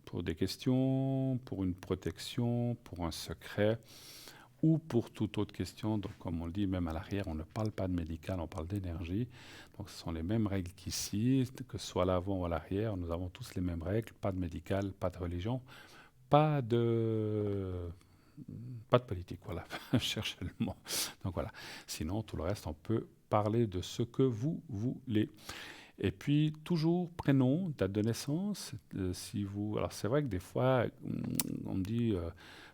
pour des questions, pour une protection, pour un secret ou pour toute autre question. Donc comme on le dit, même à l'arrière, on ne parle pas de médical, on parle d'énergie. Donc ce sont les mêmes règles qu'ici, que ce soit à l'avant ou à l'arrière. Nous avons tous les mêmes règles, pas de médical, pas de religion, pas de politique, voilà, cherchez le mot. Donc voilà, sinon tout le reste, on peut parler de ce que vous voulez. Et puis toujours prénom, date de naissance, si vous... Alors c'est vrai que des fois, on me dit...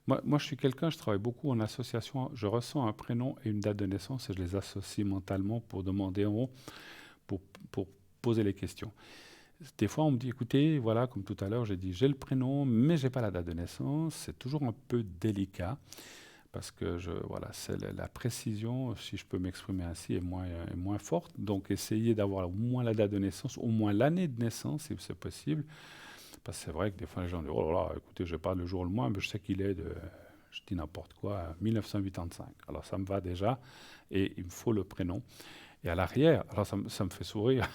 moi je suis quelqu'un, je travaille beaucoup en association, je ressens un prénom et une date de naissance et je les associe mentalement pour demander en haut, pour poser les questions. Des fois, on me dit, écoutez, voilà, comme tout à l'heure, j'ai dit, j'ai le prénom, mais j'ai pas la date de naissance. C'est toujours un peu délicat parce que voilà, c'est la précision, si je peux m'exprimer ainsi, est moins forte. Donc, essayez d'avoir au moins la date de naissance, au moins l'année de naissance, si c'est possible. Parce que c'est vrai que des fois, les gens disent, oh là là, écoutez, je n'ai pas le jour le mois, mais je sais qu'il est de, je dis n'importe quoi, 1985. Alors, ça me va déjà, et il me faut le prénom. Et à l'arrière, alors ça me fait sourire,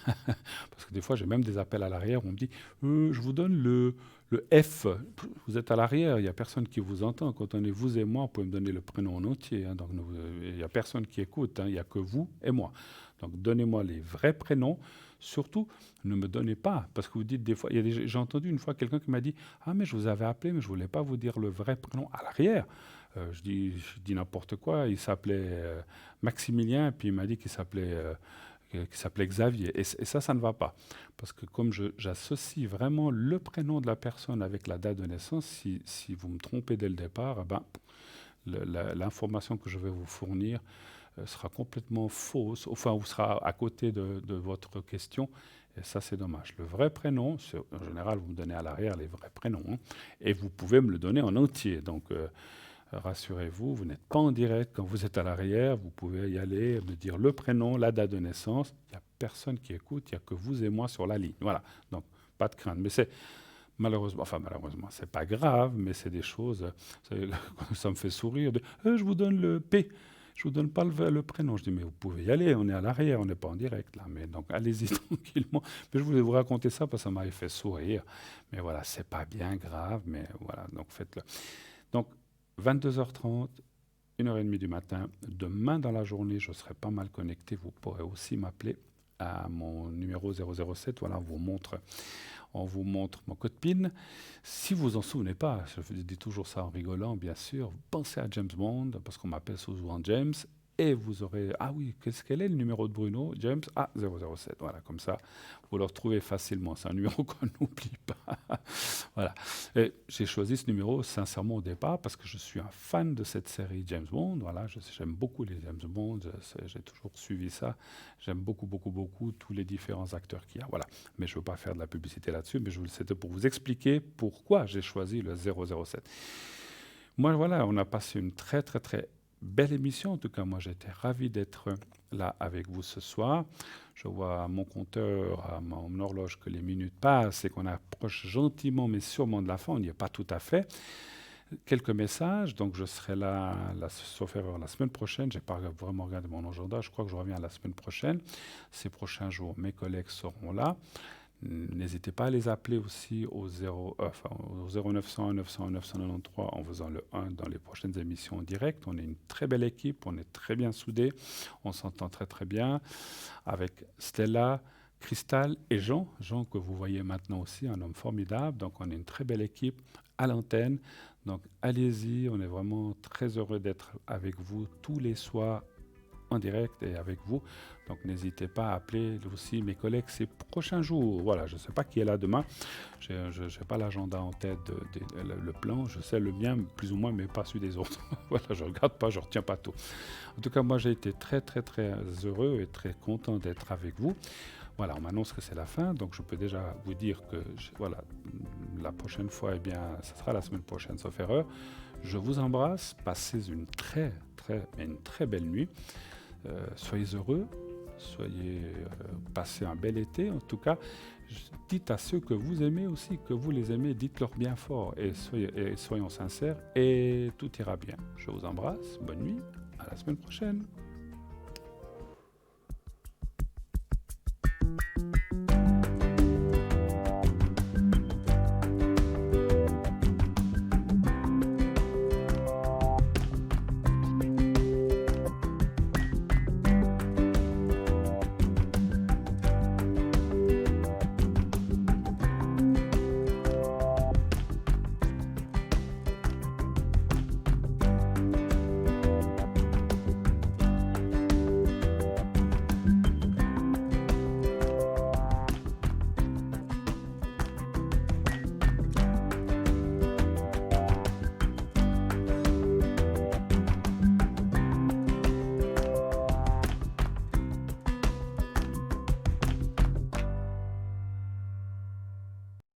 parce que des fois j'ai même des appels à l'arrière où on me dit je vous donne le F, vous êtes à l'arrière, il n'y a personne qui vous entend. Quand on est vous et moi, vous pouvez me donner le prénom en entier. Hein, donc il n'y a personne qui écoute, hein, il n'y a que vous et moi. Donc donnez-moi les vrais prénoms. Surtout, ne me donnez pas, parce que vous dites des fois, j'ai entendu une fois quelqu'un qui m'a dit « Ah mais je vous avais appelé, mais je ne voulais pas vous dire le vrai prénom à l'arrière ». Je dis n'importe quoi, il s'appelait Maximilien, puis il m'a dit qu'il s'appelait Xavier. Et ça ne va pas. Parce que comme j'associe vraiment le prénom de la personne avec la date de naissance, si vous me trompez dès le départ, l'information que je vais vous fournir sera complètement fausse, enfin, ou sera à côté de votre question. Et ça, c'est dommage. Le vrai prénom, en général, vous me donnez à l'arrière les vrais prénoms, hein, et vous pouvez me le donner en entier. Donc, rassurez-vous, vous n'êtes pas en direct quand vous êtes à l'arrière. Vous pouvez y aller, me dire le prénom, la date de naissance. Il n'y a personne qui écoute, il n'y a que vous et moi sur la ligne. Voilà, donc pas de crainte. Mais c'est malheureusement, c'est pas grave, mais c'est des choses, ça me fait sourire. Je vous donne le P. Je vous donne pas le prénom. Je dis, mais vous pouvez y aller, on est à l'arrière, on n'est pas en direct là. Mais donc, allez-y tranquillement. Mais je voulais vous raconter ça parce que ça m'avait fait sourire. Mais voilà, c'est pas bien grave, mais voilà, donc faites-le. Donc, 22h30, 1h30 du matin. Demain dans la journée, je serai pas mal connecté. Vous pourrez aussi m'appeler à mon numéro 007. Voilà, on vous montre mon code PIN. Si vous en souvenez pas, je vous dis toujours ça en rigolant, bien sûr, pensez à James Bond, parce qu'on m'appelle souvent James, et vous aurez, ah oui, quel est le numéro de Bruno? James, 007, voilà, comme ça, vous le retrouvez facilement. C'est un numéro qu'on n'oublie pas. Voilà. Et j'ai choisi ce numéro sincèrement au départ parce que je suis un fan de cette série James Bond. Voilà, j'aime beaucoup les James Bond, j'ai toujours suivi ça. J'aime beaucoup tous les différents acteurs qu'il y a. Voilà. Mais je ne veux pas faire de la publicité là-dessus, mais c'était pour vous expliquer pourquoi j'ai choisi le 007. Moi, voilà, on a passé une très belle émission. En tout cas, moi, j'étais ravi d'être là avec vous ce soir. Je vois à mon compteur, à mon horloge, que les minutes passent et qu'on approche gentiment, mais sûrement de la fin. On n'y est pas tout à fait. Quelques messages. Donc, je serai là, sauf erreur, la semaine prochaine. Je n'ai pas vraiment regardé mon agenda. Je crois que je reviens la semaine prochaine. Ces prochains jours, mes collègues seront là. N'hésitez pas à les appeler aussi au 0901 901 993 en faisant le 1 dans les prochaines émissions en direct. On est une très belle équipe, on est très bien soudés, on s'entend très bien avec Stella, Cristal et Jean que vous voyez maintenant aussi, un homme formidable. Donc on est une très belle équipe à l'antenne. Donc allez-y, on est vraiment très heureux d'être avec vous tous les soirs en direct et avec vous. Donc n'hésitez pas à appeler aussi mes collègues ces prochains jours. Voilà, je ne sais pas qui est là demain. Je n'ai pas l'agenda en tête, le plan. Je sais le mien plus ou moins, mais pas celui des autres. Voilà, je ne regarde pas, je ne retiens pas tout. En tout cas, moi j'ai été très heureux et très content d'être avec vous. Voilà, on m'annonce que c'est la fin, donc je peux déjà vous dire que voilà, la prochaine fois, eh bien, ce sera la semaine prochaine, sauf erreur. Je vous embrasse, passez une très belle nuit. Soyez heureux, passez un bel été. En tout cas, dites à ceux que vous aimez aussi, que vous les aimez, dites-leur bien fort et soyons sincères et tout ira bien. Je vous embrasse, bonne nuit, à la semaine prochaine.